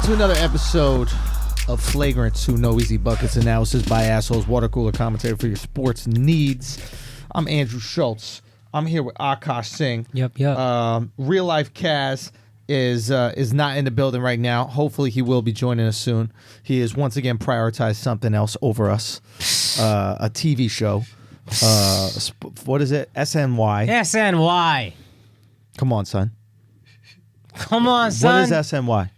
to another episode of Flagrant 2 No Easy Buckets analysis by assholes, water cooler commentary for your sports needs. I'm Andrew Schulz. I'm here with Akash Singh. Yep. Real life Kaz is not in the building right now. Hopefully he will be joining us soon. He has once again prioritized something else over us, a TV show. What is it? SNY. SNY. Come on, son. Come on, son. What is SNY?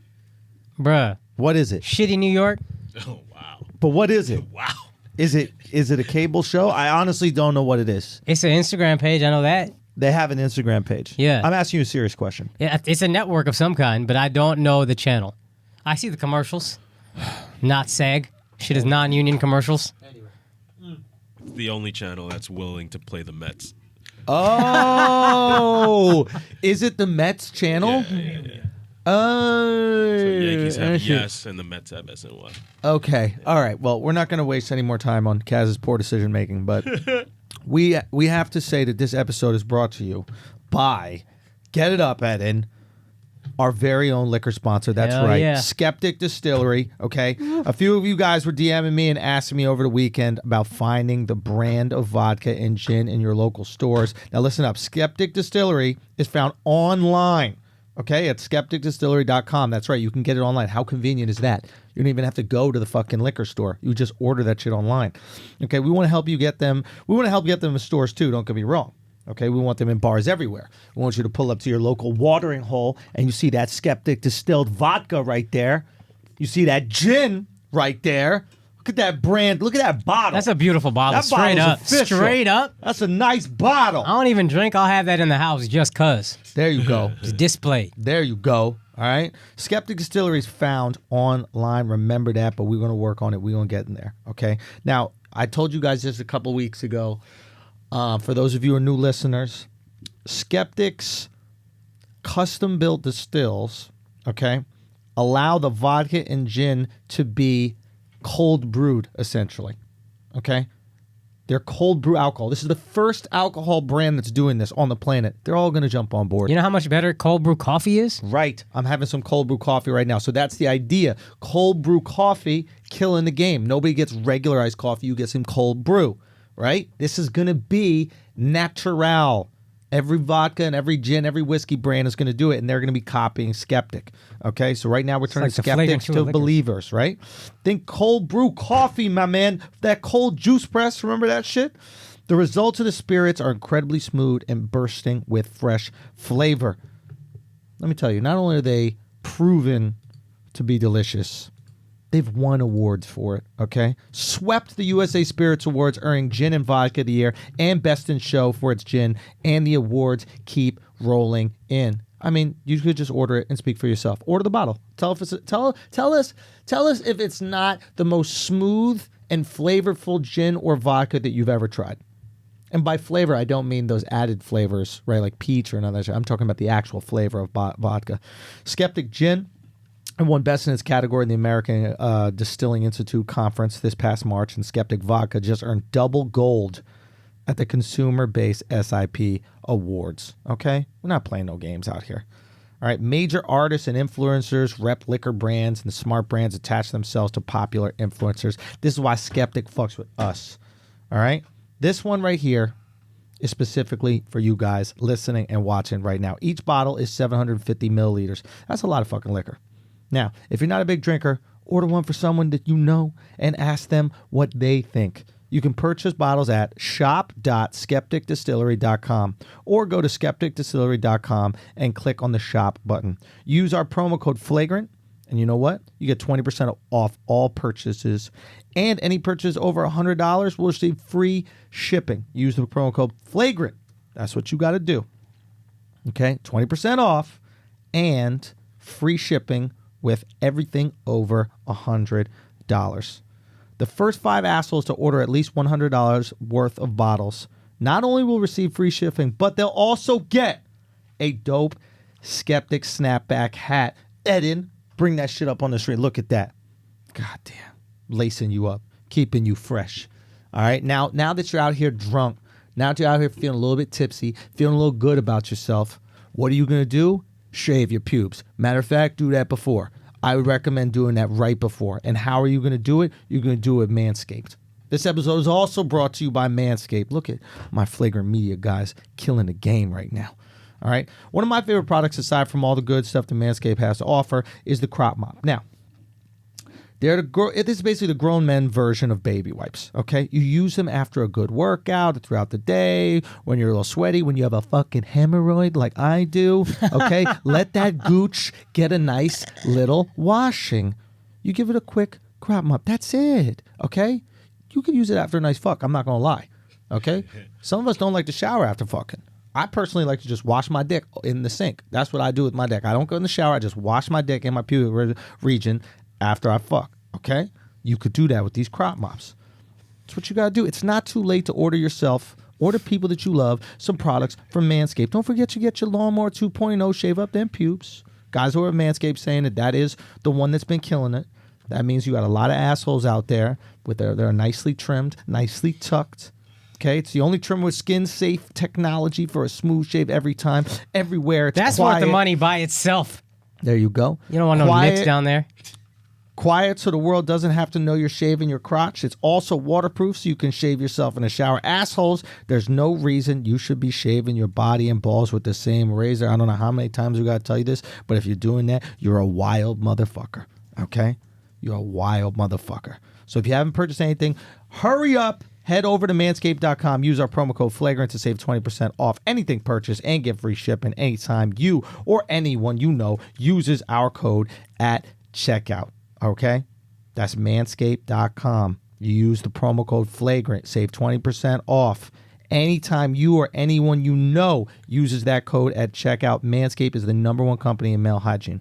Bruh. What is it? Shitty New York. Oh, wow. But what is it? Wow. Is it a cable show? I honestly don't know what it is. It's an Instagram page. I know that. They have an Instagram page. Yeah. I'm asking you a serious question. Yeah, it's a network of some kind, but I don't know the channel. I see the commercials. Not SAG. Shit is non-union commercials. It's the only channel that's willing to play the Mets. Oh, is it the Mets channel? Yeah. Oh, So Yankees have I see. yes, and the Mets have SNY. Okay, all right. Well, we're not going to waste any more time on Kaz's poor decision making, but we have to say that this episode is brought to you by Get It Up, Eden, our very own liquor sponsor. That's Hell right, yeah. Skeptic Distillery. Okay, a few of you guys were DMing me and asking me over the weekend about finding the brand of vodka and gin in your local stores. Now, listen up. Skeptic Distillery is found online. Okay, at skepticdistillery.com. That's right, you can get it online. How convenient is that? You don't even have to go to the fucking liquor store. You just order that shit online. Okay, we want to help you get them. We want to help get them in stores too, don't get me wrong. Okay, we want them in bars everywhere. We want you to pull up to your local watering hole and you see that Skeptic distilled vodka right there. You see that gin right there. Look at that brand. Look at that bottle. That's a beautiful bottle. That Straight bottle's up. official. Straight up. That's a nice bottle. I don't even drink. I'll have that in the house just cuz. There you go. It's displayed. There you go. All right. Skeptic Distillery is found online. Remember that, but we're going to work on it. We're going to get in there. Okay. Now, I told you guys this a couple weeks ago. For those of you who are new listeners, Skeptic's custom-built distills, okay, allow the vodka and gin to be cold brewed, essentially. Okay? They're cold brew alcohol. This is the first alcohol brand that's doing this on the planet. They're all going to jump on board. You know how much better cold brew coffee is? Right. I'm having some cold brew coffee right now. So that's the idea. Cold brew coffee, killing the game. Nobody gets regular iced coffee. You get some cold brew, right? This is going to be natural. Every vodka and every gin, every whiskey brand is going to do it, and they're going to be copying Skeptic. Okay, so right now we're turning like the flagrant skeptics two to of liquors. believers, right? Think cold brew coffee, my man. That cold juice press, remember that shit? The results of the spirits are incredibly smooth and bursting with fresh flavor. Let me tell you, not only are they proven to be delicious, they've won awards for it, okay? Swept the USA Spirits Awards, earning Gin and Vodka of the Year and Best in Show for its gin, and the awards keep rolling in. I mean, you could just order it and speak for yourself. Order the bottle. Tell us if it's not the most smooth and flavorful gin or vodka that you've ever tried. And by flavor, I don't mean those added flavors, right, like peach or another shit. I'm talking about the actual flavor of vodka. Skeptic Gin and won Best in its category in the American Distilling Institute Conference this past March, and Skeptic Vodka just earned double gold at the consumer-based SIP Awards. Okay? We're not playing no games out here. All right? Major artists and influencers rep liquor brands, and the smart brands attach themselves to popular influencers. This is why Skeptic fucks with us. All right? This one right here is specifically for you guys listening and watching right now. Each bottle is 750 milliliters. That's a lot of fucking liquor. Now, if you're not a big drinker, order one for someone that you know and ask them what they think. You can purchase bottles at shop.skepticdistillery.com or go to skepticdistillery.com and click on the shop button. Use our promo code FLAGRANT, and you know what? You get 20% off all purchases, and any purchase over $100 will receive free shipping. Use the promo code FLAGRANT. That's what you got to do. Okay? 20% off and free shipping with everything over $100. The first 5 assholes to order at least $100 worth of bottles not only will receive free shipping, but they'll also get a dope Skeptic snapback hat. Eden, bring that shit up on the screen. Look at that. God damn. Lacing you up, keeping you fresh. All right? Now that you're out here drunk, now that you're out here feeling a little bit tipsy, feeling a little good about yourself, what are you going to do? Shave your pubes. Matter of fact, do that before. I would recommend doing that right before. And how are you going to do it? You're going to do it Manscaped. This episode is also brought to you by Manscaped. Look at my flagrant media guys killing the game right now. All right. One of my favorite products, aside from all the good stuff that Manscaped has to offer, is the crop mop. Now, it is basically the grown men version of baby wipes, okay? You use them after a good workout, throughout the day, when you're a little sweaty, when you have a fucking hemorrhoid like I do, okay? Let that gooch get a nice little washing. You give it a quick crop mop. That's it, okay? You can use it after a nice fuck. I'm not going to lie, okay? Some of us don't like to shower after fucking. I personally like to just wash my dick in the sink. That's what I do with my dick. I don't go in the shower. I just wash my dick in my pubic region after I fuck, okay? You could do that with these crop mops. That's what you got to do. It's not too late to order yourself or the people that you love some products from Manscaped. Don't forget you get your Lawnmower 2.0, shave up them pubes. Guys who are at Manscaped saying that is the one that's been killing it. That means you got a lot of assholes out there with they're nicely trimmed, nicely tucked. Okay, it's the only trimmer with skin-safe technology for a smooth shave every time, everywhere. It's That's quiet. worth the money by itself. There you go. You don't want no nicks down there. Quiet so the world doesn't have to know you're shaving your crotch. It's also waterproof so you can shave yourself in the shower. Assholes, there's no reason you should be shaving your body and balls with the same razor. I don't know how many times we got to tell you this, but if you're doing that, you're a wild motherfucker, okay? You're a wild motherfucker. So if you haven't purchased anything, hurry up. Head over to manscaped.com. Use our promo code Flagrant to save 20% off anything purchased and get free shipping anytime you or anyone you know uses our code at checkout. Okay? That's manscaped.com. You use the promo code Flagrant. Save 20% off anytime you or anyone you know uses that code at checkout. Manscaped is the #1 company in male hygiene.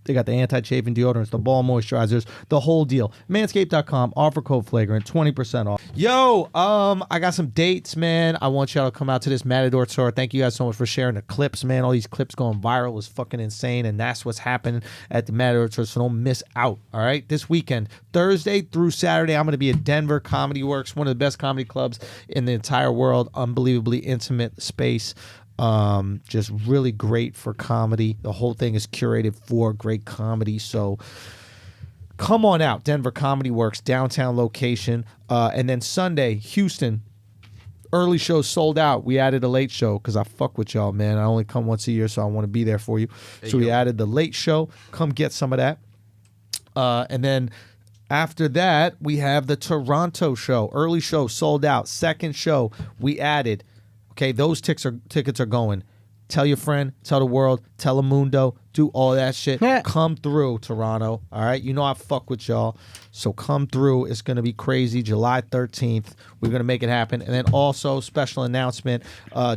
They got the anti-chafing deodorants, the ball moisturizers, the whole deal. Manscaped.com, offer code Flagrant, 20% off. Yo, I got some dates, man. I want y'all to come out to this Matador tour. Thank you guys so much for sharing the clips, man. All these clips going viral is fucking insane, and that's what's happening at the Matador tour, so don't miss out, all right? This weekend, Thursday through Saturday, I'm going to be at Denver Comedy Works, one of the best comedy clubs in the entire world. Unbelievably intimate space. Just really great for comedy. The whole thing is curated for great comedy. So come on out. Denver Comedy Works, downtown location. And then Sunday, Houston, early show sold out. We added a late show because I fuck with y'all, man. I only come once a year, so I want to be there for you. So we added the late show. Come get some of that. And then after that, we have the Toronto show. Early show sold out. Second show, we added. Okay, those tickets are going. Tell your friend, tell the world, tell a mundo, do all that shit. Yeah. Come through, Toronto. All right, you know I fuck with y'all, so come through. It's gonna be crazy. July 13th, we're gonna make it happen. And then also special announcement,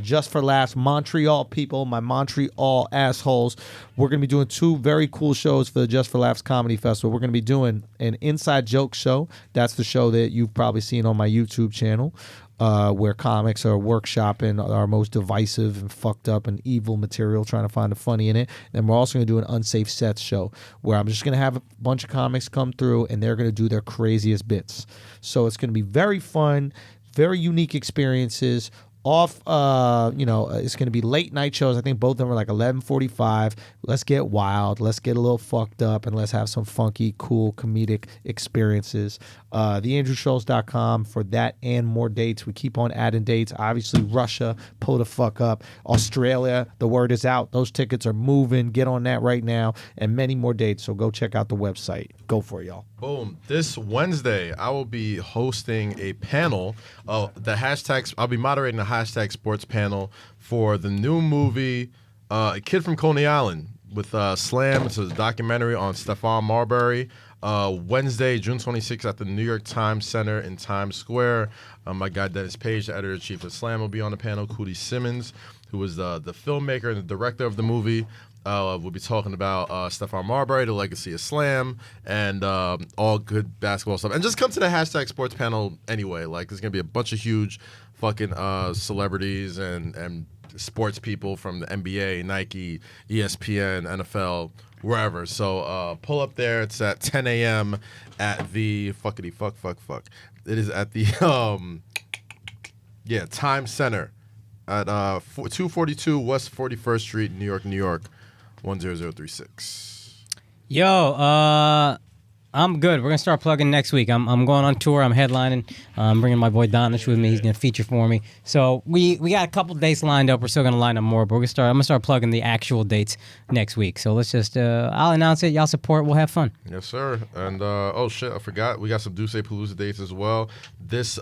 just for laughs, Montreal people, my Montreal assholes. We're gonna be doing 2 very cool shows for the Just for Laughs Comedy Festival. We're gonna be doing an inside joke show. That's the show that you've probably seen on my YouTube channel. Where comics are workshopping our most divisive and fucked up and evil material, trying to find the funny in it. And we're also going to do an unsafe sets show where I'm just going to have a bunch of comics come through and they're going to do their craziest bits. So it's going to be very fun, very unique experiences. It's going to be late night shows. I think both of them are like 11:45. Let's get wild. Let's get a little fucked up and let's have some funky, cool, comedic experiences. TheAndrewSchulz.com for that and more dates. We keep on adding dates. Obviously, Russia, pull the fuck up. Australia, the word is out. Those tickets are moving. Get on that right now. And many more dates. So go check out the website. Go for it, y'all. Boom. This Wednesday, I will be hosting a panel. I'll be moderating a hashtag sports panel for the new movie, A Kid from Coney Island, with Slam. It's a documentary on Stephon Marbury. Wednesday, June 26th at the New York Times Center in Times Square. My guy Dennis Page, the editor-in-chief of Slam, will be on the panel. Cootie Simmons, who was the filmmaker and the director of the movie. We'll be talking about Stephon Marbury, the legacy of Slam, and all good basketball stuff. And just come to the hashtag sports panel anyway. Like, there's going to be a bunch of huge fucking celebrities and sports people from the NBA, Nike, ESPN, NFL, wherever. So pull up there. It's at 10 a.m. at the fuck. It is at the Times Center at 242 West 41st Street, New York, 10036. Yo, I'm good. We're gonna start plugging next week. I'm going on tour. I'm headlining. I'm bringing my boy Donish with me. He's gonna feature for me. So we got a couple dates lined up. We're still gonna line up more, but I'm gonna start plugging the actual dates next week. So let's just I'll announce it. Y'all support. We'll have fun. Yes, sir. And oh shit, I forgot. We got some Duce Palooza dates as well. This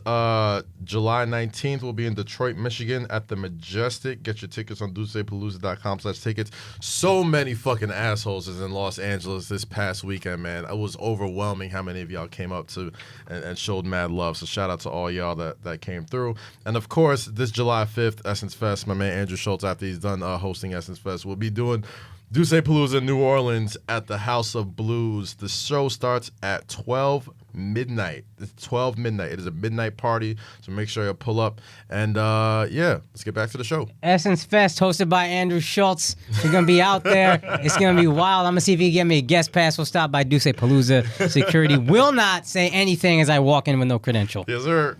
July 19th we'll be in Detroit, Michigan at the Majestic. Get your tickets on DucePalooza.com/tickets. So many fucking assholes is in Los Angeles this past weekend, man. It was overwhelming how many of y'all came up to and showed mad love. So shout out to all y'all that came through. And of course, this July 5th, Essence Fest, my man Andrew Schulz, after he's done hosting Essence Fest, will be doing Duce Palooza in New Orleans at the House of Blues. The show starts at 12 midnight. It's 12 midnight. It is a midnight party, so make sure you pull up. And yeah, let's get back to the show. Essence Fest, hosted by Andrew Schulz. He's going to be out there. It's going to be wild. I'm going to see if he can get me a guest pass. We'll stop by Duce Palooza. Security will not say anything as I walk in with no credential. Yes, sir.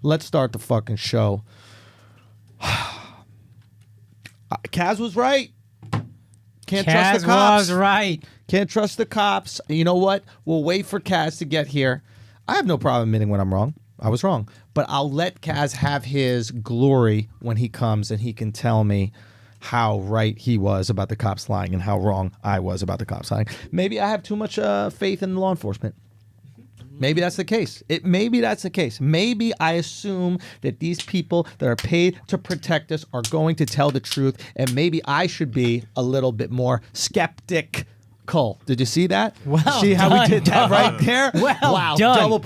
Let's start the fucking show. Kaz was right. Can't trust the cops. was right. Can't trust the cops. You know what? We'll wait for Kaz to get here. I have no problem admitting when I'm wrong. I was wrong. But I'll let Kaz have his glory when he comes and he can tell me how right he was about the cops lying and how wrong I was about the cops lying. Maybe I have too much faith in law enforcement. Maybe that's the case. Maybe that's the case. Maybe I assume that these people that are paid to protect us are going to tell the truth, and maybe I should be a little bit more skeptic. Did you see that? Well see how done, we did that right there? Well wow, done. double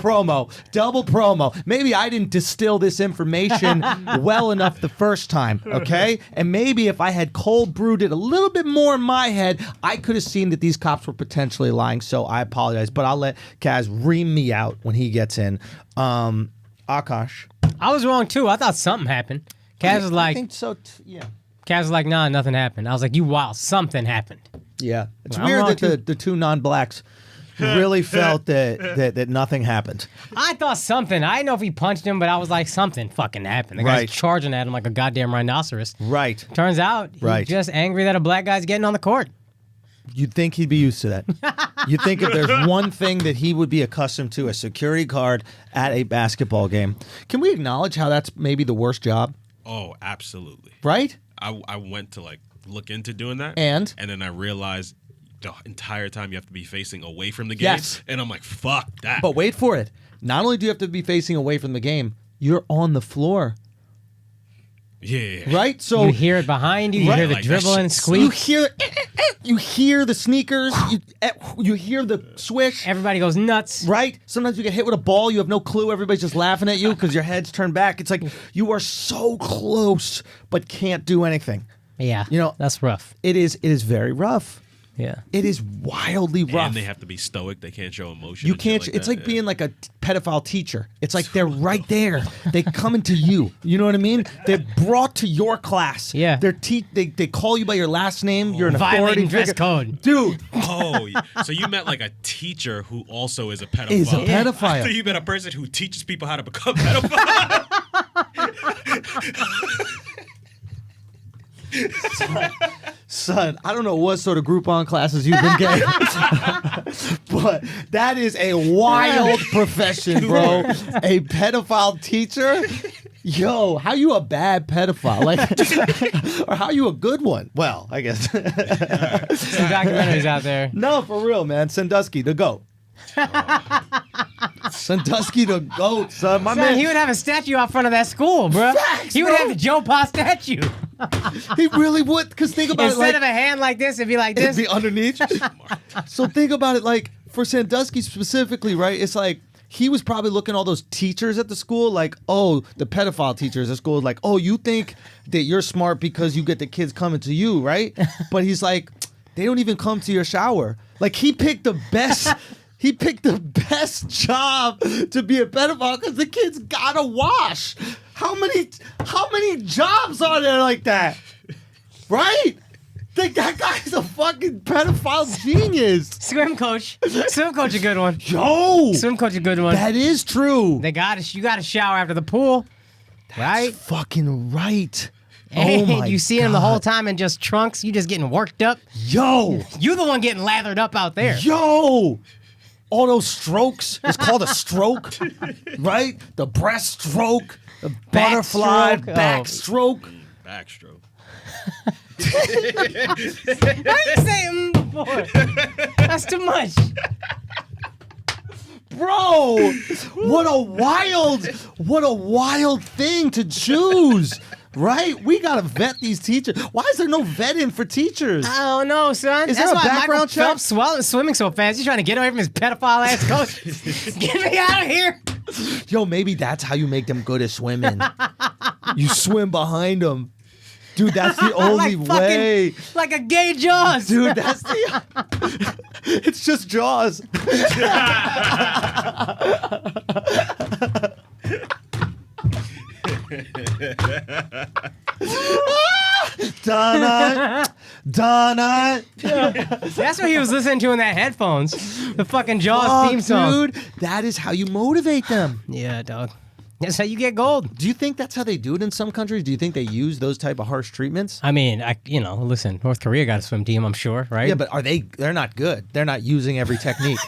promo. Maybe I didn't distill this information well enough the first time, okay? And maybe if I had cold brewed it a little bit more in my head, I could have seen that these cops were potentially lying, so I apologize. But I'll let Kaz ream me out when he gets in. Akash. I was wrong, too. I thought something happened. Kaz was like, I think so, yeah. Kaz was like, nah, nothing happened. I was like, you wild. Something happened. Yeah, it's Well, I'm weird wrong, that the two non-blacks really felt that nothing happened. I thought something. I didn't know if he punched him, but I was like, something fucking happened. The Right. guy's charging at him like a goddamn rhinoceros. Right. Turns out he's Right. just angry that a black guy's getting on the court. You'd think he'd be used to that. You'd think if there's one thing that he would be accustomed to, a security guard at a basketball game. Can we acknowledge how that's maybe the worst job? Oh, absolutely. Right? I went to look into doing that, And then I realized the entire time you have to be facing away from the game, Yes. and I'm like, fuck that. But wait for it. Not only do you have to be facing away from the game, you're on the floor. yeah, Right? So You hear it behind you. You Right. hear the Like, that dribble and shit you squeak. hear the sneakers, you hear the swish. Everybody goes nuts. Right? Sometimes you get hit with a ball, you have no clue, everybody's just laughing at you because your head's turned back. It's like you are so close but can't do anything. Yeah, You know- that's rough. It is very rough. Yeah. It is wildly rough. and they have to be stoic. They can't show emotion. You and shit can't. It's that, like yeah. being like a pedophile teacher. It's like they're right there. They come into you. You know what I mean? They're brought to your class. Yeah. They call you by your last name. You're an authority Violating dress figure. code. Dude. Oh, so you meant like a teacher who also is a pedophile? Is a I pedophile. thought you meant a person who teaches people how to become pedophiles. Son, I don't know what sort of Groupon classes you've been getting, but that is a wild profession, bro. A pedophile teacher? Yo, how you a bad pedophile? Like, or how you a good one? Well, I guess. Some documentaries out there. No, for real, man. Sandusky, the GOAT. Sandusky, the GOAT, son. My Son, man, he would have a statue out front of that school, bro. Facts, He would bro. have the Joe Pa statue. he really would. Because think about Instead it, of like, a hand like this, it'd be like it'd this. be underneath. So think about it, like, for Sandusky specifically, right? It's like, he was probably looking at all those teachers at the school, like, oh, the pedophile teachers at school, like, oh, you think that you're smart because you get the kids coming to you, right? But he's like, they don't even come to your shower. Like, he picked the best. He picked the best job to be a pedophile because the kids gotta wash. How many jobs are there like that? Right? That guy's a fucking pedophile genius. Swim coach. Swim coach a good one. Yo, Swim coach a good one. that is true. You got to shower after the pool. Right? Fucking right. And my you see him the whole God. time in just trunks. You just getting worked up. Yo, You the one getting lathered up out there. yo. All those strokes. It's called a stroke, right? The breaststroke, the butterfly, Backstroke. Oh. backstroke. Backstroke. Why you say before? That's too much. Bro, what a wild thing to choose, right? We gotta vet these teachers. Why is there no vetting for teachers? I don't know, son. Is That's there a why background Michael check? Phelps swimming so fast. He's trying to get away from his pedophile ass coach. Get me out of here. Yo, maybe that's how you make them good at swimming. You swim behind them. Dude, that's the only way. Like a gay Jaws. Dude, that's the. It's just Jaws. Donna. That's what he was listening to in that headphones. The fucking Jaws theme song. Dude, that is how you motivate them. Yeah, dog. That's how you get gold. Do you think that's how they do it in some countries? Do you think they use those type of harsh treatments? I mean, listen, North Korea got a swim team, I'm sure, right? Yeah, but they're not good. They're not using every technique.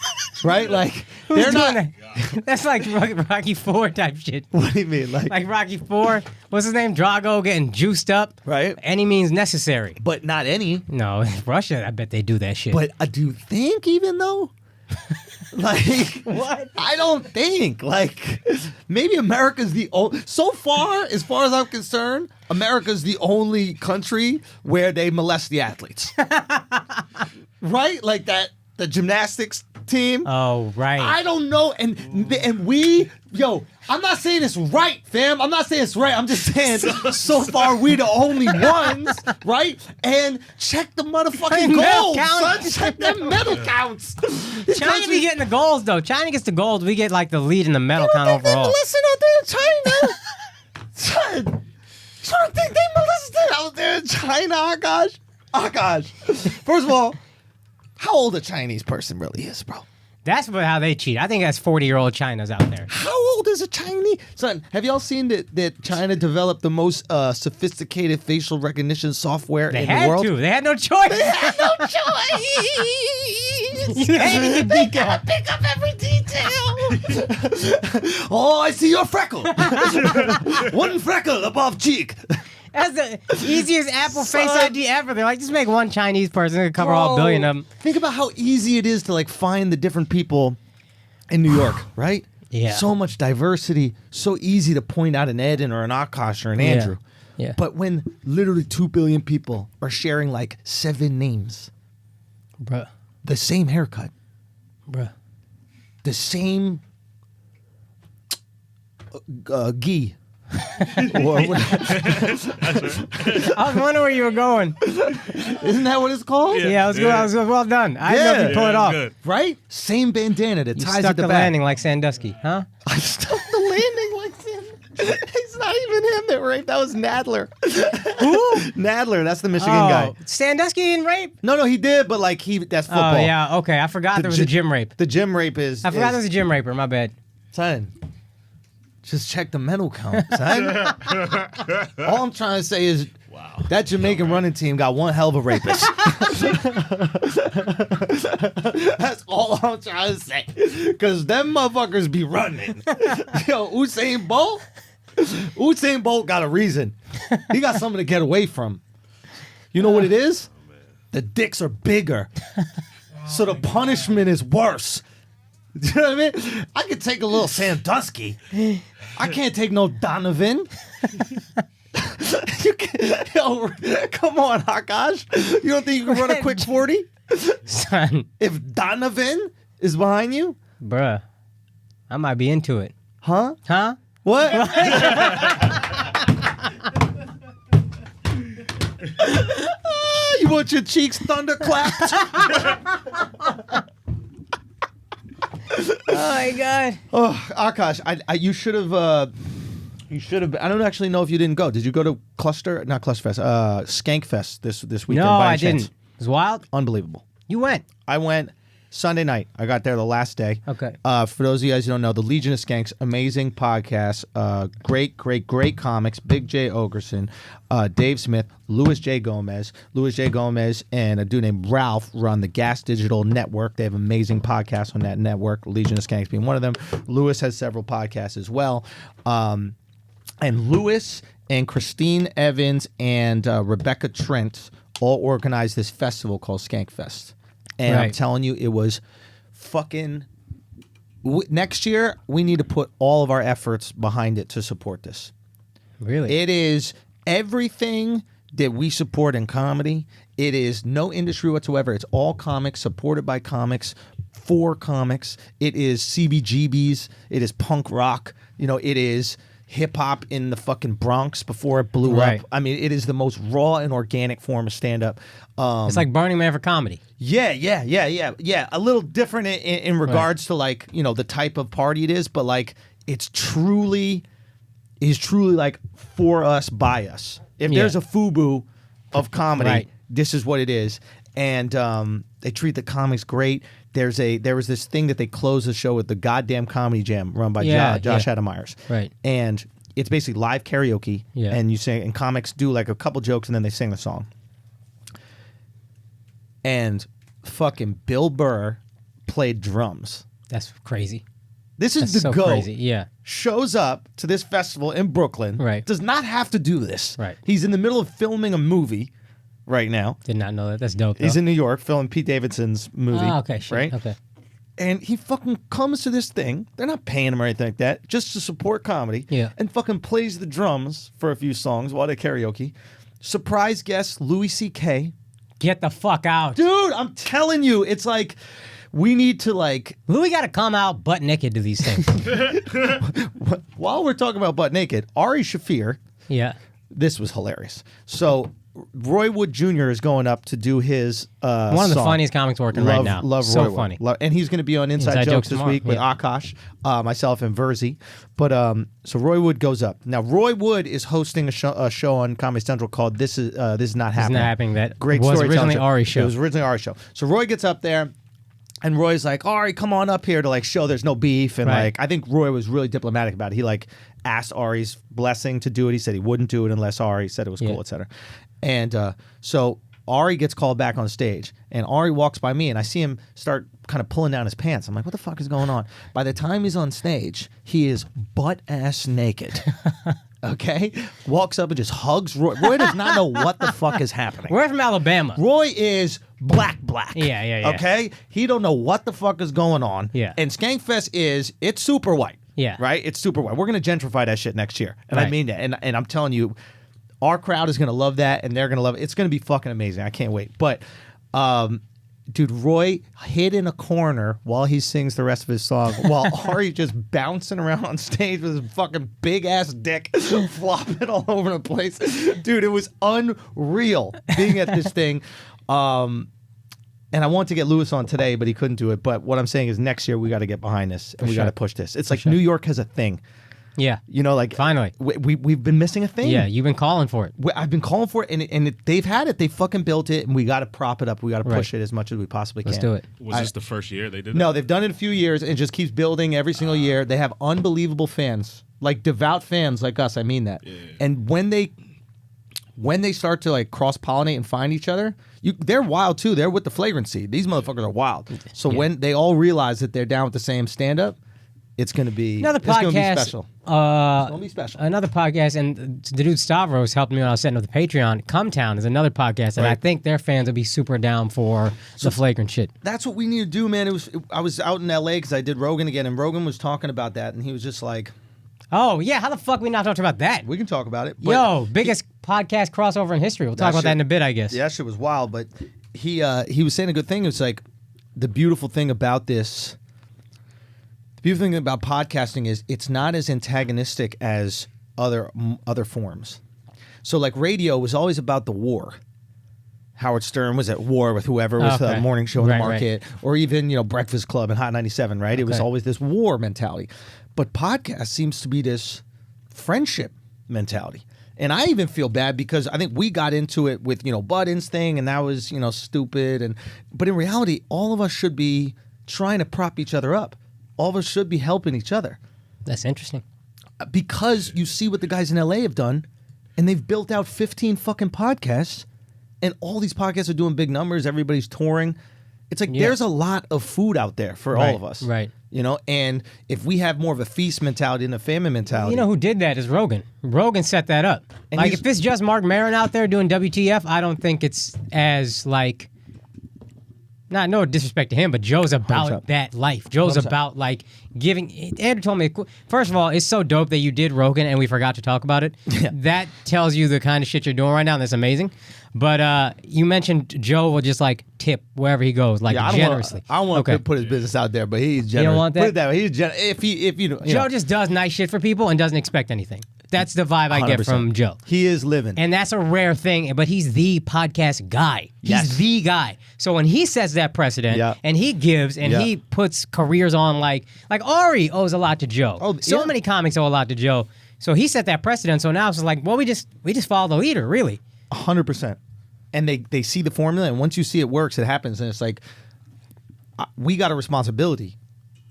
Right? Like Who's they're doing not that? That's like Rocky IV type shit. What do you mean? Like Rocky IV, what's his name? Drago getting juiced up. Right. Any means necessary. But not any. No, Russia, I bet they do that shit. But do you think even though? Like What? I don't think. Like maybe America's the only. So far as I'm concerned, America's the only country where they molest the athletes. Right? Like the gymnastics team. Oh, right. I don't know, and we, I'm not saying it's right, fam. I'm not saying it's right. I'm just saying so far we the only ones, right? And check the motherfucking Medal goals, count. son. Check them medal counts. China be getting the goals, though. China gets the gold. We get, like, the lead in the medal count They overall. molested out there in China. Son, you don't think they molested out there in China? Oh gosh. First of all, how old a Chinese person really is, bro? That's how they cheat. I think that's 40-year-old China's out there. How old is a Chinese? Son, have y'all seen that China developed the most sophisticated facial recognition software They in had the world? to. They had no choice. No choice. You had to They gotta pick up every detail. Oh, I see your freckle. One freckle above cheek. That's the easiest Apple Face Son. ID ever. They're like, just make one Chinese person and cover all a billion of them. Think about how easy it is to like find the different people in New York, right? Yeah. So much diversity. So easy to point out an Eden or an Akash or an Andrew. Yeah. But when literally 2 billion people are sharing like 7 names, Bruh. the same haircut, Bruh. the same gi. I was wondering where you were going. Isn't that what it's called? Yeah, I was well done. I didn't know if you pull it off. Good. Right? Same bandana that You ties stuck at the the back. landing like Sandusky, huh? I stuck the landing like him. It's not even him that raped. That was Nadler. Who? Nadler. That's the Michigan guy. Sandusky didn't rape? No, he did, but like that's football. Oh, yeah, okay. I forgot there was a gym rape. The gym rape is. I forgot there was a gym raper, my bad. Son, just check the mental count, son. All I'm trying to say is that Jamaican running team got one hell of a rapist. That's all I'm trying to say. Because them motherfuckers be running. Yo, Usain Bolt got a reason. He got something to get away from. You know what it is? The dicks are bigger. So the punishment is worse. You know what I mean? I could take a little Sandusky. I can't take no Donovan. Yo, come on, Akash. You don't think you can run a quick 40? Son, If Donovan is behind you? bruh, I might be into it. Huh? Huh? What? You want your cheeks thunderclapped? Oh, my God. Oh, Akash, you should have. You should have. I don't actually know if you didn't go. Did you go to Skankfest this weekend? No, by I any chance? didn't. It was wild. Unbelievable. You went. I went Sunday night. I got there the last day. Okay. For those of you guys who don't know, the Legion of Skanks, amazing podcast. Great comics. Big J. Ogerson, Dave Smith, Louis J. Gomez. Louis J. Gomez and a dude named Ralph run the Gas Digital Network. They have amazing podcasts on that network, Legion of Skanks being one of them. Louis has several podcasts as well. And Louis and Christine Evans and Rebecca Trent all organized this festival called Skankfest. And I'm telling you, it was fucking... Next year, we need to put all of our efforts behind it to support this. Really? It is everything that we support in comedy. It is no industry whatsoever. It's all comics, supported by comics, for comics. It is CBGBs. It is punk rock. You know, it is hip-hop in the fucking Bronx before it blew up. I mean, it is the most raw and organic form of stand-up. It's like Burning Man for comedy. Yeah. A little different in regards to, like, you know, the type of party it is, but like it's truly like for us, by us. If there's a FUBU of comedy, this is what it is. And they treat the comics great. There was this thing that they closed the show with, the goddamn Comedy Jam run by Josh Adam Myers. Right. And it's basically live karaoke. Yeah. And you sing, and comics do like a couple jokes and then they sing the song. And fucking Bill Burr played drums. That's crazy. This is That's the so GOAT. crazy. Yeah. Shows up to this festival in Brooklyn. Right. Does not have to do this. Right. He's in the middle of filming a movie right now. Did not know that. That's dope. He's though. in New York filming Pete Davidson's movie. Oh, okay. Shit. Right? Okay. And he fucking comes to this thing. They're not paying him or anything like that, just to support comedy. Yeah. And fucking plays the drums for a few songs while they karaoke. Surprise guest Louis C.K. Get the fuck out. Dude, I'm telling you, it's like we need to like... Louis got to come out butt naked to these things. While we're talking about butt naked, Ari Shaffir... Yeah. This was hilarious. So Roy Wood Jr. is going up to do his One of the song. funniest comics working right now. Love so Roy Wood. funny. And he's going to be on Inside Jokes this tomorrow. week with Akash, myself, and Verzi. But so Roy Wood goes up. Now Roy Wood is hosting a show on Comedy Central called This Is Not Happening. This is not happening. That Great was storytelling originally show. Ari's show. It was originally Ari's show. So Roy gets up there. And Roy's like, Ari, come on up here to like show there's no beef. And like, I think Roy was really diplomatic about it. He like asked Ari's blessing to do it. He said he wouldn't do it unless Ari said it was cool, etc. And so Ari gets called back on stage, and Ari walks by me, and I see him start kind of pulling down his pants. I'm like, what the fuck is going on? By the time he's on stage, he is butt-ass naked. Okay? Walks up and just hugs Roy. Roy does not know what the fuck is happening. We're from Alabama. Roy is black. Yeah. Okay? He don't know what the fuck is going on. Yeah. And Skankfest it's super white. Yeah. Right? It's super white. We're going to gentrify that shit next year. And I Right. mean that. And I'm telling you, our crowd is going to love that, and they're going to love it. It's going to be fucking amazing. I can't wait. But, dude, Roy hid in a corner while he sings the rest of his song while Ari just bouncing around on stage with his fucking big-ass dick flopping all over the place. Dude, it was unreal being at this thing. And I wanted to get Lewis on today, but he couldn't do it. But what I'm saying is next year we got to get behind this, and we got to push this. It's like New York has a thing. Yeah. You know, like Finally. we've been missing a thing. Yeah, you've been calling for it. I've been calling for it, and they've had it. They fucking built it, and we got to prop it up. We got to push it as much as we possibly can. Let's do it. Was this the first year they did it? No, they've done it a few years, and it just keeps building every single year. They have unbelievable fans, like devout fans like us. I mean that. Yeah. And when they start to like cross pollinate and find each other, they're wild too. They're with the flagrancy. These motherfuckers are wild. So when they all realize that they're down with the same stand up, it's gonna be Another It's gonna be podcast. special. It's gonna be special. Another podcast, and the dude Stavros helped me when I was setting up the Patreon. Cumtown is another podcast, and I think their fans will be super down for the flagrant shit. That's what we need to do, man. I was out in LA because I did Rogan again, and Rogan was talking about that, and he was just like, Oh, yeah, how the fuck we not talking about that? we can talk about it. But Yo, biggest podcast crossover in history. We'll talk about that in a bit, I guess. Yeah, that shit was wild, but he was saying a good thing. It's like the beautiful thing about this. The beautiful thing about podcasting is it's not as antagonistic as other forms. So like radio was always about the war. Howard Stern was at war with whoever was the morning show in the market, or even Breakfast Club and Hot 97. Right, it was always this war mentality. But podcast seems to be this friendship mentality. And I even feel bad because I think we got into it with Budden's thing, and that was stupid. But in reality, all of us should be trying to prop each other up. All of us should be helping each other. That's interesting. Because you see what the guys in LA have done, and they've built out 15 fucking podcasts, and all these podcasts are doing big numbers. Everybody's touring. It's like there's a lot of food out there for all of us. Right. You know, and if we have more of a feast mentality and a famine mentality. You know who did that is Rogan. Rogan set that up. And like, if it's just Mark Maron out there doing WTF, I don't think it's as, like, not no disrespect to him, but Joe's about that life. Joe's about, like, giving. Andrew told me, first of all, it's so dope that you did Rogan and we forgot to talk about it. Yeah. That tells you the kind of shit you're doing right now, and that's amazing. But you mentioned Joe will just, like, tip wherever he goes, like, generously. I don't want to put his business out there, but he's generous. You don't want that? Put it that way. He's generous. If you know, Joe just does nice shit for people and doesn't expect anything. That's the vibe I get 100%. from Joe. He is living. And that's a rare thing, but he's the podcast guy. He's Yes. the guy. So when he sets that precedent and he gives and he puts careers on, like Ari owes a lot to Joe. Oh, so many comics owe a lot to Joe. So he set that precedent. So now it's like, well, we just follow the leader, really. 100%. And they see the formula, and once you see it works, it happens, and it's like, we got a responsibility.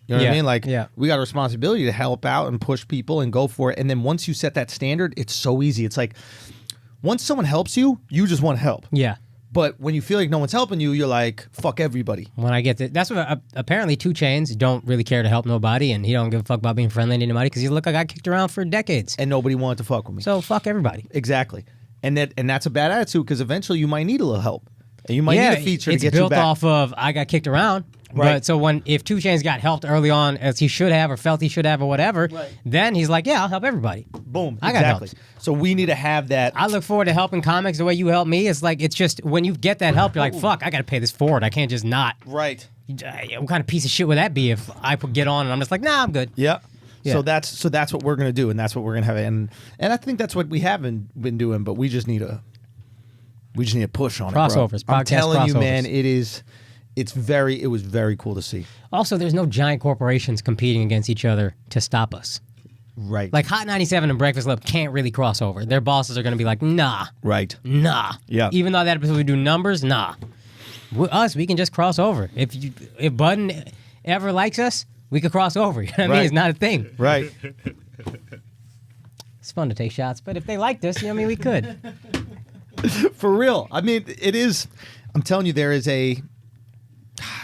You know what I mean? Like, we got a responsibility to help out and push people and go for it. And then once you set that standard, it's so easy. It's like, once someone helps you, you just want to help. Yeah. But when you feel like no one's helping you, you're like, fuck everybody. When I get to, that's what apparently 2 Chainz don't really care to help nobody, and he don't give a fuck about being friendly to anybody because he look like I got kicked around for decades. And nobody wanted to fuck with me. So fuck everybody. Exactly. And that's a bad attitude, because eventually you might need a little help. And you might need a feature to get you back. It's built off of I got kicked around. Right. But so if 2 Chainz got helped early on as he should have or felt he should have or whatever, then he's like, yeah, I'll help everybody. Boom. I got helped. So we need to have that. I look forward to helping comics the way you help me. It's like, it's just when you get that help, you're like, fuck, I got to pay this forward. I can't just not. Right. What kind of piece of shit would that be if I get on and I'm just like, nah, I'm good. Yeah. Yeah. So that's what we're gonna do, and that's what we're gonna have, and I think that's what we haven't been doing, but we just need a push on Crossovers, it, bro. I'm podcast telling you, crossovers. man, it was very cool to see. Also, there's no giant corporations competing against each other to stop us. Right. Like Hot 97 and Breakfast Club can't really cross over. Their bosses are going to be like, nah. Right. Nah. Yeah. Even though that episode we do numbers, nah. With us, we can just cross over. If Budden ever likes us, we could cross over. You know what I mean? It's not a thing. Right. It's fun to take shots, but if they liked us, you know what I mean, we could. For real. I mean, it is. I'm telling you, there is a.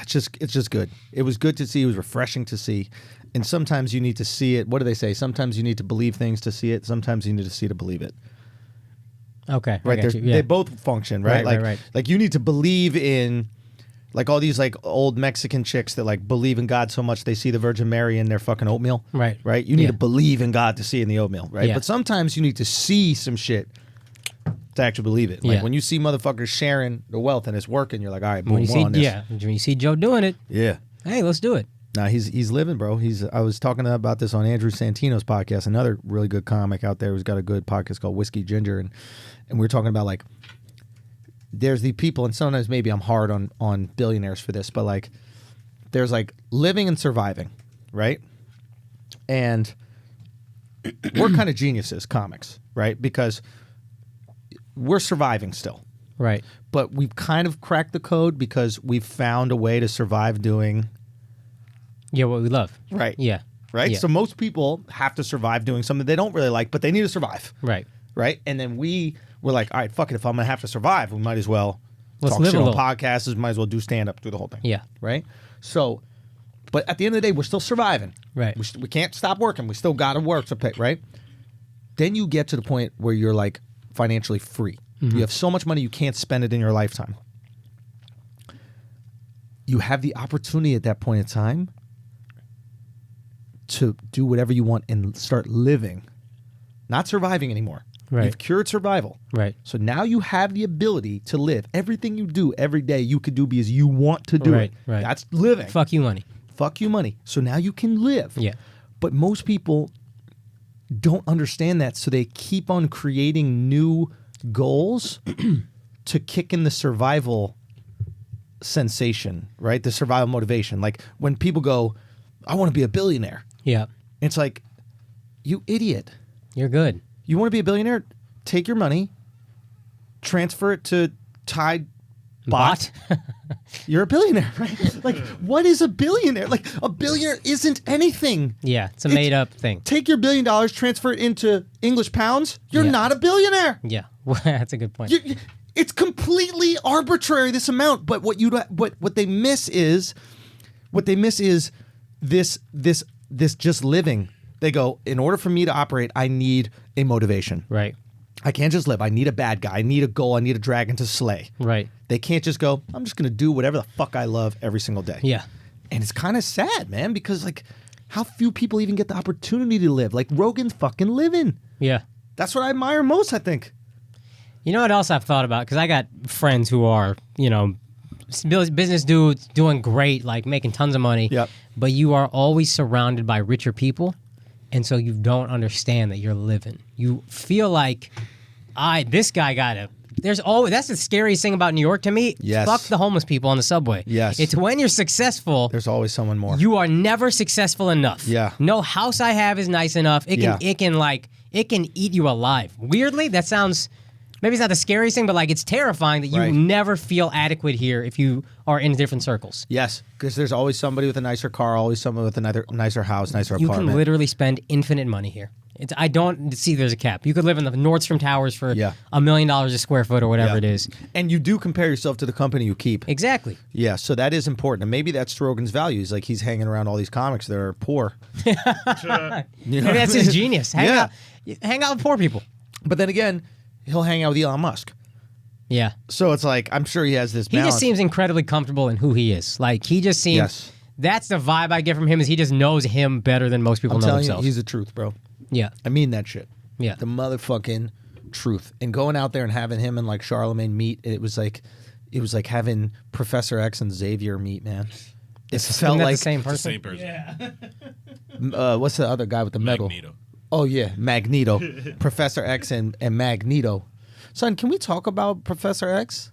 It's just good. It was good to see. It was refreshing to see. And sometimes you need to see it. What do they say? Sometimes you need to believe things to see it. Sometimes you need to see to believe it. Okay. Right. They both function, right? Right. Like you need to believe in, like, all these like old Mexican chicks that like believe in God so much they see the Virgin Mary in their fucking oatmeal. Right. Right. You need to believe in God to see in the oatmeal. Right. Yeah. But sometimes you need to see some shit to actually believe it. Like Yeah. when you see motherfuckers sharing the wealth and it's working, you're like, all right, boom, When you we're on this. when you see Joe doing it, Yeah. hey, let's do it. Nah, he's living, bro. I was talking about this on Andrew Santino's podcast, another really good comic out there who's got a good podcast called Whiskey Ginger, and we were talking about, like, there's the people, and sometimes maybe I'm hard on billionaires for this, but like there's like living and surviving, right? And we're kind of geniuses, comics, right? Because we're surviving still. Right. But we've kind of cracked the code because we've found a way to survive doing. Yeah, what we love. Right. Yeah. Right? Yeah. So most people have to survive doing something they don't really like, but they need to survive. Right. Right? And then we're like, all right, fuck it. If I'm going to have to survive, we might as well Let's talk live shit a on little. podcasts. We might as well do stand-up, do the whole thing. Yeah. Right? So, but at the end of the day, we're still surviving. Right. We can't stop working. We still got to work to pay, right? Then you get to the point where you're like financially free. Mm-hmm. You have so much money you can't spend it in your lifetime. You have the opportunity at that point in time to do whatever you want and start living, not surviving anymore. Right. You've cured survival. Right. So now you have the ability to live. Everything you do every day, you could do because you want to do Right, it. right. That's living. Fuck you, money. Fuck you, money. So now you can live. Yeah. But most people don't understand that, so they keep on creating new goals to kick in the survival sensation, right? The survival motivation. Like when people go, I want to be a billionaire. Yeah. It's like, you idiot. You're good. You want to be a billionaire? Take your money, transfer it to Tide Bot? You're a billionaire, right? Like, what is a billionaire? Like, a billionaire isn't anything. Yeah, it's a made-up thing. Take your $1 billion, transfer it into English pounds. You're not a billionaire. Yeah, that's a good point. It's completely arbitrary, this amount. But what they miss is this just living. They go, in order for me to operate, I need a motivation. Right. I can't just live. I need a bad guy. I need a goal. I need a dragon to slay. Right. They can't just go, I'm just going to do whatever the fuck I love every single day. Yeah. And it's kind of sad, man, because like how few people even get the opportunity to live. Like Rogan's fucking living. Yeah. That's what I admire most, I think. You know what else I've thought about? Because I got friends who are, business dudes doing great, like making tons of money. Yep. But you are always surrounded by richer people. And so you don't understand that you're living. You feel like, this guy got it. That's the scariest thing about New York to me. Yes. Fuck the homeless people on the subway. Yes. It's when you're successful. There's always someone more. You are never successful enough. Yeah. No house I have is nice enough. It can eat you alive. Weirdly, that sounds, maybe it's not the scariest thing, but like it's terrifying that you never feel adequate here if you are in different circles. Yes, because there's always somebody with a nicer car, always someone with a nicer house, nicer You apartment. can literally spend infinite money here. I don't see there's a cap. You could live in the Nordstrom Towers for $1 million a square foot or whatever it is. And you do compare yourself to the company you keep. Exactly. Yeah, so that is important. And maybe that's Rogan's values. Like he's hanging around all these comics that are poor. Maybe that's his genius. Hang out with poor people. But then again, he'll hang out with Elon Musk. Yeah. So it's like, I'm sure he has this balance. He just seems incredibly comfortable in who he is. Like, he just seems... Yes. That's the vibe I get from him, is he just knows him better than most people know telling themselves. you, he's the truth, bro. Yeah. I mean that shit. Yeah. The motherfucking truth. And going out there and having him and like Charlemagne meet, it was like having Professor X and Xavier meet, man. It felt like the same person. The same person. Yeah. What's the other guy with the medal? Magneto. Oh yeah, Magneto. Professor X and Magneto. Son, can we talk about Professor X?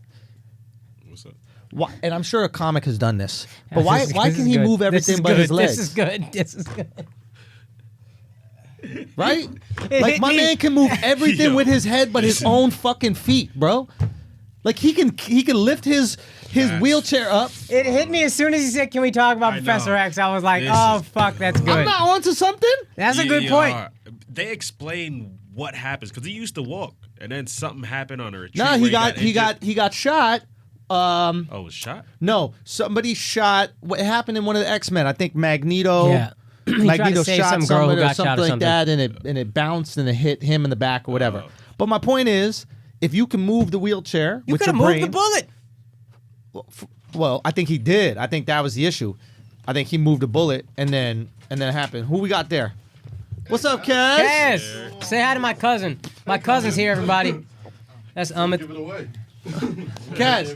What's up? Why, and I'm sure a comic has done this, but why This can is he good. move everything but his legs? This is good. This is good. Right? Like my man can move everything with his head but his own fucking feet, bro. Like he can lift his wheelchair up. It hit me as soon as he said, "Can we talk about I Professor know. X?" I was like, This "Oh is- fuck, that's good." I'm not onto something. That's a You- good you point. are. They explain what happens because he used to walk and then something happened on a retreat. No, where he got shot. Oh, was shot? No, somebody shot. What happened in one of the X-Men? I think Magneto. Yeah. He tried to Magneto save shot some girl who someone or got shot something or like something. that, and it bounced and it hit him in the back or whatever. Oh. But my point is, if you can move the wheelchair You with could your have moved brain, the bullet. well, I think he did. I think that was the issue. I think he moved a bullet and then it happened. Who we got there? What's up, Kaz? Yes. Say hi to my cousin. My cousin's here, everybody. That's Amit. Give it away. Kaz,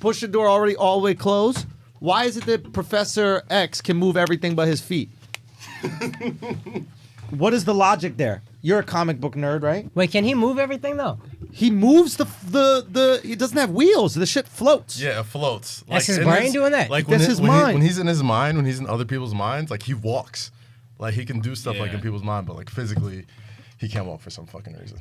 push the door already all the way closed. Why is it that Professor X can move everything but his feet? What is the logic there? You're a comic book nerd, right? Wait, can he move everything though? He moves the he doesn't have wheels. The shit floats. Yeah, it floats. That's his in brain doing that? Like That's when his when mind. when he's in his mind, when he's in other people's minds, like he walks. Like he can do stuff like in Yeah. people's mind, but like physically, he can't walk for some fucking reason.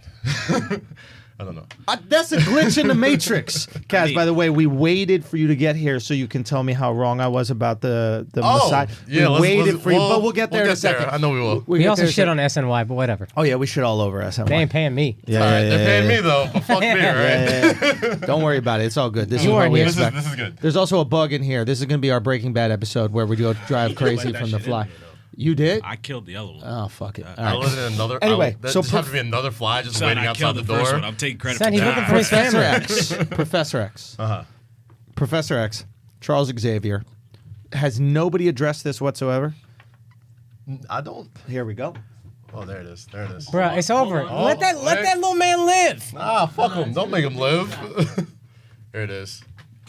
I don't know. That's a glitch in the Matrix. Kaz, by the way, we waited for you to get here so you can tell me how wrong I was about the Messiah. yeah. We waited for you, but we'll get there in a get there. second. I know we will. We We get also there in a shit second. on SNY, but whatever. Oh yeah, we shit all over SNY. They ain't paying me. Yeah, All right, yeah, they're paying yeah, me though, but fuck me, right? yeah. Don't worry about it. It's all good. This is You what weren't we here. expect. This is good. There's also a bug in here. This is going to be our Breaking Bad episode where we go drive crazy let that from the shit in fly. there, though. You did? I killed the other one. Oh fuck it. I All right. was in another. Anyway, that so just have to be another fly just Son, waiting I outside killed the the first door. one. I'm taking credit Son, for he's that. looking for his Professor family. X. Professor X. Uh-huh. Professor X. Charles Xavier. Has nobody addressed this whatsoever? I don't. Here we go. Oh, there it is. There it is. Bruh, it's over. Oh, let that little man live. Ah, fuck him. Don't make him live. There it is.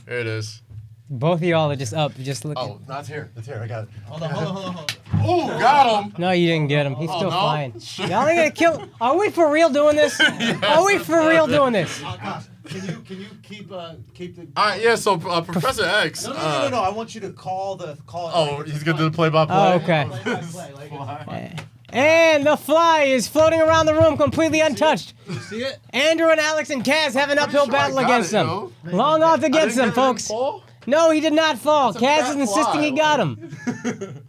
There it is. Both of y'all are just up, just looking. Oh, no, it's here. It's here. I got it. Hold on. Oh, got him. No, you didn't get him. He's still no? flying. Y'all ain't gonna kill. Are we for real doing this? Are we for real doing this? Can you keep the? All right, yeah. So Professor X. No. I want you to call. Oh, he's gonna do the play-by-play. Oh, okay. And the fly is floating around the room completely untouched. You see it? Andrew and Alex and Kaz have an uphill sure I battle got against it, him. yo. Long odds against him, folks. No, he did not fall. Kaz fat is insisting fly. he got him.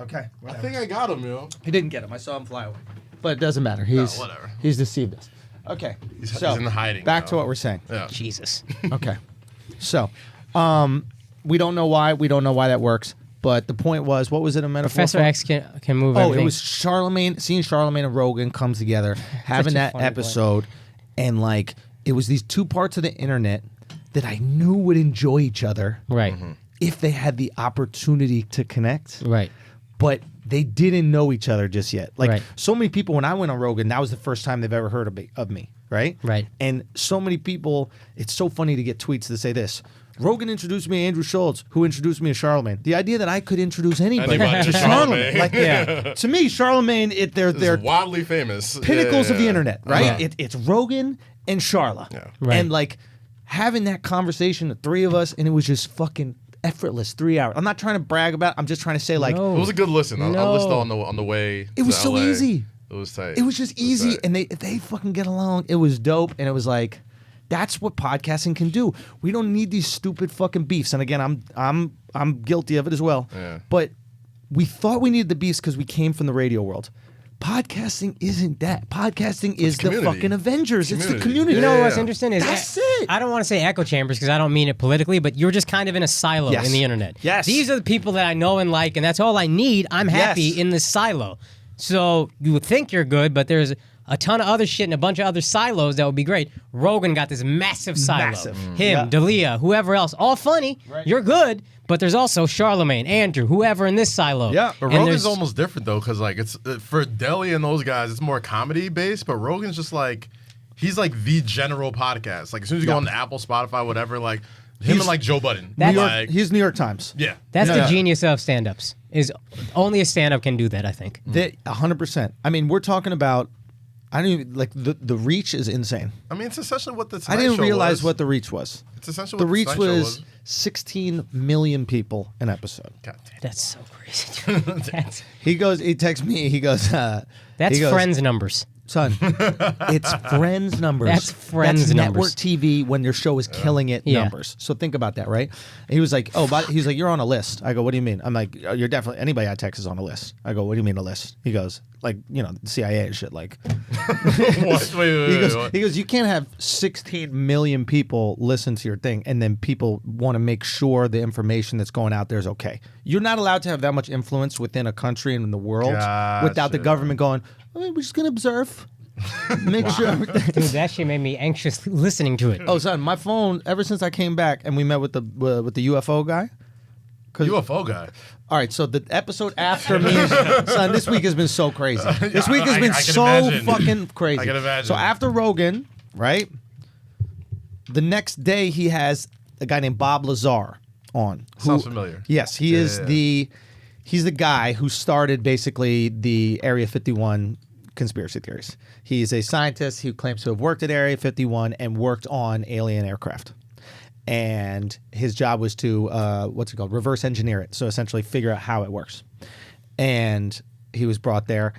Okay. I think I got him, yo. He didn't get him. I saw him fly away. But it doesn't matter. He's whatever. He's deceived us. Okay. He's so in hiding. back now. to what we're saying. Yeah. Jesus. Okay. So, we don't know why. We don't know why that works. But the point was, what was it a metaphor Professor for? X can move Oh, everything. it was Charlemagne, seeing Charlemagne and Rogan come together, having a that funny episode, and like it was these two parts of the internet that I knew would enjoy each other Right. if they had the opportunity to connect. Right. But they didn't know each other just yet. Like Right. so many people, when I went on Rogan, that was the first time they've ever heard of me, right? Right. And so many people, it's so funny to get tweets that say this. Rogan introduced me to Andrew Schulz, who introduced me to Charlemagne. The idea that I could introduce anybody Anybody to to Charlemagne. Charlemagne. Like, Yeah. to me, Charlemagne, they're It's wildly famous. pinnacles of the internet, right? Yeah. It's Rogan and Charla. Yeah. Right. And like having that conversation, the three of us, and it was just fucking effortless 3 hours. I'm not trying to brag about it. I'm just trying to say like No. It was a good listen. I No. listened on the way. it was to so LA. easy. It was tight. It was just easy, tight. and they fucking get along. It was dope, and it was like, that's what podcasting can do. We don't need these stupid fucking beefs. And again, I'm guilty of it as well. Yeah. But we thought we needed the beefs because we came from the radio world. Podcasting isn't that. Podcasting is the community. fucking Avengers. It's the Community. community. You know Yeah. what's interesting is That's it. I don't want to say echo chambers because I don't mean it politically, but you're just kind of in a silo Yes. in the internet. Yes. These are the people that I know and like, and that's all I need. I'm happy Yes. in this silo. So you would think you're good, but there's a ton of other shit and a bunch of other silos that would be great. Rogan got this massive silo. Massive. Him, Yeah. D'Elia, whoever else, all funny. Right. You're good, but there's also Charlemagne, Andrew, whoever in this silo. Yeah. But And Rogan's there's- almost different though, because like it's for Deli and those guys, it's more comedy based. But Rogan's just like he's like the general podcast. Like as soon as you go on to Apple, Spotify, whatever, like him and like Joe Budden. That's- New York, Like, he's New York Times. yeah. That's Yeah. the genius of stand-ups. Is only a stand-up can do that, I think. 100%. I mean, we're talking about. I don't even like the reach is insane. I mean, it's essentially what the I Tonight didn't Show realize was. what the reach was. It's essentially The what reach Tonight Show was 16 million people an episode. God damn. That's so crazy. Dude. He texts me. He goes, That's he goes, friends numbers. son. It's Friends numbers. That's Friends That's numbers. network TV when their show is killing it Yeah. numbers. So think about that, right? And he was like, oh, but he's like, you're on a list. I go, what do you mean? I'm like, oh, you're definitely anybody I text is on a list. I go, what do you mean a list? He goes, like, you know, the CIA and shit. Like, What? Wait. he goes, you can't have 16 million people listen to your thing and then people want to make sure the information that's going out there is okay. You're not allowed to have that much influence within a country and in the world without the Gotcha. government going, we're just going to observe. Make sure everything. Dude, that shit made me anxious listening to it. Oh, son, my phone, ever since I came back and we met with the UFO guy. UFO guy. All right, so the episode after me, son, this week has been so crazy. This week has been I can so imagine. fucking crazy. I can imagine. So after Rogan, right? The next day he has a guy named Bob Lazar on. Sounds familiar. Yes, he is Yeah. he's the guy who started basically the Area 51 conspiracy theories. He's a scientist who claims to have worked at Area 51 and worked on alien aircraft. And his job was to reverse engineer it. So essentially figure out how it works. And he was brought there,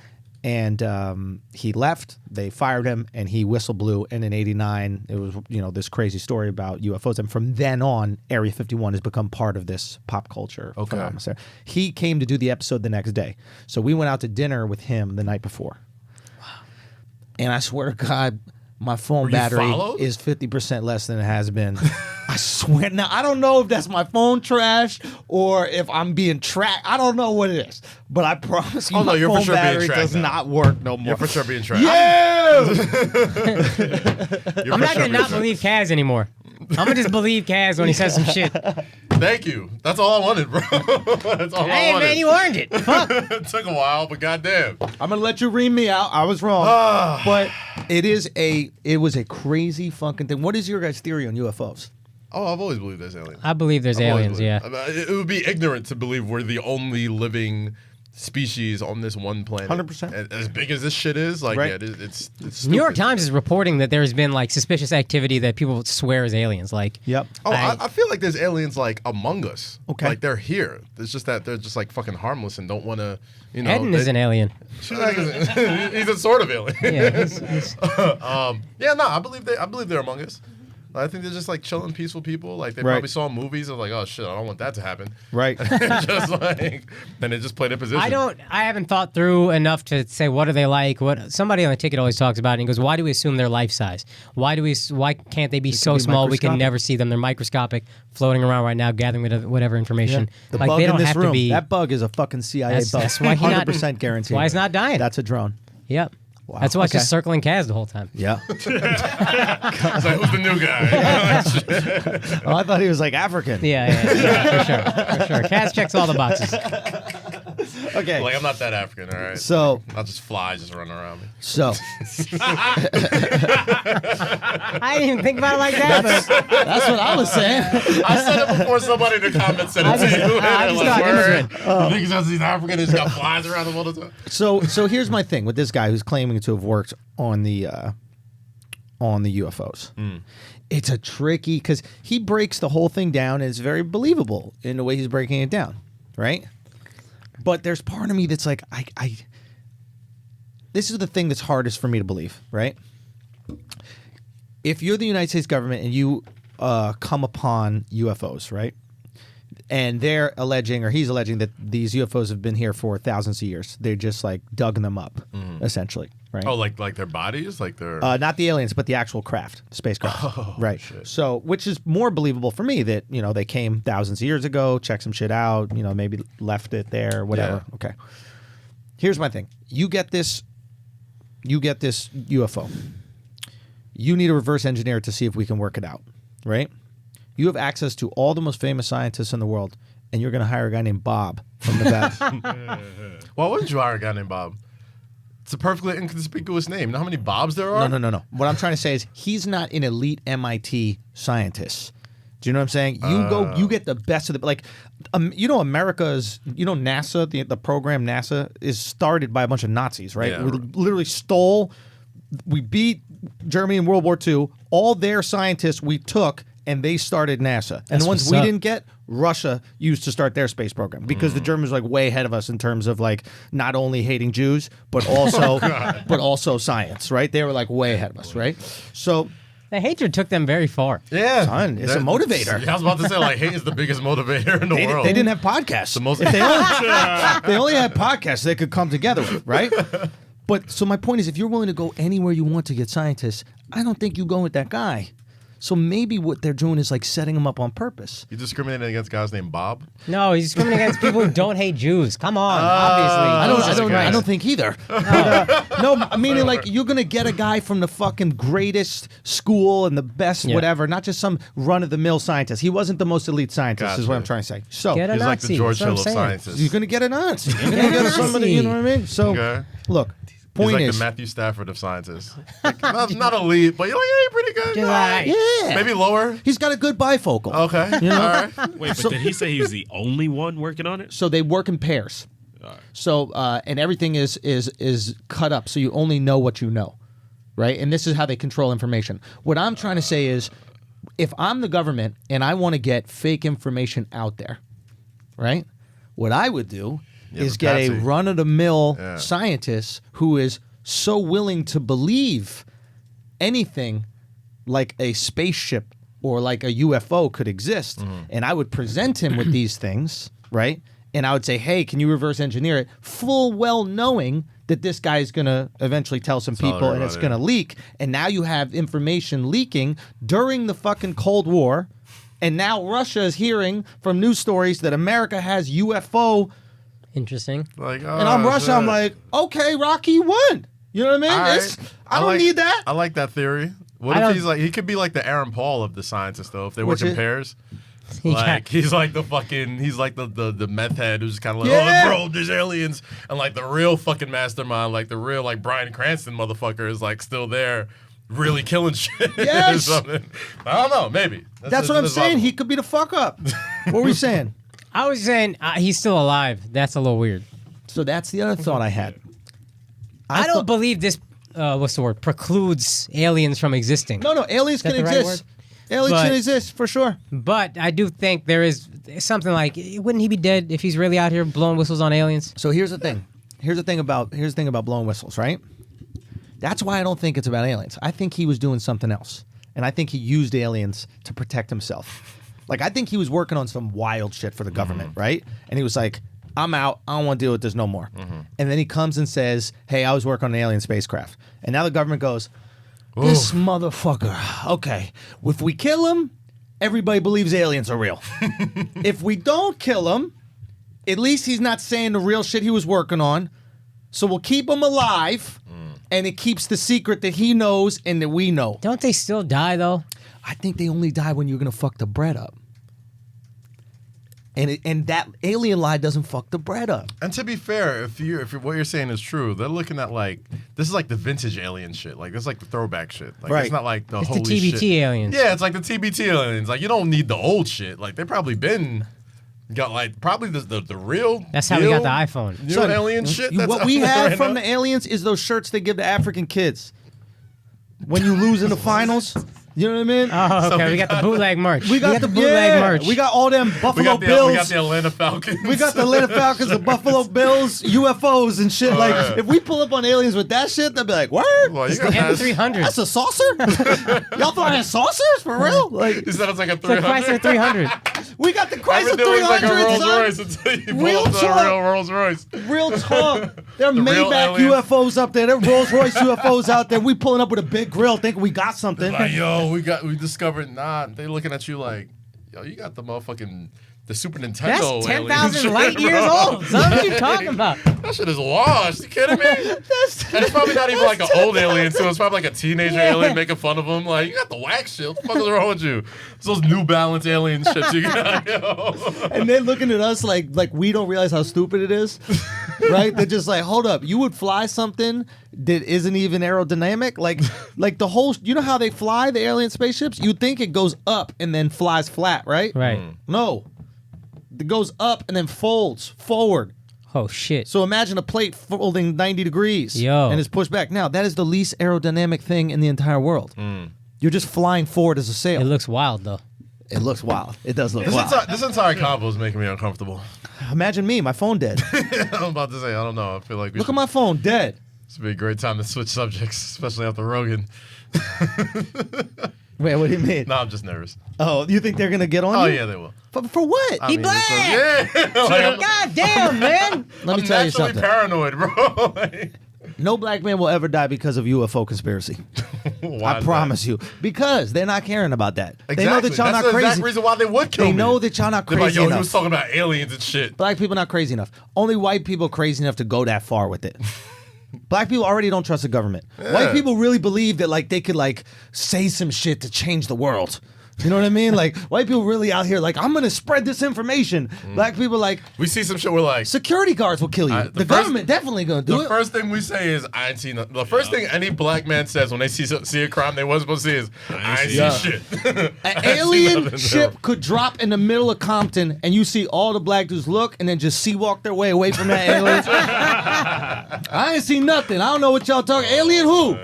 and he left. They fired him, and he whistle blew. And in '89, it was this crazy story about UFOs. And from then on, Area 51 has become part of this pop culture phenomenon. So he came to do the episode the next day. So we went out to dinner with him the night before. Wow. And I swear to God, my phone battery followed? is 50% less than it has been. I swear. Now, I don't know if that's my phone trash or if I'm being tracked. I don't know what it is. But I promise you, Oh, no, my you're for phone sure being battery tracked does now. not work no more. You're for sure being tracked. Yeah! I'm not gonna not believe Kaz anymore. I'm gonna just believe Kaz when he says some shit. Thank you. That's all I wanted, bro. That's all I Hey wanted. man, you earned it. Fuck. It took a while, but goddamn. I'm going to let you ream me out. I was wrong. But it was a crazy fucking thing. What is your guys' theory on UFOs? Oh, I've always believed there's aliens. I believe there's I've always aliens. believed- Yeah. It would be ignorant to believe we're the only living species on this one planet. 100%. As big as this shit is, like, Right. yeah, it's New York stupid. Times is reporting that there's been like suspicious activity that people swear is aliens. Like, Yep. Oh, I feel like there's aliens like among us. Okay. Like they're here. It's just that they're just like fucking harmless and don't want to, you know. Eden is an alien. He's a sort of alien. Yeah, I believe they're among us. I think they're just like chilling, peaceful people. Like they Right. probably saw movies of like, oh shit, I don't want that to happen. Right. Just like, then they just play their position. I haven't thought through enough to say what are they like. What somebody on the ticket always talks about, and he goes, "Why do we assume they're life size? Why can't they be so be small we can microscopic. never see them? They're microscopic, floating around right now, gathering whatever information. The Like bug they in don't this have room. to be. That bug is a fucking CIA bug. That's why he not- 100% guaranteed. why he's not dying. That's a drone. Yep. Wow. That's why it's Okay. just circling Kaz the whole time. Yeah. It's like, who's the new guy? Oh, I thought he was like African. Yeah, for sure. Kaz checks all the boxes. Okay. Like I'm not that African, all right. So, I'll just flies just running around me. I didn't even think about it like that. But that's what I was saying. I said it before somebody in the comments said it to you. I just thought word. immigrant. You think he's African? He's got flies around him all the time. So here's my thing with this guy who's claiming to have worked on the UFOs. It's a tricky because he breaks the whole thing down and it's very believable in the way he's breaking it down, right? But there's part of me that's like, I this is the thing that's hardest for me to believe, right? If you're the United States government and you come upon UFOs, right? And they're alleging, or he's alleging, that these UFOs have been here for thousands of years. They're just like dug them up, essentially, right? Oh, like their bodies, like their. Not the aliens, but the actual craft, spacecraft. Oh, right. shit. So, which is more believable for me that, you know, they came thousands of years ago, checked some shit out, you know, maybe left it there, whatever. Yeah. Okay. Here's my thing. You get this UFO. You need to reverse engineer it to see if we can work it out, right? You have access to all the most famous scientists in the world, and you're going to hire a guy named Bob from Nevada. Why wouldn't you hire a guy named Bob? It's a perfectly inconspicuous name. You know how many Bobs there are? No. What I'm trying to say is he's not an elite MIT scientist. Do you know what I'm saying? You get the best of the, like, America's, NASA, the program NASA is started by a bunch of Nazis, right? Yeah. We literally we beat Germany in World War II. All their scientists we took, and they started NASA. And That's the ones what's we up. didn't get, Russia used to start their space program because the Germans were like way ahead of us in terms of like not only hating Jews, but also science, right? They were like way ahead of us, right? So, The hatred took them very far. Yeah. son, it's a motivator. Yeah, I was about to say, like, hate is the biggest motivator in the world. They didn't have podcasts. The most- If they only had podcasts they could come together with, right? But so my point is, if you're willing to go anywhere you want to get scientists, I don't think you go with that guy. So maybe what they're doing is like setting him up on purpose. You discriminating against guys named Bob? No, he's discriminating against people who don't hate Jews. Come on, obviously. I don't think either. No, meaning like you're gonna get a guy from the fucking greatest school and the best whatever, not just some run of the mill scientist. He wasn't the most elite scientist, is what I'm trying to say. So Get a He's like the Nazi, George that's what Hill I'm of saying. scientists. you're gonna get a Nazi. You're gonna get somebody. You know what I mean? So Okay. look, He's point like is, the Matthew Stafford of scientists. Like, not elite, but you're like, hey, pretty good. Just like- yeah, Maybe lower. he's got a good bifocal. Okay. You know? All right. Wait, but did he say he was the only one working on it? So they work in pairs. So and everything is cut up, so you only know what you know, right? And this is how they control information. What I'm trying to say is, if I'm the government and I want to get fake information out there, right? What I would do is but get a Patsy- run-of-the-mill scientist who is so willing to believe anything like a spaceship or like a UFO could exist, and I would present him with these things, right? And I would say, hey, can you reverse engineer it? Full well knowing that this guy is going to eventually tell some people and it's everybody. going to leak. And now you have information leaking during the fucking Cold War. And now Russia is hearing from news stories that America has UFO. Interesting. Like, And I'm Russia. I'm like, okay, Rocky won. You know what I mean? all right. It's- I don't need that. I like that theory. What I if don't- he's like, he could be like the Aaron Paul of the scientists, though, if they Which work in is- pairs. Yeah. Like, he's like the fucking, he's like the meth head who's kind of like, Yeah. oh, bro, there's aliens. And like the real fucking mastermind, like the real like Bryan Cranston motherfucker is like still there, really killing shit. Yes. or something. I don't know, maybe. That's what I'm saying. He could be the fuck up. What were we saying? I was saying he's still alive. That's a little weird. So that's the other thought I had. I don't believe this. What's the word? Precludes aliens from existing. No, aliens can the right exist. Aliens can exist for sure. But I do think there is something like, wouldn't he be dead if he's really out here blowing whistles on aliens? So here's the thing. Here's the thing about blowing whistles, right? That's why I don't think it's about aliens. I think he was doing something else, and I think he used aliens to protect himself. Like I think he was working on some wild shit for the government, right? And he was like, I'm out. I don't want to deal with this no more. And then he comes and says, hey, I was working on an alien spacecraft. And now the government goes, this motherfucker. Okay, if we kill him, everybody believes aliens are real. If we don't kill him, at least he's not saying the real shit he was working on. So we'll keep him alive, and it keeps the secret that he knows and that we know. Don't they still die, though? I think they only die when you're going to fuck the bread up. And that alien lie doesn't fuck the bread up. And to be fair, if what you're saying is true, they're looking at like this is like the vintage alien shit. Like this is like the throwback shit. Like Right. it's not like the It's holy the TBT shit. aliens. Yeah, it's like the TBT aliens. Like you don't need the old shit. Like they probably been got like probably the real. That's how we got the iPhone. New Son, alien shit. That's what we out there have right from now. the aliens is those shirts they give to African kids. When you lose in the finals, you know what I mean? Oh, okay. We got the bootleg merch. We got the bootleg merch. We got all them we Buffalo got Bills. we got the Atlanta Falcons. We got the Atlanta Falcons, the Buffalo Bills, UFOs and shit. Like, yeah. if we pull up on aliens with that shit, they'll be like, "Word? Well, you got that. M300. That's a saucer? Y'all flying saucers for real?" Like, You said it's like a It's a Chrysler 300. 300. we got the Chrysler Everything looks like a 300. Rolls son. Royce until you pull Real up to a talk. real Rolls Royce. Real talk. There are The real Maybach aliens. UFOs up there. There are Rolls Royce UFOs out there. We pulling up with a big grill, thinking we got something. Like, yo, we discovered. Nah, they looking at you like, yo, you got the motherfucking the Super Nintendo. That's alien 10,000 shit, light years bro. old. Son, what are you talking about? That shit is washed. You kidding me? And it's probably not even like an old alien too. It's probably like a teenager alien making fun of him. Like, you got the wax shit. What the fuck is wrong with you? It's those New Balance alien shit you got, yo. And they're looking at us like we don't realize how stupid it is, right? They're just like, hold up, you would fly something that isn't even aerodynamic, like the whole. You know how they fly the alien spaceships? You think it goes up and then flies flat, right? Right. No, it goes up and then folds forward. Oh, shit. So imagine a plate folding 90 degrees, Yo. and it's pushed back. Now that is the least aerodynamic thing in the entire world. You're just flying forward as a sail. It looks wild, though. It looks wild. It does look This wild. entire combo is making me uncomfortable. Imagine me, my phone dead. I'm about to say, I don't know. I feel like Look at my phone dead. This would be a great time to switch subjects, especially after Rogan. Wait, what do you mean? No, I'm just nervous. Oh, you think they're gonna get on Oh you? yeah, they will. For what? I He mean, black! it's like, God damn, man. Let me I'm tell you naturally something. paranoid, bro. Like, No black man will ever die because of UFO conspiracy. why I is promise you. Because they're not caring about that. that? They know that y'all That's not the crazy. exact reason why they would kill They me. know that y'all not They're like, crazy yo, he enough. was talking about aliens and shit. Black people not crazy enough. Only white people are crazy enough to go that far with it. Black people already don't trust the government. White people really believe that like they could like say some shit to change the world. You know what I mean? Like white people really out here like I'm gonna spread this information. Black people like We see some shit. We're like, security guards will kill you. The The first- government definitely gonna do the it. first thing we say is, I ain't seen nothing. The first thing any black man says when they see a crime they wasn't supposed to see is, I ain't seen shit. An alien ship could drop in the middle of Compton, and you see all the black dudes look, and then just sea walk their way away from that alien. I ain't seen nothing. I don't know what y'all talking. Alien who?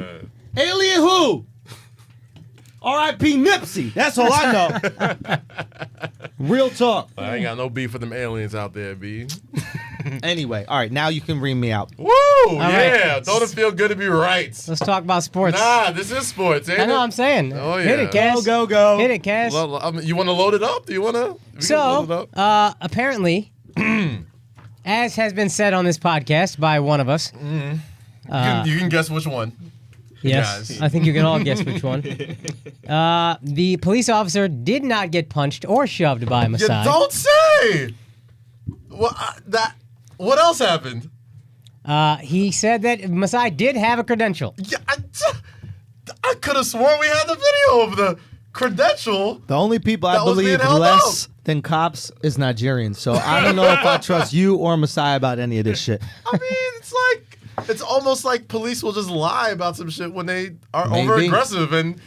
Alien who? R.I.P. Nipsey. That's all I know. Real talk. I ain't got no beef with them aliens out there, B. Anyway, all right. Now you can ream me out. Woo! right. Yeah. Don't it feel good to be right? Let's talk about sports. Nah, this is sports, ain't I know it? what I'm saying. Oh, Hit yeah. it, Cass. Go. Hit it, Cass. You want to load it up? Do you want to? So, apparently, as has been said on this podcast by one of us, you can guess which one. yes, Guys. I think you can all guess which one. The police officer did not get punched or shoved by You Masai. don't say. Well, what else happened? He said that Masai did have a credential. Yeah, I could have sworn we had the video of the credential. The only people I That was being believe held less than cops is Nigerians. So I don't know if I trust you or Messiah about any of this shit. I mean, it's almost like police will just lie about some shit when they are Maybe. over aggressive and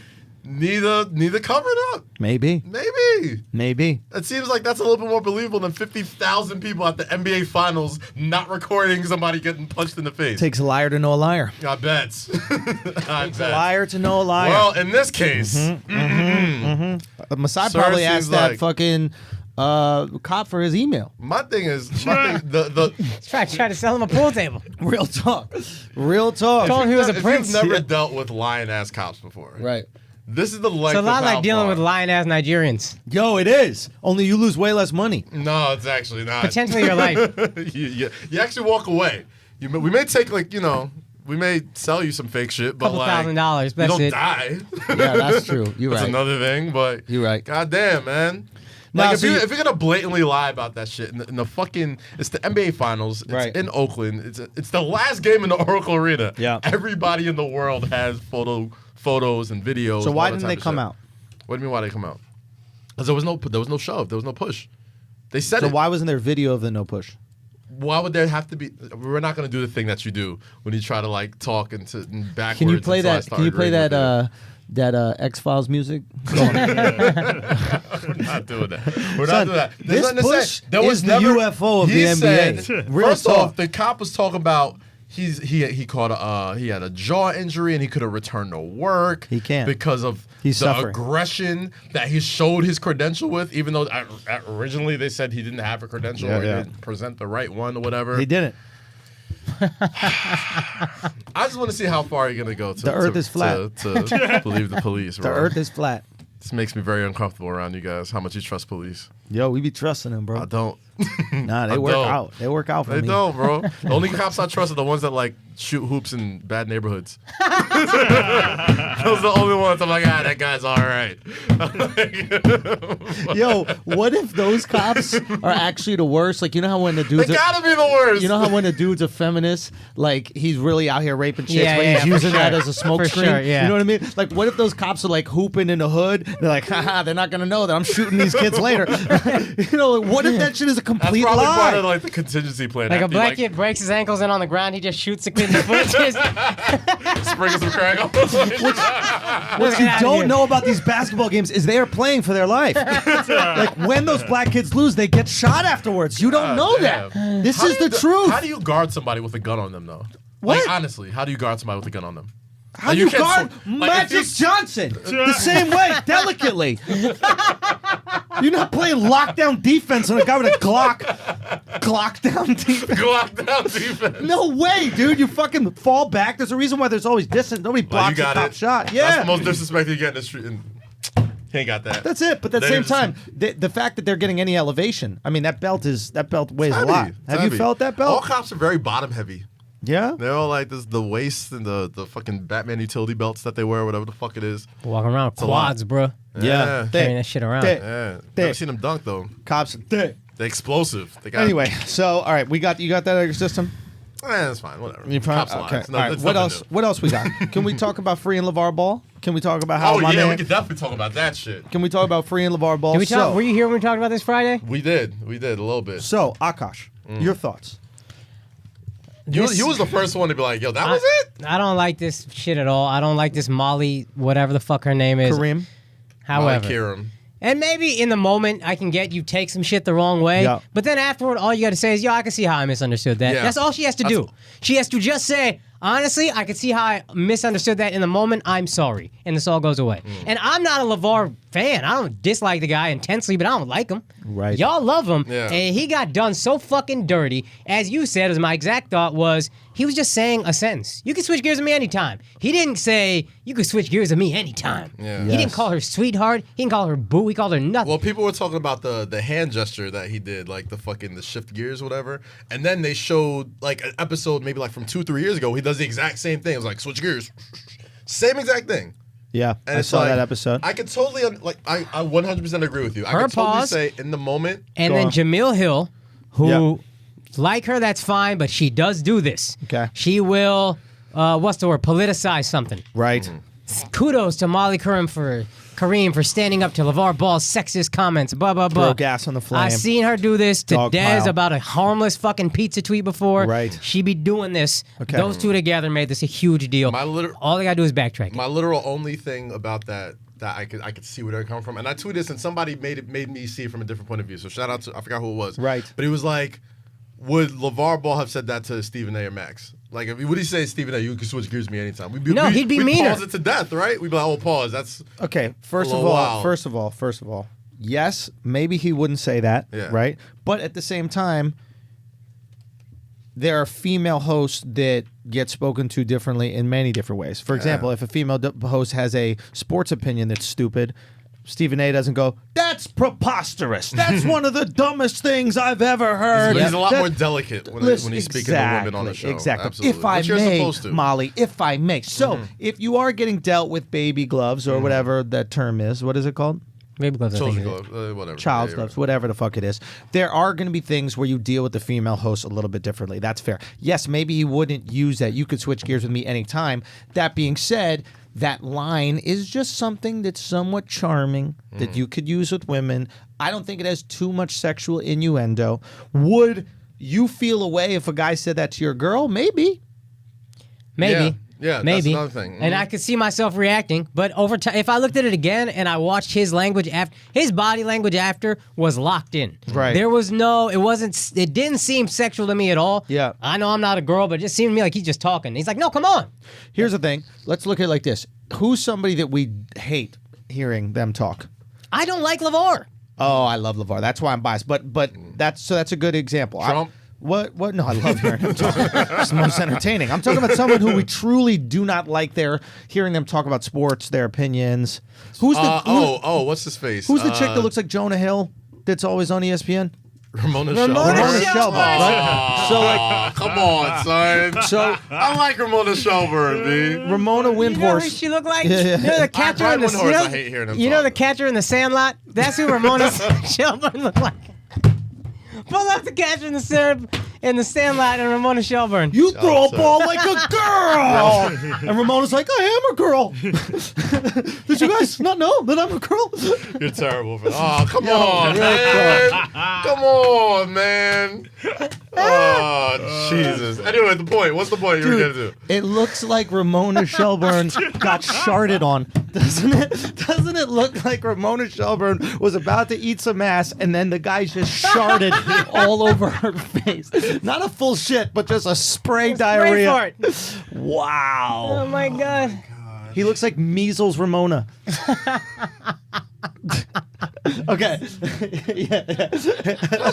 neither cover it up. Maybe. Maybe Maybe. It seems like that's a little bit more believable than 50,000 people at the NBA Finals not recording somebody getting punched in the face. Takes a liar to know a liar. I bet. Takes a liar to know a liar. Well, in this case, Masai Sir probably seems asked that like- fucking cop for his email. my thing is, the Try to sell him a pool table. Real talk. Real talk. Told him he was a if prince. you've never dealt with lion-ass cops before, Right. this is the length It's a lot of like how dealing far. with lion-ass Nigerians. Yo, it is. Only you lose way less money. No, it's actually not. Potentially your life. you actually walk away. We may take we may sell you some fake shit, but Couple like $1,000, you that's don't it. die. Yeah, that's true. You're That's right. another thing, but You're right. Goddamn, man. Now, Like if so you're gonna blatantly lie about that shit in the fucking, it's the NBA Finals. It's Right. in Oakland. It's the last game in the Oracle Arena. Yeah. Everybody in the world has photos and videos. So why all that didn't type they of come shit. out? What do you mean why they come out? Because there was no shove. There was no push. They said So it. why wasn't there video of the no push? Why would there have to be? We're not gonna do the thing that you do when you try to like talk backwards. Can you play until I that? start Can you play agreeing that? with That X-Files music. Go on. you. We're not doing that. We're Son, not doing that. this There's nothing to push say. There was is the never, UFO of he the NBA. Said, Real first talk. off, the cop was talking about he caught he had a jaw injury and he could have returned to work. He can't. because of He's the suffering. aggression that he showed his credential with. Even though originally they said he didn't have a credential or he didn't present the right one or whatever. He didn't. I just want to see how far you're gonna go. The earth is flat. To believe the police. The bro. earth is flat. This makes me very uncomfortable around you guys. How much you trust police? Yo, we be trusting them, bro. I don't. Nah, they I work don't. out. They work out for They me. don't, bro. The only cops I trust are the ones that like shoot hoops in bad neighborhoods. Those are the only ones I'm like, that guy's all right. Yo, what if those cops are actually the worst? Like, you know how when the They dudes, gotta be the worst. you know how when the dude's a feminist, like he's really out here raping chicks, Yeah, but yeah, he's for using sure. that as a smoke For screen. sure, yeah. You know what I mean? Like, what if those cops are like hooping in the hood? They're like, haha, they're not gonna know that I'm shooting these kids later. You know, like, what if that shit is a That's complete probably part lie? of like the contingency plan. Like a After black you, kid breaks his ankles and on the ground he just shoots the kid in the foot. Just, sprinkle some crack on. What you don't know about these basketball games is they are playing for their life. Like when those black kids lose, they get shot afterwards. You don't know that. Damn. This How is do you the truth. How do you guard somebody with a gun on them, though? What? Like, honestly, how do you guard somebody with a gun on them? How Like, do you can't guard so- like, if Magic Johnson the same way, delicately? You're not playing lockdown defense on a guy with a Glock. Glock down defense. Go out down defense. No way, dude. You fucking fall back. There's a reason why there's always distance. Nobody Well, you blocks a got top it. shot. Yeah. That's the most disrespect you get in the street. And he ain't got that. That's it. But at the They same just- time, the fact that they're getting any elevation, I mean, that belt weighs a lot. It's Have you heavy. felt that All belt? cops are very bottom heavy. Yeah. They're all like the waist and the fucking Batman utility belts that they wear, whatever the fuck it is. walking around a lot. quads, bro. Yeah. Carrying that shit around. Thick. Yeah. Thick. Never seen them dunk though. Cops. Thick. They explosive. They got Anyway, so all right, you got that out of your system. That's fine. Whatever. You Cops okay. lie. It's All right. it's What nothing else? new. What else we got? Can we talk about free and LaVar Ball? Can we talk about how Oh my yeah, man? we could definitely talk about that shit. Can we talk about free and LaVar Ball? Did we talk, were you here when we talked about this Friday? We did a little bit. So Akash, your thoughts? He was the first one to be like, "Yo, that was it." I don't like this shit at all. I don't like this Molly, whatever the fuck her name is. Kareem. However, Kiram. and maybe in the moment I can get you take some shit the wrong way, Yeah. but then afterward, all you got to say is, "Yo, I can see how I misunderstood that." Yeah. That's all she has to do. She has to just say, "Honestly, I can see how I misunderstood that in the moment. I'm sorry," and this all goes away. And I'm not a LaVar fan. I don't dislike the guy intensely, but I don't like him. Right. Y'all love him, Yeah. and he got done so fucking dirty. As you said, as my exact thought was, he was just saying a sentence. You can switch gears with me anytime. He didn't say, you can switch gears with me anytime. Yeah. He Yes. didn't call her sweetheart. He didn't call her boo. He called her nothing. Well, people were talking about the hand gesture that he did, like the shift gears, or whatever. And then they showed like an episode, maybe like from 2-3 years ago. He does the exact same thing. It was like switch gears, same exact thing. Yeah, And I it's saw like, that episode. I could totally I 100% agree with you. I Her could totally pause. say in the moment. and Go then on. Jamil Hill, who, Yeah. like her, that's fine, but she does do this. Okay. She will, what's the word, politicize something. Right. Kudos to Molly Kareem for standing up to LaVar Ball's sexist comments, blah, blah, blah. Throw gas on the flame. I've seen her do this to Dog Dez pile. about a harmless fucking pizza tweet before. Right. She be doing this. Okay. Those two together made this a huge deal. My liter- All they gotta do is backtrack. My literal only thing about that that I could see where they're coming from. And I tweeted this, and somebody made me see it from a different point of view. So shout out to, I forgot who it was. Right. But he was like, would LaVar Ball have said that to Stephen A. or Max? Like, would he say, Stephen A., you can switch gears with me anytime? He'd be meaner. Pause it to death, right? We'd be like, oh, pause. That's okay. First of all, yes, maybe he wouldn't say that, right? But at the same time, there are female hosts that get spoken to differently in many different ways. For example, if a female host has a sports opinion that's stupid, Stephen A. doesn't go, that's preposterous. That's one of the dumbest things I've ever heard. He's a lot more delicate when he's speaking to women on the show. Exactly. Absolutely. If I may, Molly, if I may. So if you are getting dealt with baby gloves or whatever that term is, what is it called? Baby gloves. Children's gloves, whatever. Child's gloves, whatever the fuck it is. There are going to be things where you deal with the female host a little bit differently. That's fair. Yes, maybe he wouldn't use that. You could switch gears with me anytime. That being said, that line is just something that's somewhat charming that you could use with women. I don't think it has too much sexual innuendo. Would you feel a way if a guy said that to your girl? Maybe. Yeah, maybe. That's another thing. And I could see myself reacting, but over time, if I looked at it again and I watched his language after, his body language after was locked in. Right. There was it didn't seem sexual to me at all. Yeah. I know I'm not a girl, but it just seemed to me like he's just talking. He's like, no, come on. Here's the thing. Let's look at it like this. Who's somebody that we hate hearing them talk? I don't like LaVar. Oh, I love LaVar. That's why I'm biased. But that's a good example. Trump? What? No, I love hearing him talk. It's the most entertaining. I'm talking about someone who we truly do not like hearing them talk about sports, their opinions. Who's the what's his face? Who's the chick that looks like Jonah Hill that's always on ESPN? Ramona Ramona Shelburne, right? So like, come on, son. So I like Ramona Shelburne, dude. Ramona You know who Windhorse. she looked like? Yeah. You know the catcher in the Windhorse, I hate hearing him You know talk. the catcher in the Sandlot? That's who Ramona Shelburne looked like. Pull up the catcher in the Sandlot and Ramona Shelburne. You throw a ball like a girl. And Ramona's like, I am a girl. Did you guys not know that I'm a girl? You're terrible. Oh, come on, man. Come on, man. Oh, Jesus. Anyway, the point. What's the point you were getting to? It looks like Ramona Shelburne got sharded on, doesn't it? Doesn't it look like Ramona Shelburne was about to eat some ass and then the guy just sharded all over her face? Not a full shit, but just a spray diarrhea. Wow. Oh my God. He looks like measles Ramona. Okay. Yeah. That's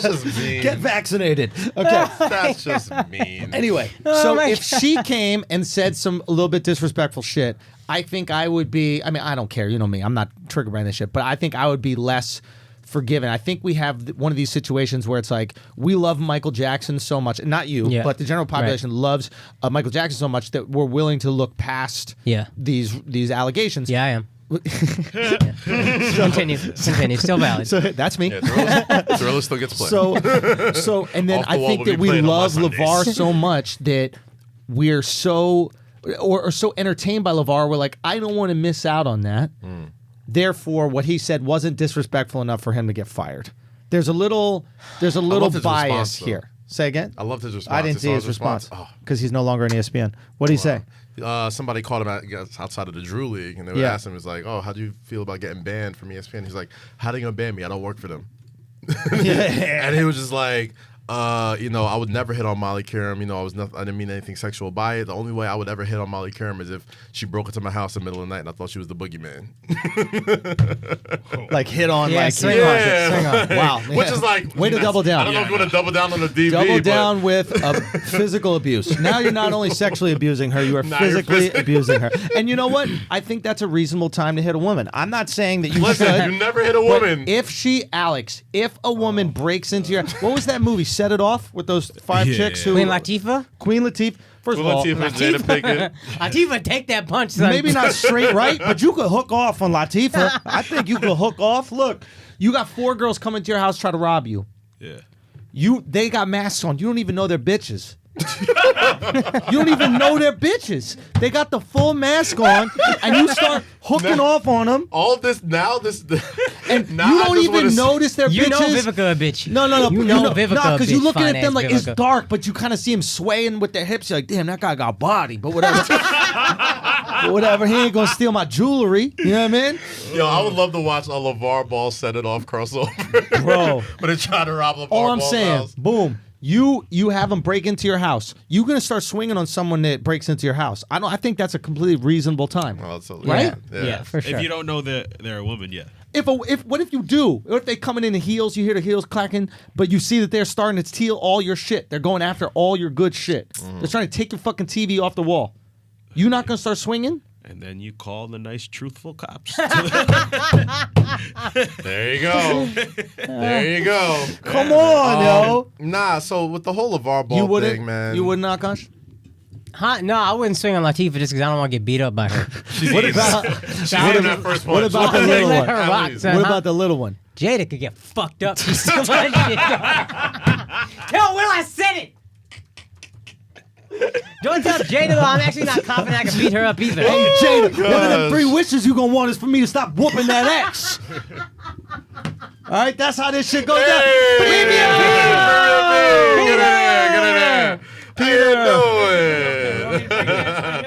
just mean. Get vaccinated. Okay. That's just mean. Anyway, so if she came and said some a little bit disrespectful shit, I think I would be, I mean, I don't care. You know me. I'm not triggered by this shit. But I think I would be less forgiven. I think we have one of these situations where it's like we love Michael Jackson so much, not you, but the general population loves Michael Jackson so much that we're willing to look past these allegations. Yeah, I am. Continue. Still valid. So that's me. Yeah, Thriller still gets played. So, and then I think that we love LaVar so much that we're so or so entertained by LaVar, we're like, I don't want to miss out on that. Therefore, what he said wasn't disrespectful enough for him to get fired. There's a little bias here. Say again? I loved his response. I didn't see his response because he's no longer on ESPN. What did he say? Somebody called him outside of the Drew League, and they asked him, "It's like, oh, how do you feel about getting banned from ESPN?" He's like, "How they gonna ban me? I don't work for them." And he was just like, I would never hit on Molly Karam. I didn't mean anything sexual by it. The only way I would ever hit on Molly Karam is if she broke into my house in the middle of the night and I thought she was the boogeyman. Like hit on, swing on. Wow. Which is like, way to double down. I don't know if you want to double down on the DV. Double down with physical abuse. Now you're not only sexually abusing her, you are physically abusing her. And you know what? I think that's a reasonable time to hit a woman. I'm not saying that you should. You never hit a woman. If a woman breaks into your, what was that movie? Set It Off with those 5 chicks who Queen Latifah. First of all, Latifah, take that punch, son. Maybe not straight right, but you could hook off on Latifah. I think you could hook off. Look, you got 4 girls coming to your house try to rob you. Yeah. They got masks on. You don't even know they're bitches. You don't even know they're bitches. They got the full mask on, and you start hooking off on them. All this now, And now you I don't just even wanna notice they're You bitches. know Vivica a bitch. No. You know Vivica because a you're bitch, looking at fine-ass them like it's Vivica. dark, but you kind of see him swaying with their hips. You're like, damn, that guy got body, but whatever. But whatever, he ain't gonna steal my jewelry. You know what I mean? Yo, I would love to watch a LaVar Ball set it off crossover. Bro. But they try to rob LaVar All I'm Ball's saying, house. boom. You have them break into your house. You gonna start swinging on someone that breaks into your house. I think that's a completely reasonable time. Oh, so, Right? Yeah, for sure. If you don't know they're a woman, yeah. What if you do? What if they coming in the heels? You hear the heels clacking, but you see that they're starting to steal all your shit. They're going after all your good shit. They're trying to take your fucking TV off the wall. You not gonna start swinging? And then you call the nice, truthful cops. There you go. There you go. Come on, yo. Nah, so with the whole LaVar Ball You wouldn't, thing, man. You wouldn't, Akash? Huh? No, I wouldn't swing on Latifah just because I don't want to get beat up by her. What about that first what punch. about the little Let one? her rock, son, What huh? about the little one? Jada could get fucked up. She's still my shit. Yo, Will, I said it. Don't tell Jada though. I'm actually not confident I can beat her up either. Hey, Jada, one of them 3 wishes you gonna want is for me to stop whooping that ass. All right, that's how this shit goes down. Get in there. How you doing?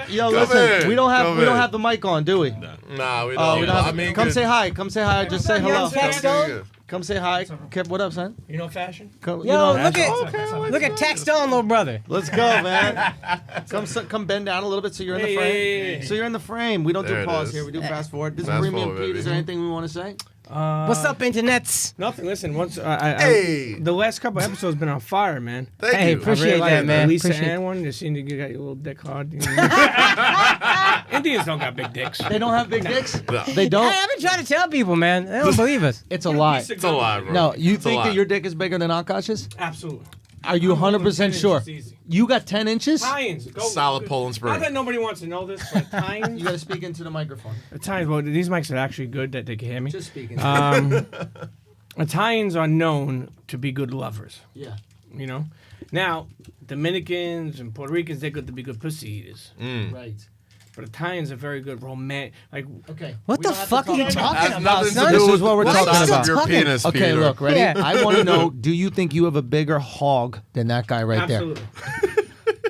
Yo, Come listen, in. we don't Come have in. the mic on, do we? Nah, we Oh, don't. we don't I have, mean, come good. say hi. Come say hi. Just say hello. Text on? Come say hi. Kev, what up, son? You know fashion? Come, Yo, look okay. at text on, little brother. Let's go, man. Come bend down a little bit so you're in the frame. Yeah. So you're in the frame. We don't There do it pause is. here. We do fast forward. This is Fast Premium forward, Pete. baby. Is there anything we want to say? What's up, internets? Nothing. Listen, once Hey. the last couple episodes been on fire, man. Thank Hey, you. appreciate I really that, man. Lisa Appreciate Ann one, you seem to get your little dick hard. Indians don't got big dicks. They don't have big dicks? No. They Hey, don't? I've been trying to tell people, man. They don't believe us. It's a lie. It's a lie, bro. No, you It's a think lie. that your dick is bigger than Akash's? Absolutely. Are you I'm holding 100% 10 sure? inches easy. You got 10 inches? Tines. Go, Solid Poland Spring. Not that nobody wants to know this, but tines. You got to speak into the microphone. Tines. Well, these mics are actually good that they can hear me. Just speak into Italians are known to be good lovers. Yeah. You know. Now, Dominicans and Puerto Ricans, they're good to be good pussy eaters. Right. But Italians are very good romantic. Like, Okay. What We the don't have to fuck are you talk talking Has about, nothing son? to do This with is what we're the talking size about. of your Talking. penis, Okay, Peter. look, ready? Yeah. I want to know, do you think you have a bigger hog than that guy right absolutely. there?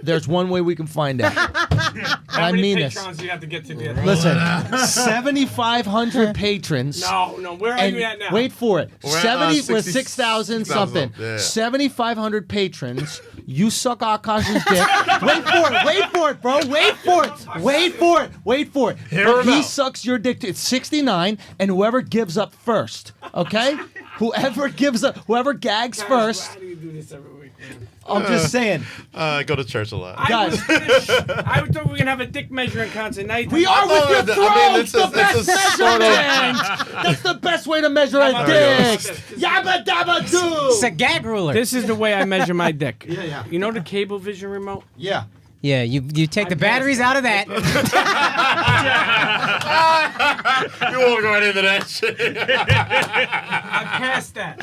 There's one way we can find out. And I mean this. patrons do you have to get to the Listen, 7,500 patrons. No, where are And you at now? wait for it. We're at, 6,000 6,000 something. yeah. 7,500 patrons. You suck Akash's dick. Wait for it, bro. Wait for it. Hear But him he out. sucks your dick. It's 69, and whoever gives up first, okay? Whoever gags Guys, first. How do you do this every week, man? I'm just saying. I go to church a lot. Guys. I thought we were gonna have a dick measuring contest. Now you We think- are with your I throat. mean, it's the a best sort of- measurement. That's the best way to measure a about dick. this? Yabba dabba It's a doo. gag ruler. This is the way I measure my dick. Yeah. You know the cable vision remote? Yeah. Yeah, you take the batteries out of that. You won't go right into that shit. I passed that.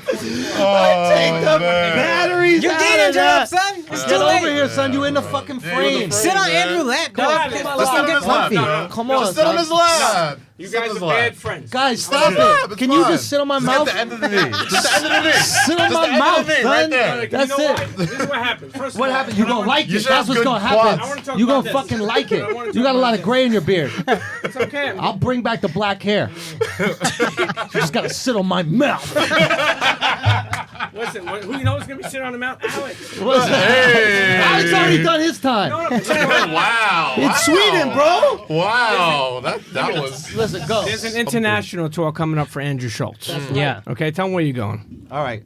Take the batteries You out did of interrupt, that. son. It's Get too over late. here, son. You in the fucking frame. Sit on man. Andrew's lap, dog. Come on, Let's sit go on get his lap. comfy. Come on, Sit on son. his lap. You Sit on guys his are lap. bad friends. Guys, stop Stop, it. it's Can you fine. just sit on my Just mouth? at the end of the knee. Just the end of the knee. Sit on Just my the end mouth, of the knee, son. right there. Like, That's you know it. What? This is what happens. First of What all, happened? You're I gonna wanna- like You it. should That's have what's good gonna quads. happen. I wanna talk You're gonna about this. fucking like it. I wanna You talk got a lot about of this. gray in your beard. It's okay. I'll bring back the black hair. You just gotta sit on my mouth. Listen, who you know is gonna be sitting on the mount? Alex. Hey. Alex already done his time. Wow. It's Sweden, bro. Wow. That was. Listen, go. There's an international tour coming up for Andrew Schulz. Yeah. Okay, tell him where you're going. All right.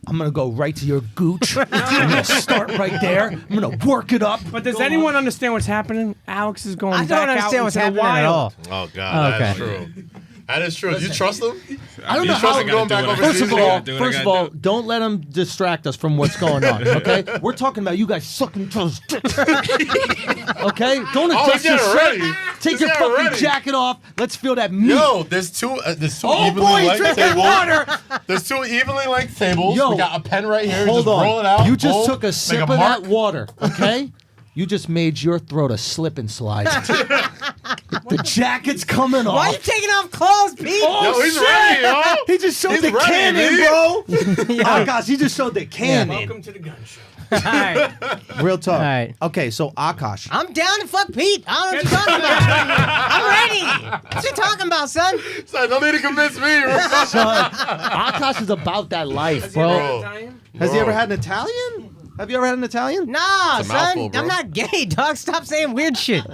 I'm gonna go right to your gooch. I'm gonna start right there. I'm gonna work it up. But does Go anyone on. understand what's happening? Alex is going I back don't out understand what's into the happening at wild. all. Oh God, that's Okay. true. That is true. Do you trust him? I don't You know trust how. him going back First overseas? of all, Do what I first of gotta all, do. don't let them distract us from what's going on. Okay, we're talking about you guys sucking each other's dicks. Okay, don't Oh, adjust he's your getting shirt. ready. Take He's your getting fucking ready. jacket off. Let's feel that meat. Yo, there's two oh evenly boy, he's length drinking tables. water. There's two evenly length tables. Yo, we got a pen right here. Hold just on. roll it out. You just boom, took a make sip of mark. that water. Okay. You just made your throat a slip and slide. The jacket's coming off. Why are you taking off clothes, Pete? Oh, Yo, he's shit! ready, yo. He just showed He's the ready, cannon, B. bro. Oh gosh, he just showed the cannon. Welcome to the gun show. All right. Real talk. All right. Okay, so Akash. I'm down to fuck Pete. I don't know what you're talking about. I'm ready. What you talking about, son? Son, don't need to convince me, bro. Son, Akash is about that life, Has he ever bro. had Italian? Has he Bro. ever had an Italian? Have you ever had an Italian? Nah, It's a son. mouthful, bro. I'm not gay, dog. Stop saying weird shit.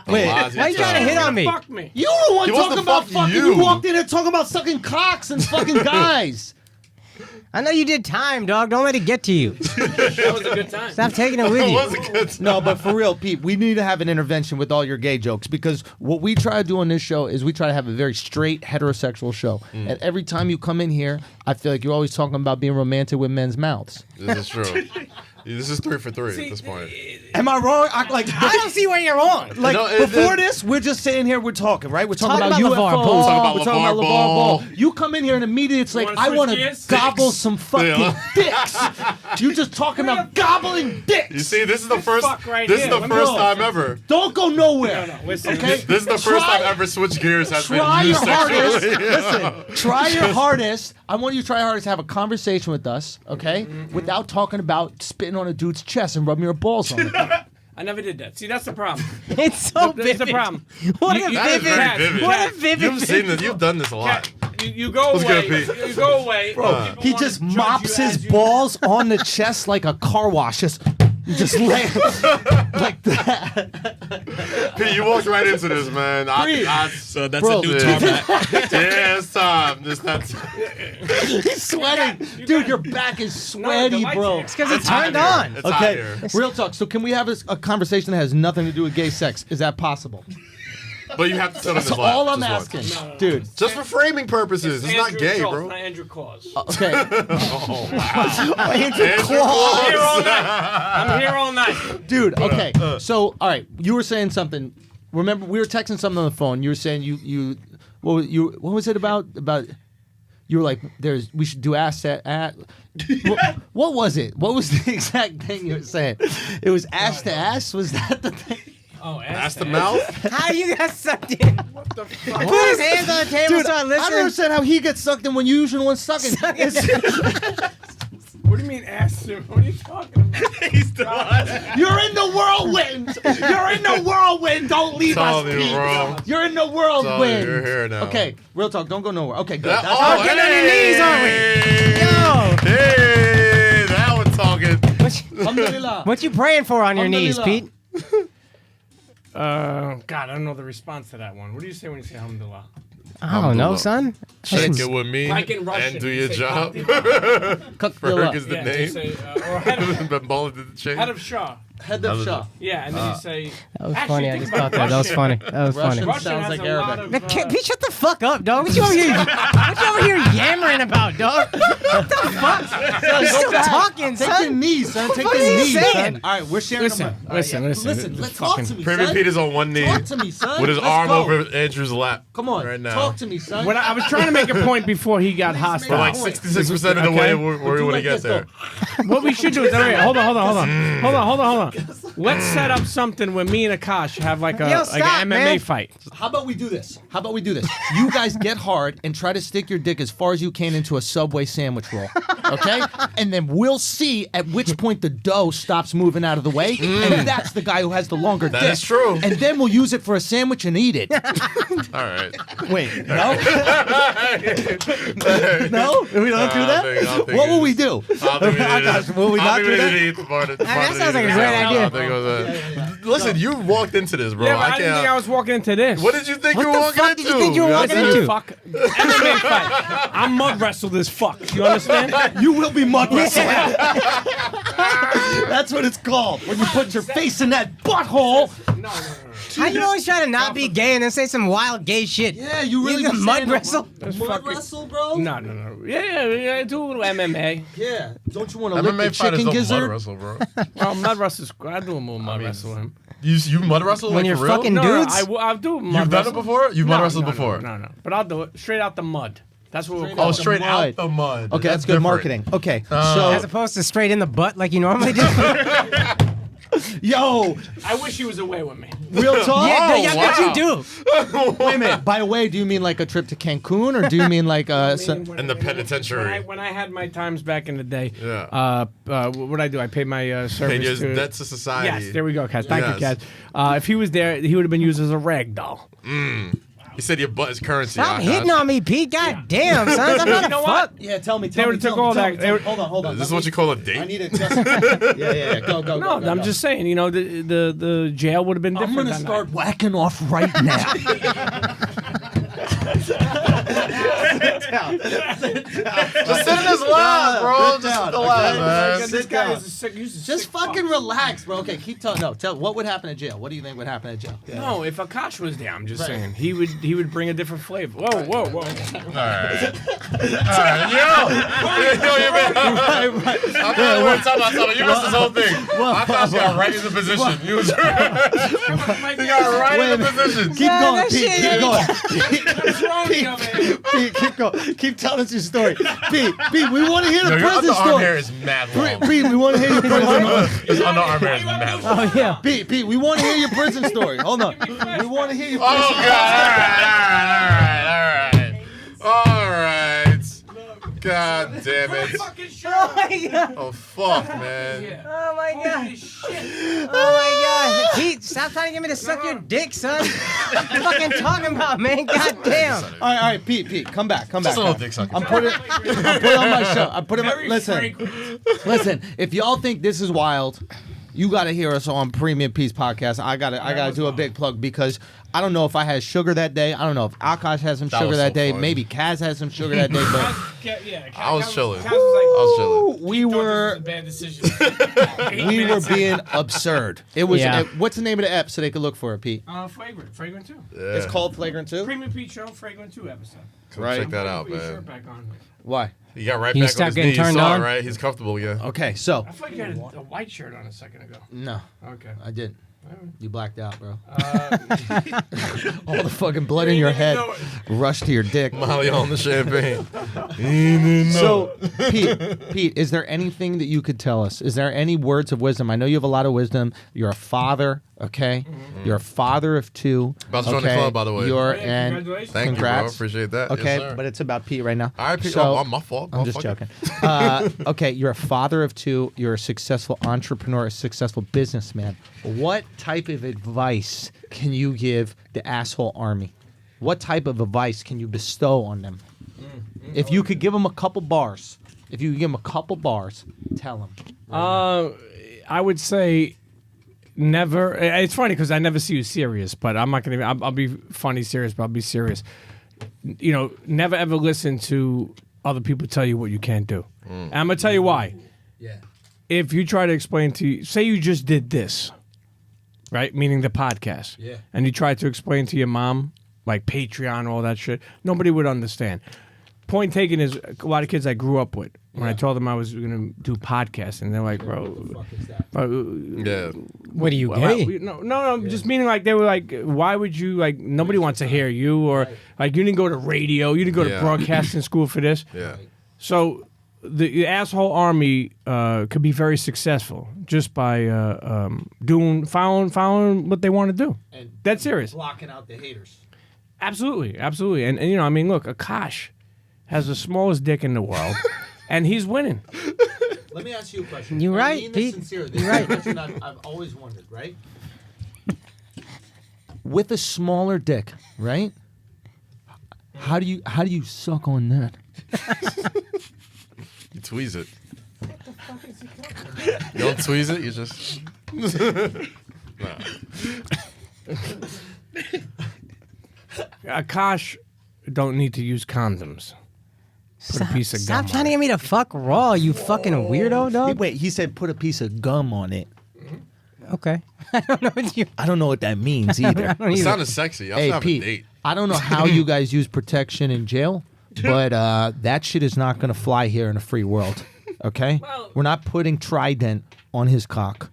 Wait, Why you trying to hit on me? Fuck me. you were the one He wants talking to about fuck fucking. you. You walked in there talking about sucking cocks and fucking guys. I know you did time, dog. Don't let it get to you. That was a good time. Stop taking it with It you. was a good time. No, but for real, Pete, we need to have an intervention with all your gay jokes because what we try to do on this show is we try to have a very straight heterosexual show. And every time you come in here, I feel like you're always talking about being romantic with men's mouths. This is true. This is 3 for 3 at this point. Am I wrong? I don't see where you're wrong. Like No, before this, we're just sitting here, we're talking, right? We're talking Talking about about UFOs. LaVar Ball. We're Talking talking about about LaVar LaVar Ball. Ball. You come in here and immediately it's like, wanna I switch want to gears? gobble Dicks. some fucking dicks. You just talking about gobbling dicks. You see, this is the first. fuck right This here. is the Let me first know. time ever. Don't go nowhere. No, listen. Okay? This is the first Try- time ever switch gears has been Try used your hardest. sexually. Listen, try your hardest. I want you to try your hardest to have a conversation with us, okay? Without talking about spitting on a dude's chest and rubbing your balls on it. I never did that. See, that's the problem. It's so That's vivid. the problem. What You- a you- That is vivid. very vivid. What a vivid. You've seen this. You've done this a lot. You go Let's away. go, Pete. You go away. Bro, People he wanna just judge mops you his as you- balls on the chest like a car wash. Just lay like that. Pete, you walked right into this, man. So that's Bro, a new yeah. target. Yeah, it's time. That's He's sweating. Dude, your back is sweaty, lights bro. here. It's because he It's hot turned here. on. It's hot Okay, here. real talk. So can we have a conversation that has nothing to do with gay sex? Is that possible? But you have to sit on his That's lap. all I'm just asking. once. Dude. Just for framing purposes. It's not Andrew gay, Schulz, bro. Not Andrew Claus. Okay. Oh, wow. Andrew I'm Claus. here all night. I'm here all night. Dude, okay. So, all right, you were saying something. Remember, we were texting something on the phone. You were saying what was it about? You were like, we should do ass to ass. What was it? What was the exact thing you were saying? It was ass to ass. Was that the thing? Oh, That's the mouth. How you got sucked in? What the fuck? Put his hands on the table, Dude, start I don't listening. understand how he gets sucked in when you usually one sucking. What do you mean ass? What are you talking about? He's still on. You're in the whirlwind. You're in the whirlwind. Don't leave us, Telling you, Pete. bro. You're in the Telling whirlwind. you, you're here now. Okay, real talk. Don't go nowhere. Okay, good. Oh, That's how get on your knees, aren't we? Yo. Hey, that one's talking. Alhamdulillah. What you praying for on your knees, Alhamdulillah. Pete? God, I don't know the response to that one. What do you say when you say alhamdulillah? I don't know, son. Shake it with me Like in Russian, and do you your say job. Alhamdulillah. Ferg is the Yeah, you name. say, or Bambola did the change. head of Shah. Head of Shah. Yeah, and then you say. That was Actually, funny. I think just about thought that. That was Russian. funny. That was Russian. funny. Russian Sounds has like a Arabic. lot of. Now, Pete, shut the fuck up, dog. What you over here? What you over here yammering about, dog? What the fuck? You're still talking, Take your son. knees, son. Take fuck your are you knees, saying? son. All right, we're sharing Listen, them. All right, listen. Listen, This let's is talk fucking- to me, Premier son. Pete is on one knee Talk to me, son. with his Let's arm go. over Andrew's lap. Come on, right now. talk to me, son. What I was trying to make a point before he got We're hostile. like 66% of the way where we want to get there. What we should do is, all right, hold on. Let's set up something where me and Akash have like Yo, an stop, MMA man. fight. How about we do this? You guys get hard and try to stick your dick as far as you can into a Subway sandwich roll, okay? And then we'll see at which point the dough stops moving out of the way, and that's the guy who has the longer dick. That is true. And then we'll use it for a sandwich and eat it. All right. Wait, no? No? We don't do that? I don't think What will it we is. do? Gosh, will we not do that? That sounds like a great idea. Listen, you walked into this, bro. Yeah, but I I didn't think I can't. was walking into this. What did you think What you were the walking fuck into? did you think you were walking I into? said- Fuck. MMA fight. I'm mud wrestled as fuck. You understand? You will be mud wrestled. That's what it's called. When you put your face in that butthole. No. How you always try to not be gay and then say some wild gay shit? Yeah, you really can be mud saying wrestle. Mud wrestle, bro? No. Yeah, I do a little MMA. Yeah. Don't you want to lick the MMA fighters chicken don't gizzard? mud wrestle, bro. Well, mud wrestles. I do a little mud wrestle him. You mud wrestle When like you're for real? fucking No, dudes? I'll do mud You've done wrestle. it before? You've mud wrestled No, before? No. But I'll do it straight out the mud. That's what we're Straight calling Oh, out it. straight mud. out the mud. Okay, that's good different. marketing. Okay, As so opposed to straight in the butt like you normally do. yo, I wish he was away with me. real talk. Yeah, what you do. Wait a minute. By the way, do you mean like a trip to Cancun, or do you mean like In the penitentiary. When I had my times back in the day, Yeah. what I do? I paid my service Paid his to debts to society. Yes, there we go, Kaz. Thank you, Yes. Kaz. If he was there, he would have been used as a rag doll. He said your butt is currency. Stop Akash. hitting on me, Pete. God damn, son. I'm not You know a what? fuck. Yeah, tell me. They would've took all that- they would- Hold on. Is this what you call a date? I need it. Yeah. Go. No, go, I'm go. just saying. You know, the jail would have been I'm different. gonna that start night. whacking off right now. Just sit in his lap, bro. Sit Just down, sit the lap, okay? man. This Sit guy down. is a sick. He's a Just sick fucking fuck. relax, bro. Okay, keep telling. No, tell. What would happen at jail? What do you think would happen at jail? No, if Akash was there, I'm just Right. saying he would bring a different flavor. Whoa. All right. All right. Yo, you man. Right. Wait, tell me. You missed this whole thing. Akash got right in the position. You was he got right in the position. Keep going, that Pete. shit- Pete, keep going. Keep telling us your story. Pete, we want to hear the Yo, your prison underarm hair story. is mad long. Pete, we want to hear your prison. His underarm hair is mad long. Oh, yeah. Pete, we want to hear your prison story. Hold on. We want to hear your prison Oh, God. All right. God damn it. Oh, my God. Oh, fuck, man. Oh, my God. Oh, my God. Pete, stop trying to get me to suck your dick, son. What are you fucking talking about, man? God damn. All right, Pete, come back. Just a little dick sucking. I'm putting on my show. I'm putting listen. If y'all think this is wild, you got to hear us on Premium Peace Podcast. I gotta do a big plug because I don't know if I had sugar that day. I don't know if Akash had some That sugar was that so day. fun. Maybe Kaz had some sugar that day, but I was chilling. Kaz was chilling. we were bad decision. being absurd. It was Yeah. what's the name of the ep so they could look for it, Pete? Fragrant 2. It's called Flagrant 2. Premium Pete Show, Fragrant 2 episode. Right. Check that out, Put your shirt man. back on. Why? He got right He back on stopped his getting knee. You turned saw it, on? right? He's comfortable again. Okay, so I thought you had a white shirt on a second ago. no, Okay. I didn't. You blacked out, bro. All the fucking blood in your head rushed to your dick. Molly on the champagne. So, Pete, is there anything that you could tell us? Is there any words of wisdom? I know you have a lot of wisdom. You're a father, okay? You're a father of two. About to join the okay? club, by the way. You're Yeah, and congratulations. Thank congrats. you, bro. Appreciate that. Okay, Yes, sir. but it's about Pete right now. All right, Pete. So, Oh, my fault. I'm just Motherfucker. joking. Okay, you're a father of two. You're a successful entrepreneur, a successful businessman. What type of advice can you give the asshole army? What type of advice can you bestow on them? If you could give them a couple bars, tell them. I would say never. It's funny because I never see you serious, but I'm not gonna. I'll be funny serious, but I'll be serious. You know, never ever listen to other people tell you what you can't do. And I'm gonna tell you why. Yeah. If you try to explain to you, say you just did this, right? Meaning the podcast. Yeah. And you tried to explain to your mom, like Patreon, all that shit, nobody would understand. Point taken is a lot of kids I grew up with. When I told them I was going to do podcasts, and they're like, bro, Yeah. What are you, well, gay? no, just meaning like they were like, why would you, like, nobody wants to hear you, or like you didn't go to radio, you didn't go to Yeah. broadcasting school for this. Yeah. So the asshole army could be very successful just by following what they want to do. And That's serious. blocking out the haters. Absolutely. And you know, I mean, look, Akash has the smallest dick in the world, and he's winning. Let me ask you a question. You're And I right, mean this Pete. sincerely. You're right. This is a question I've always wondered, right? With a smaller dick, right? How do you suck on that? You tweeze it. You don't tweeze it, you just. Akash don't need to use condoms. Put a piece of Stop gum trying on to get me to fuck raw, you fucking weirdo, dog. Wait, he said put a piece of gum on it. Okay. I don't know what you. I don't know what that means either. It sounded sexy. I Hey, have a Pete, date. I don't know how you guys use protection in jail, but that shit is not going to fly here in a free world. Okay? Well- We're not putting Trident on his cock.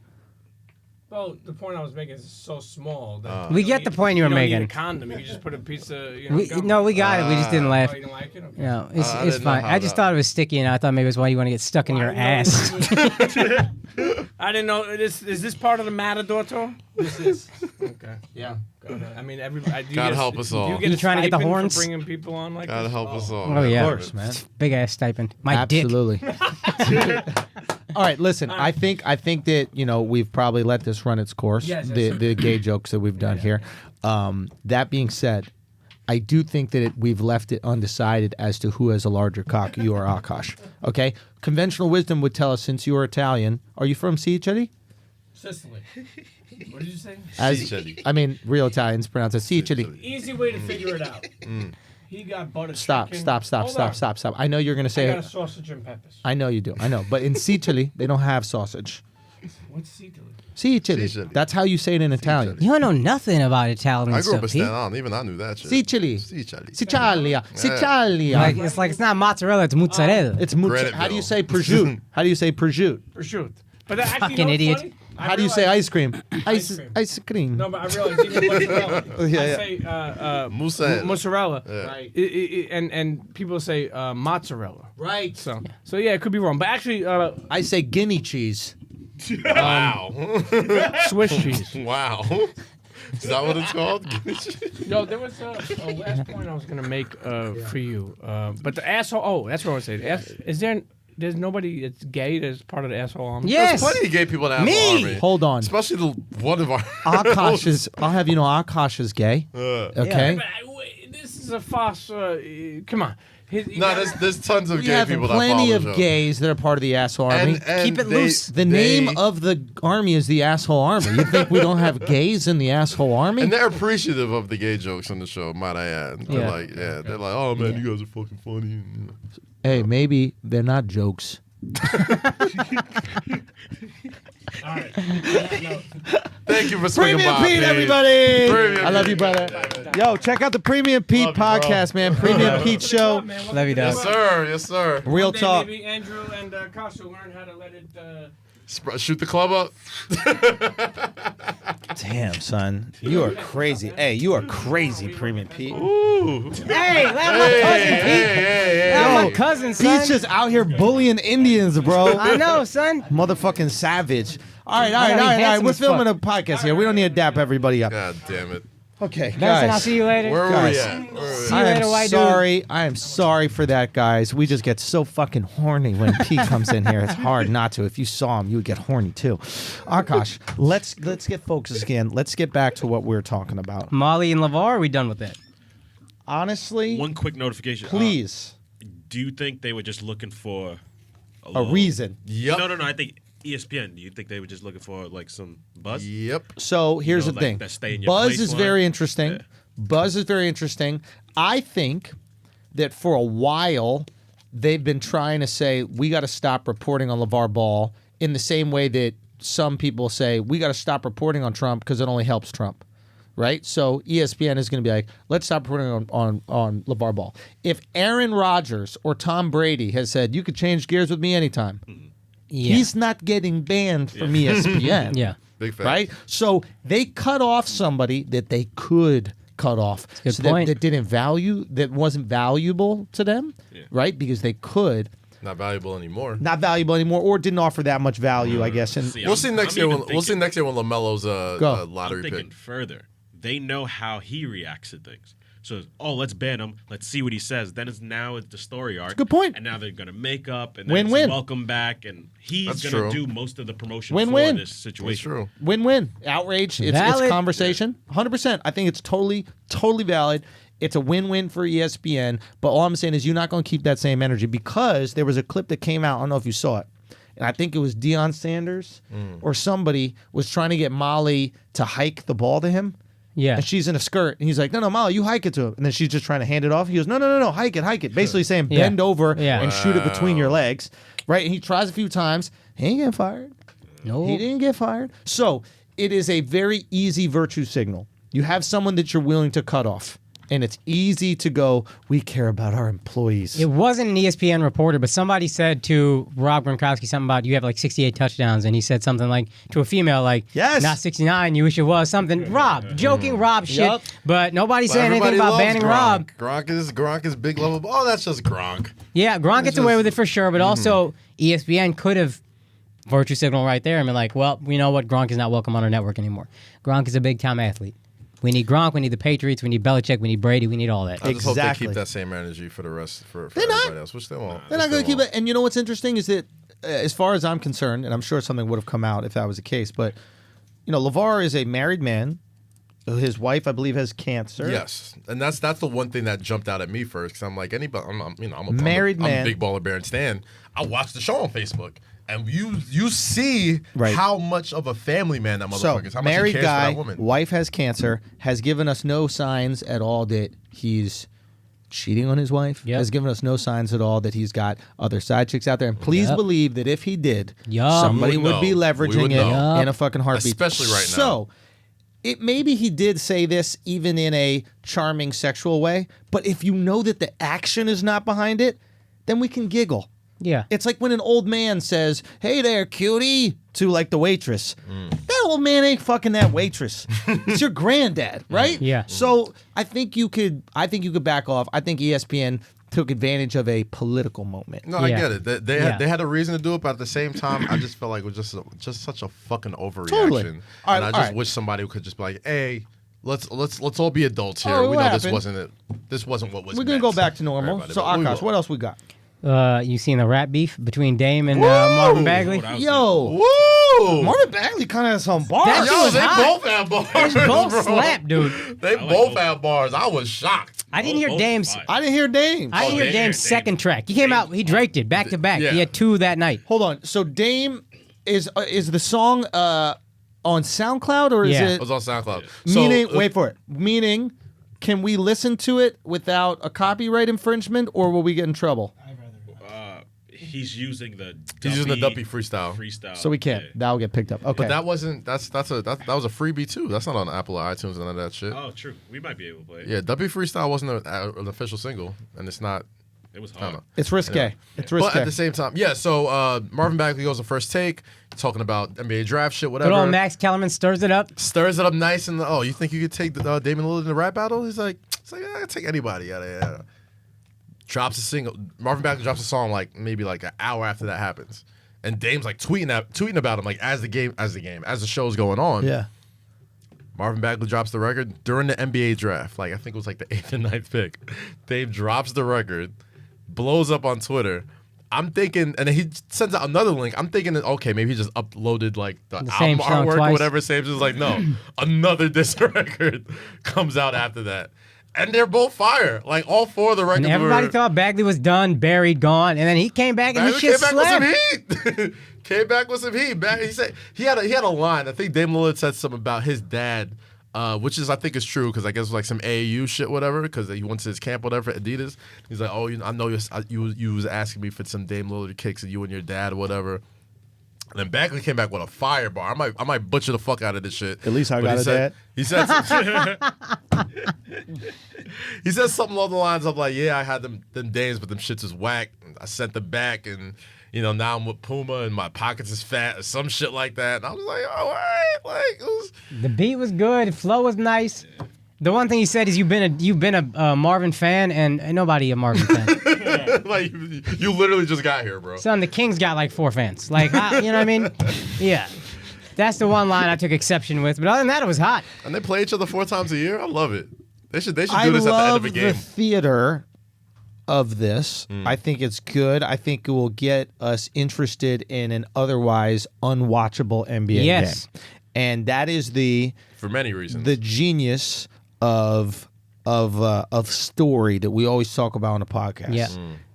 Well, the point I was making is so small that We get the point you were don't need making. a condom. You can just put a piece of No, we got it. We just didn't laugh. Oh, you didn't like it? Okay. No, I it's didn't know fine. how I just that- thought it was sticky, and I thought maybe it's why you want to get stuck in your ass. I didn't know. Is this part of the Matador tour? This is. Okay. Yeah. Go ahead. I mean, everybody. God help us all. Do you get You a trying to get the stipend for horns? bringing people on like God this? help us all. Oh yeah, Of course, man. Big ass stipend. My dick. Absolutely. All right, listen. I think that we've probably let this run its course. Yes, the gay jokes that we've done here. That being said, I do think that we've left it undecided as to who has a larger cock, you or Akash. Okay, conventional wisdom would tell us, since you are Italian, are you from Sicily? Sicily. What did you say? Sicily. I mean, real Italians pronounce it Sicily. Easy way to figure it out. He got buttered Stop! chicken. Stop! Hold on. I know you're gonna I say got a it. sausage and peppers. I know you do. I know, but in Sicily they don't have sausage. What's Sicily? Sicily. Sicily. That's how you say it in Italian. You don't know nothing about Italian I grew up stuff, in Pete. Staten Island. Even I knew that shit. Sicily. Sicily. Sicilia. Sicilia. Like it's not mozzarella, it's mozzarella. It's Graniteville. how do you say prosciutto? How do you say prosciutto? Prosciutto. But that, actually, Fucking idiot. Funny? How do you say ice cream? Ice cream. Ice cream. No, but I realized even mozzarella. Yeah, I yeah. say Mozzarella. mozzarella. Right. And people say mozzarella. Right. So yeah, it could be wrong. But actually, I say guinea cheese. Wow. Swiss cheese. Wow. Is that what it's called? No, there was a last point I was gonna make for you. But the asshole. Oh, that's what I was saying. Is there? There's nobody that's gay that's part of the asshole army. Yes. There's plenty of gay people in the Me. army. Hold on. Especially one of our. Akash is. I'll have you know, Akash is gay. Okay. But this is a farce. Come on. No, there's tons of We gay have people that plenty follow of the show. gays that are part of the asshole army. And Keep it loose. The name of the army is the asshole army. You think we don't have gays in the asshole army? And they're appreciative of the gay jokes on the show, might I add. They're Yeah. like, they're like, oh man, you guys are fucking funny. You know. Hey, maybe they're not jokes. All right. Thank you for swinging Premium by, Pete, everybody. Premium I love you, Pete. brother. Yo, check out the Premium Pete Love you, bro. podcast, man. Premium Pete show. Love you, Yes, dog. sir. Yes, sir. Real talk. Maybe Andrew and Kasha learn how to let it. Shoot the club up. Damn, son. You are crazy. Hey, you are crazy, Premium Pete. Ooh. Hey, that's my cousin, Pete. That's my cousin, son. Pete's just out here bullying Indians, bro. I know, son. Motherfucking savage. All right. handsome We're as filming fuck. a podcast here. We don't need to dap everybody up. God damn it. Okay, Benson, I'll guys. see you later. Where were Guys. we at? Where were we See at? you I later, am white dude. sorry. I am sorry for that, guys. We just get so fucking horny when Pete comes in here. It's hard not to. If you saw him, you would get horny too. Akash, let's get focused again. Let's get back to what we were talking about. Molly and LaVar, are we done with that? Honestly, One quick notification. please, Do you think they were just looking for a little- reason. Yep. No. I think ESPN. Do you think they were just looking for like some buzz? Yep. So here's know, the like thing. that stay in your Buzz place is line. very interesting. Yeah. Buzz is very interesting. I think that for a while they've been trying to say we got to stop reporting on LaVar Ball in the same way that some people say we got to stop reporting on Trump because it only helps Trump. Right? So ESPN is going to be like, let's stop reporting on LaVar Ball. If Aaron Rodgers or Tom Brady has said, you could change gears with me anytime, Yeah. he's not getting banned from ESPN. Yeah. Big fact. Right? So they cut off somebody that they could cut off. a good so point. that wasn't valuable to them, right? Because they could. Not valuable anymore. Not valuable anymore, or didn't offer that much value, I guess. And We'll see next year. even We'll see next year when LaMelo's Go. a lottery I'm thinking pick. further. They know how he reacts to things. So, let's ban him. Let's see what he says. Then it's the story arc. good point. And now they're going to make up and then Win-win. it's welcome back. And he's That's going to true. do most of the promotion Win-win. for this situation. That's true. win-win. Outrage. It's Valid. conversation. 100%. I think it's totally valid. It's a win-win for ESPN. But all I'm saying is you're not going to keep that same energy because there was a clip that came out. I don't know if you saw it. And I think it was Deion Sanders or somebody was trying to get Molly to hike the ball to him. Yeah. And she's in a skirt. And he's like, no, Molly, you hike it to him. And then she's just trying to hand it off. He goes, no, hike it. Basically saying Yeah. bend over Yeah. and shoot it between your legs. Right? And he tries a few times. He ain't getting fired. No. He didn't get fired. So it is a very easy virtue signal. You have someone that you're willing to cut off. And it's easy to go, we care about our employees. It wasn't an ESPN reporter, but somebody said to Rob Gronkowski something about you have like 68 touchdowns, and he said something like to a female like, yes, not 69, you wish it was something. Rob, joking Rob shit, Yep. but nobody said anything Everybody about loves banning Gronk. Rob. Gronk is big level. Oh, that's just Gronk. Yeah, Gronk gets away with it for sure, but also ESPN could have virtue signal right there and been like, well, we know what, Gronk is not welcome on our network anymore. Gronk is a big time athlete. We need Gronk, we need the Patriots, we need Belichick, we need Brady, we need all that. I just hope they Exactly. keep that same energy for the rest for They're everybody not. else, which they won't. They're not going to keep it. And you know what's interesting is that, as far as I'm concerned, and I'm sure something would have come out if that was the case, but LaVar is a married man. His wife, I believe, has cancer. Yes, and that's the one thing that jumped out at me first because I'm like anybody. I'm a Married man. I'm a big Baller Bear and Stan. I watched the show on Facebook, and you see Right. how much of a family man that So, motherfucker is. How much he married cares guy, for that woman. wife has cancer, has given us no signs at all that he's cheating on his wife. Yep. Has given us no signs at all that he's got other side chicks out there. And please Yep. believe that if he did, Yup. somebody We would would be know. We leveraging would it know. in a fucking heartbeat. Especially right now. So, maybe he did say this even in a charming sexual way, but if you know that the action is not behind it, then we can giggle. Yeah. It's like when an old man says, "Hey there, cutie," to like the waitress. Mm. That old man ain't fucking that waitress. It's your granddad, right? Yeah. So I think you could back off. I think ESPN took advantage of a political moment. No, I Yeah. get it. They Yeah. had a reason to do it, but at the same time, I just felt like it was just such a fucking overreaction. Totally. All right, And I all just right. wish somebody could just be like, "Hey, let's all be adults here. Oh, we what know this happened? wasn't it. This wasn't what was. We're gonna meant go back to for normal. everybody, So but we Akash, will. what else we got? You seen the rap beef between Dame and Marvin Bagley? Oh, that was Yo, Woo! Marvin Bagley kind of has some bars. That shit Yo, was they hot. both have bars. They both bro. slap, dude. They like both both. have bars. I was shocked. I didn't hear Both Dame's. fine. I didn't hear Dame. I didn't hear Dame- Dame's Dame- second track. He came out. He draked it back to back. Yeah. He had 2 that night. Hold on. So Dame is the song on SoundCloud or is Yeah. It it was on SoundCloud. meaning? So, Wait for it. Meaning, can we listen to it without a copyright infringement, or will we get in trouble? He's using the He's using the Duppy freestyle. So we can't. Yeah. That'll get picked up. Okay. But that wasn't. That was a freebie too. That's not on Apple or iTunes. None of that shit. Oh, true. We might be able to play it. Yeah, Duppy freestyle wasn't an official single, and it's not. It was I don't hard. know. it's risque. It's risque. But at the same time, yeah. So Marvin Bagley goes to First Take, talking about NBA draft shit, Good whatever. old Max Kellerman stirs it up. Stirs it up nice, and you think you could take the Damian Lillard in the rap battle? He's like, I can take anybody out of here. Drops a single. Marvin Bagley drops a song like maybe like an hour after that happens, and Dame's like tweeting about him like as the show's going on. yeah. Marvin Bagley drops the record during the NBA draft. Like I think it was like the 8th and 9th pick. Dame drops the record, blows up on Twitter. I'm thinking, and then he sends out another link. I'm thinking, okay, maybe he just uploaded like the same album song artwork twice. or whatever. Same, just like no, another diss record comes out after that, and they're both fire. Like all 4 of the records. And everybody were, thought Bagley was done, buried, gone, and then he came back and his Bagley shit came back slapped. with some heat. Came back with some heat. He said he had a line. I think Dame Lillard said something about his dad. Which I think is true because I guess it was like some AAU shit, whatever. Because he went to his camp, whatever, for Adidas. He's like, "Oh, I know you was asking me for some Dame Lillard kicks, and you and your dad, or whatever." And then Bagley came back with a fire bar. I might butcher the fuck out of this shit. At least I But got he a said, dad. He said, he said something along the lines of like, "Yeah, I had them Dames, but them shits is whack. I sent them back, and now I'm with Puma, and my pockets is fat, or some shit like that." And I was like, "All right, like it was." The beat was good. The flow was nice. The one thing he said is you've been a Marvin fan, and ain't nobody a Marvin fan. Like you literally just got here, bro. Son, the Kings got like 4 fans. Like, you know what I mean? Yeah. That's the one line I took exception with. But other than that, it was hot. And they play each other 4 times a year. I love it. They should do I this at the end love of a the game. theater of this. I think it's good. I think it will get us interested in an otherwise unwatchable NBA Yes. game. And that is For many reasons. the genius of story that we always talk about on the podcast. Yeah.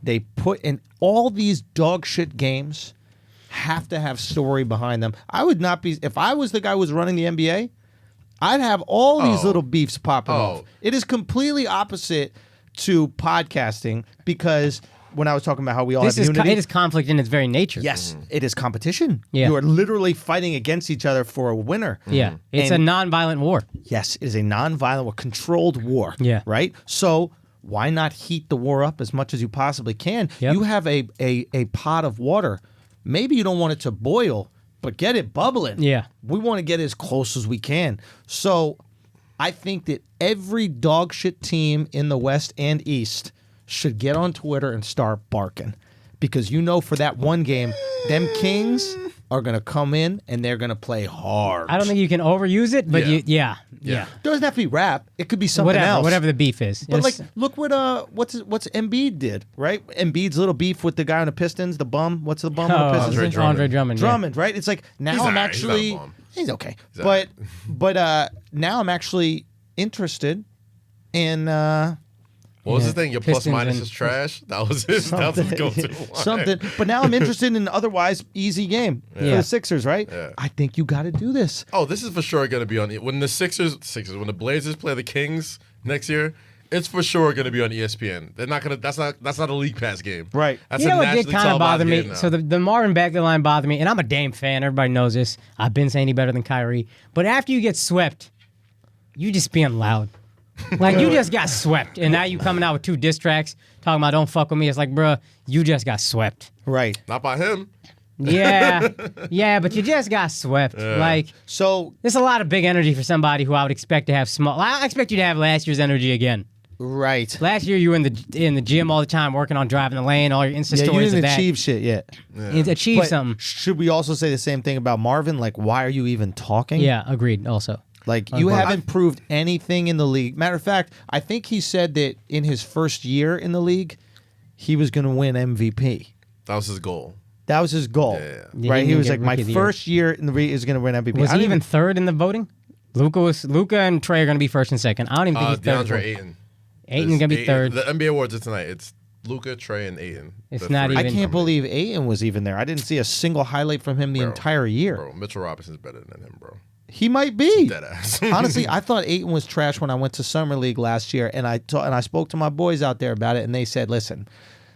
They put in all these dog shit games have to have story behind them. I would not be if I was the guy who was running the NBA, I'd have all these little beefs popping off. It is completely opposite to podcasting because when I was talking about how we all This have is unity. it is conflict in its very nature. Yes, it is competition. Yeah. You are literally fighting against each other for a winner. Yeah, it's And- a non-violent war. Yes, it is a non-violent or controlled war. Yeah. Right? So why not heat the war up as much as you possibly can? Yep. You have a pot of water. Maybe you don't want it to boil, but get it bubbling. Yeah. We want to get as close as we can. So I think that every dog shit team in the West and East should get on Twitter and start barking. Because for that one game, them Kings are going to come in and they're going to play hard. I don't think you can overuse it, but Yeah. yeah. It doesn't have to be rap. It could be something else. Whatever the beef is. But Yes. look what's Embiid did, right? Embiid's little beef with the guy on the Pistons, the bum. What's the bum on the Pistons? Andre Drummond. yeah. Drummond, right? It's like now He's I'm all right. actually He's not a bum. he's okay, He's all but now I'm actually interested in What was Yeah. his thing? Your Pistons plus minus and- is trash. That was his. That was his go-to line. something. But now I'm interested in an otherwise easy game for Yeah. the Sixers, right? Yeah. I think you got to do this. Oh, this is for sure going to be on when the Sixers, when the Blazers play the Kings next year. It's for sure going to be on ESPN. They're not going to. That's not a league pass game. Right. That's You know a what did nationally kind of bother televised me? game now. So the Marvin Bagley line bothered me, and I'm a Dame fan. Everybody knows this. I've been saying he better than Kyrie. But after you get swept, you just being loud. Like, you just got swept, and now you coming out with 2 diss tracks talking about don't fuck with me. It's like, bruh, you just got swept. Right. Not by him. Yeah, but you just got swept. Like, So there's a lot of big energy for somebody who I would expect to have small. I expect you to have last year's energy again. right. Last year, you were in the gym all the time, working on driving the lane, all your Insta Yeah, you stories didn't of that. achieve shit yet. Achieve But something. should we also say the same thing about Marvin? Like, why are you even talking? Yeah, agreed. Also, Like, you haven't proved anything in the league. Matter of fact, I think he said that in his first year in the league, he was going to win MVP. That was his goal. That was his goal. Yeah, Right? he He didn't was get like, my Rookie of the Year. first year in the league is going to win MVP. was I don't he even third in the voting? Luca and Trey are going to be first and second. I don't even think he's third. DeAndre Ayton. Ayton's going to be third. The NBA awards are tonight. It's Luka, Trey, and Ayton. It's The not three. I even- can't believe Ayton was even there. I didn't see a single highlight from him the entire year. Bro, Mitchell Robinson's better than him, bro. He might be. Dead ass. Honestly, I thought Ayton was trash when I went to Summer League last year, and I spoke to my boys out there about it, and they said, listen,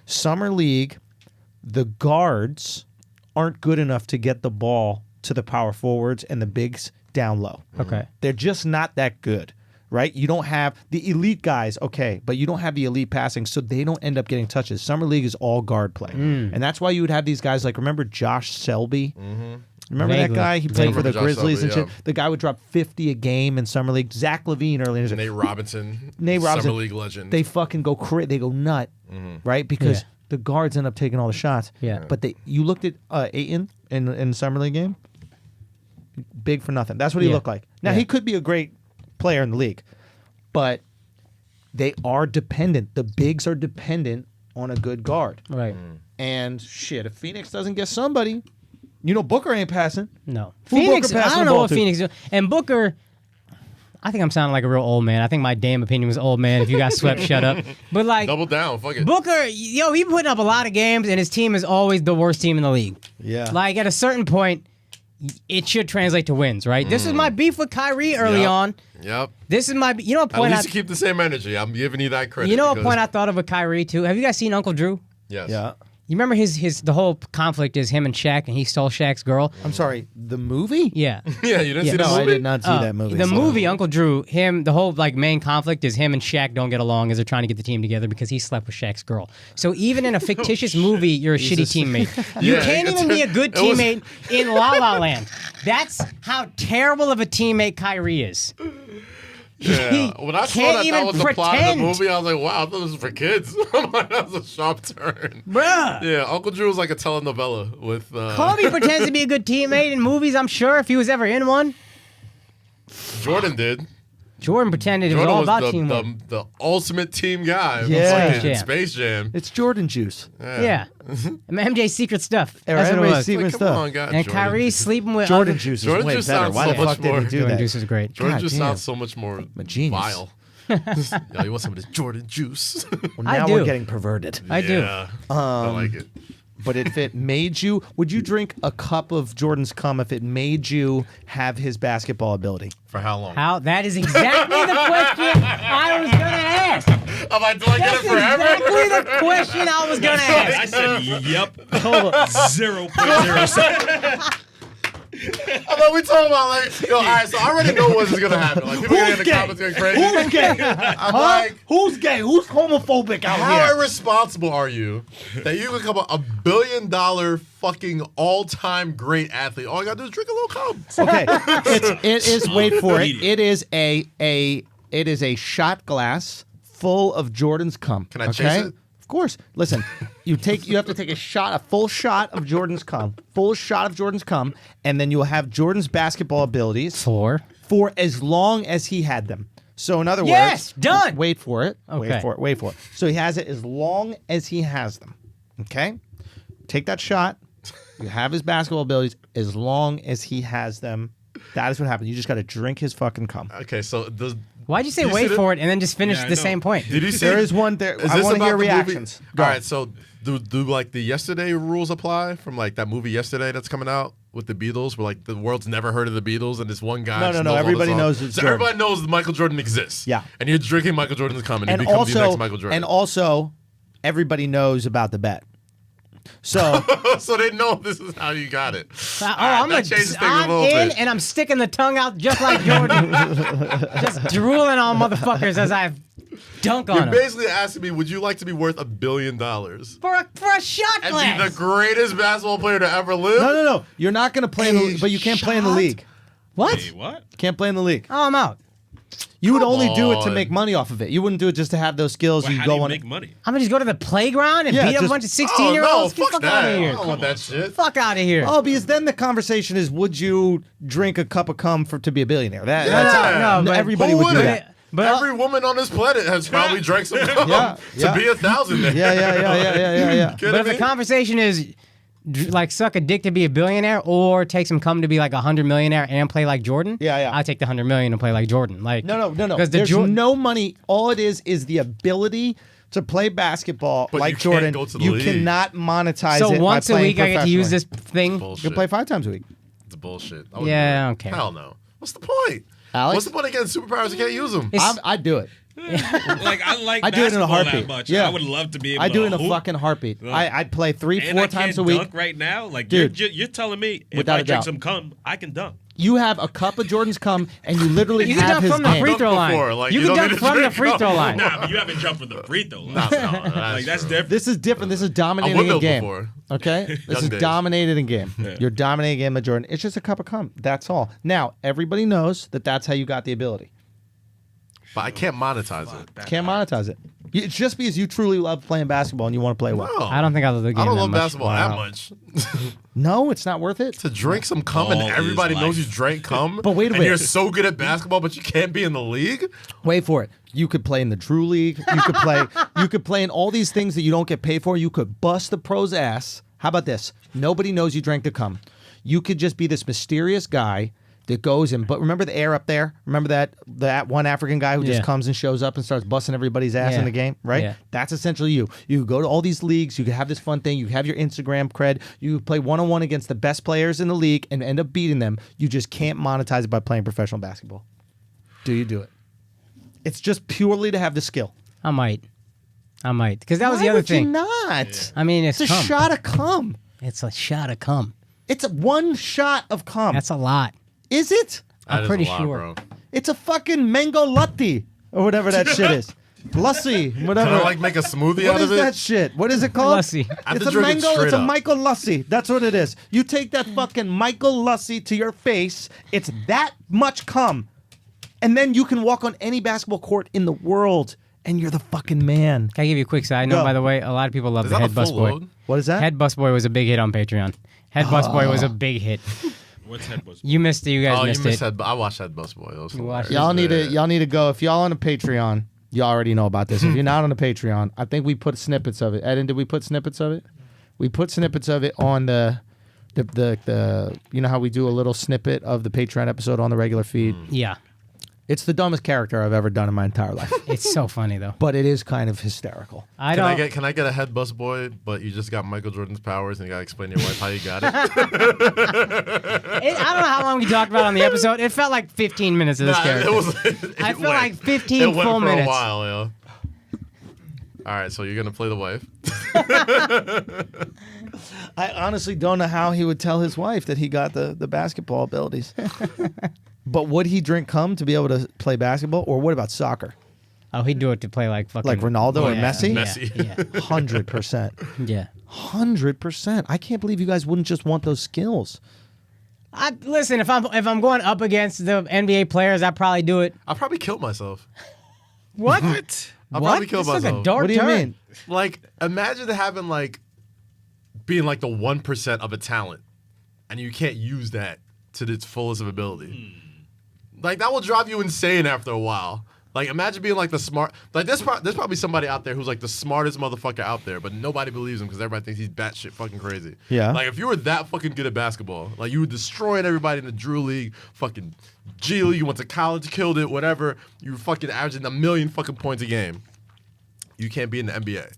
Summer League, the guards aren't good enough to get the ball to the power forwards and the bigs down low. Okay. They're just not that good, right? You don't have the elite guys, okay, but you don't have the elite passing, so they don't end up getting touches. Summer League is all guard play. And that's why you would have these guys like, remember Josh Selby? Remember Vaguely. that guy? He played for the Remember Josh Grizzlies Selby, and shit. The guy would drop 50 a game in Summer League. Zach LaVine early in his Nate Robinson. Nate Robinson. Summer League legend. They fucking go they go nut, right? Because Yeah. the guards end up taking all the shots. Yeah. But you looked at Ayton in the Summer League game, big for nothing. That's what he Yeah. looked like. Now Yeah. he could be a great player in the league, but they are dependent. The bigs are dependent on a good guard. Right. And shit, if Phoenix doesn't get somebody, Booker ain't passing. No. Who Phoenix, Booker passing I don't the know ball what to? Phoenix do. And Booker, I think I'm sounding like a real old man. I think my damn opinion was old man. If you got swept, shut up. But like, Double down. Fuck it. Booker, he putting up a lot of games, and his team is always the worst team in the league. Yeah. Like, at a certain point, it should translate to wins, right? This is my beef with Kyrie early Yep. on. Yep. This is my, what At point least you keep the same energy. I'm giving you that credit. what because- point I thought of with Kyrie too? Have you guys seen Uncle Drew? Yes. Yeah. You remember the whole conflict is him and Shaq, and he stole Shaq's girl. I'm sorry, the movie? Yeah. Yeah, you didn't see No, that I movie? did not see that movie. The so- movie Uncle Drew, the whole main conflict is him and Shaq don't get along as they're trying to get the team together because he slept with Shaq's girl. So even in a fictitious movie, you're a shitty teammate. You Yeah, can't even be a good it was- teammate in La La Land. That's how terrible of a teammate Kyrie is. Yeah. When I saw can't that even was the plot of pretend. the movie, I was like, wow, I thought this was for kids. That was a sharp turn. Bruh. Yeah, Uncle Drew was like a telenovela with. Kobe pretends to be a good teammate in movies, I'm sure, if he was ever in one. Jordan did. Jordan pretended it was Jordan all was about the, teamwork. the ultimate team guy. Yeah. Fucking Space Jam. Space Jam. It's Jordan juice. Yeah. MJ's secret stuff. Or That's what it MJ's was. secret Like, stuff. come on, God. And Jordan. Kyrie sleeping with Jordan other- juice is Jordan way juice better. sounds Why so the fuck much did he more- do Jordan that? Juice is great. Jordan God just damn. sounds so much more genius. vile. Yeah, you want some of this Jordan juice? Well, I now do. we're getting perverted. I do. Yeah, I like it. But if it made you, would you drink a cup of Jordan's cum if it made you have his basketball ability? For how long? How? That is exactly the question I was going to ask. I'm like, do I get it forever? Exactly the question I was gonna ask. I said, yep. 0.07. I thought we talking about like, yo, all right, so I already know what's gonna happen. Like people get in the comments going crazy. Who's gay? I'm like, Who's gay? Who's homophobic out how here? irresponsible are you that you become a $1 billion fucking all-time great athlete? All you gotta do is drink a little cum. Okay, it is. Wait for it. Immediate. It is a shot glass full of Jordan's cum. Can I chase it? Of course. Listen, you have to take a full shot of Jordan's cum, and then you'll have Jordan's basketball abilities for as long as he had them. So in other words, Yes, done. Wait for it. Okay. Wait for it. So he has it as long as he has them. Okay? Take that shot. You have his basketball abilities as long as he has them. That is what happens. You just got to drink his fucking cum. Okay, so Why'd you say You wait see for it and then just finish Yeah, I the know. same point? did you see? There is one there. Is I this want to about hear the movie? reactions. Go. All right, so do like the Yesterday rules apply from like that movie Yesterday that's coming out with the Beatles, where like the world's never heard of the Beatles and this one guy. No, just no, knows all the everybody songs. knows it's So Jordan. everybody knows that Michael Jordan exists. Yeah. and you're drinking Michael Jordan's cum and you And become also, the next Michael Jordan. and also, everybody knows about the bet. So so they know this is how you got it. I'm that changes things a in little bit. and I'm sticking the tongue out just like Jordan, just drooling on motherfuckers as I dunk on You're them basically asking me, would you like to be worth $1 billion and for a shot be glass. the greatest basketball player to ever live? no. You're not going to play in the, but you can't play in the shot? league. What? Hey, what? Can't play in the league. Oh, I'm out. You would Come only do it to on. make money off of it. You wouldn't do it just to have those skills. Well, You how go do you on make it. money? I'm gonna just go to the playground and Yeah, beat up a just- bunch of Oh 16-year-olds. no, fuck Get the fuck that. out of I here. don't want that shit. Fuck out of here. Oh, because then the conversation is, would you drink a cup of cum to be a billionaire? That, no, that's no, but everybody Who would do wouldn't? that. But Every woman on this planet has probably drank some cum Yeah, to yeah. be 1,000. Yeah. Kidding But if me? the conversation is like suck a dick to be a billionaire or take some cum to be like a 100 millionaire and play like Jordan, Yeah. I take the 100 million and play like Jordan. Like No. because the There's Jordan. no money. All it is the ability to play basketball But like you can't Jordan. go to the You league. cannot monetize So it once by a playing week I get to use this professionally. thing. You Bullshit. can play 5 times a week. It's bullshit. Yeah, do it. okay. Hell no. What's the point? Alex? What's the point of getting superpowers? You can't use them. It's- I'd do it. Like I like I do it in a basketball heartbeat. that much. Yeah. I would love to be able I to do it in a hoop. fucking heartbeat. Ugh. I'd play 3-4 And I times can't a week. dunk right now. Like Dude. you're telling me if Without I a drink doubt. some cum, I can dunk. You have a cup of Jordan's cum, and you literally You can have dunk his from the game. free Dunk throw before, line. like, You you can don't dunk need to from the drink free cum. throw line. Nah, but you haven't jumped from the free throw line. No, Like that's true. different. This is different. This is I dominating a windmilled game. before. Okay? This Young is days. dominated in game. You're dominating a game of Jordan. It's just a cup of cum. That's all. Now, everybody knows that that's how you got the ability. But I can't monetize it. Can't monetize it. It's just because you truly love playing basketball and you want to play well. No. I don't think I love the game. I don't that love much. basketball that much. No, it's not worth it. To drink some cum and Ball is everybody knows life. you drank cum, But wait a and minute. you're so good at basketball, but you can't be in the league? Wait for it. You could play in the Drew League. You could play in all these things that you don't get paid for. You could bust the pro's ass. How about this? Nobody knows you drank the cum. You could just be this mysterious guy that goes in. But remember the air up there? Remember that one African guy who just Yeah. comes and shows up and starts busting everybody's ass in Yeah. the game, right? Yeah. That's essentially you. You could go to all these leagues. You could have this fun thing. You have your Instagram cred. You play one-on-one against the best players in the league and end up beating them. You just can't monetize it by playing professional basketball. Do you do it? It's just purely to have the skill. I might. Because that was Why the other would thing. you not? I mean, it's It's a cum. shot of cum. It's a shot of cum. It's one shot of cum. That's a lot. Is it? I'm That is pretty a lot, sure. bro. It's a fucking mango latte or whatever that shit is. Lussie, whatever. Can I like make a smoothie What out is of it? that shit? What is it called? Lussie. I have It's to a drink it mango. straight It's a up. Michael Lussie. That's what it is. You take that fucking Michael Lussie to your face. It's that much cum, and then you can walk on any basketball court in the world, and you're the fucking man. Can I give you a quick side note, Go. by the way? A lot of people love Is the that a Head Bus full Boy. load? What is that? Head Bus Boy was a big hit on Patreon. Head Bus Boy was a big hit. What's head was? You missed it. You guys Oh, you missed missed it. that. I watched that Bus Boy. That was watched hilarious. Y'all need to go. If y'all on a Patreon, you already know about this. If you're not on a Patreon, I think we put snippets of it. Eden, did we put snippets of it? We put snippets of it on the you know how we do a little snippet of the Patreon episode on the regular feed. Yeah. It's the dumbest character I've ever done in my entire life. It's so funny, though. But it is kind of hysterical. I Can don't. I get a Head Bus Boy, but you just got Michael Jordan's powers and you gotta explain to your wife how you got it? I don't know how long we talked about on the episode. It felt like 15 minutes of this character. It I feel like 15 it went full for minutes. a while, yo. All right, so you're gonna play the wife. I honestly don't know how he would tell his wife that he got the basketball abilities. But would he drink cum to be able to play basketball, or what about soccer? Oh, he'd do it to play like fucking Like Ronaldo or yeah, Messi? Messi. Yeah, 100%. yeah. 100%. I can't believe you guys wouldn't just want those skills. Listen, if I'm going up against the NBA players, I'd probably do it. I'll probably kill myself. What? I'll What? probably kill It's like a myself. dark What do you turn. mean? Like, imagine having like being like the 1% of a talent, and you can't use that to its fullest of ability. Like that will drive you insane after a while. Like imagine being like the smart. Like there's probably somebody out there who's like the smartest motherfucker out there, but nobody believes him because everybody thinks he's batshit fucking crazy. Yeah. Like if you were that fucking good at basketball, like you were destroying everybody in the Drew League, fucking G League, you went to college, killed it, whatever. You were fucking averaging 1 million fucking points a game. You can't be in the NBA.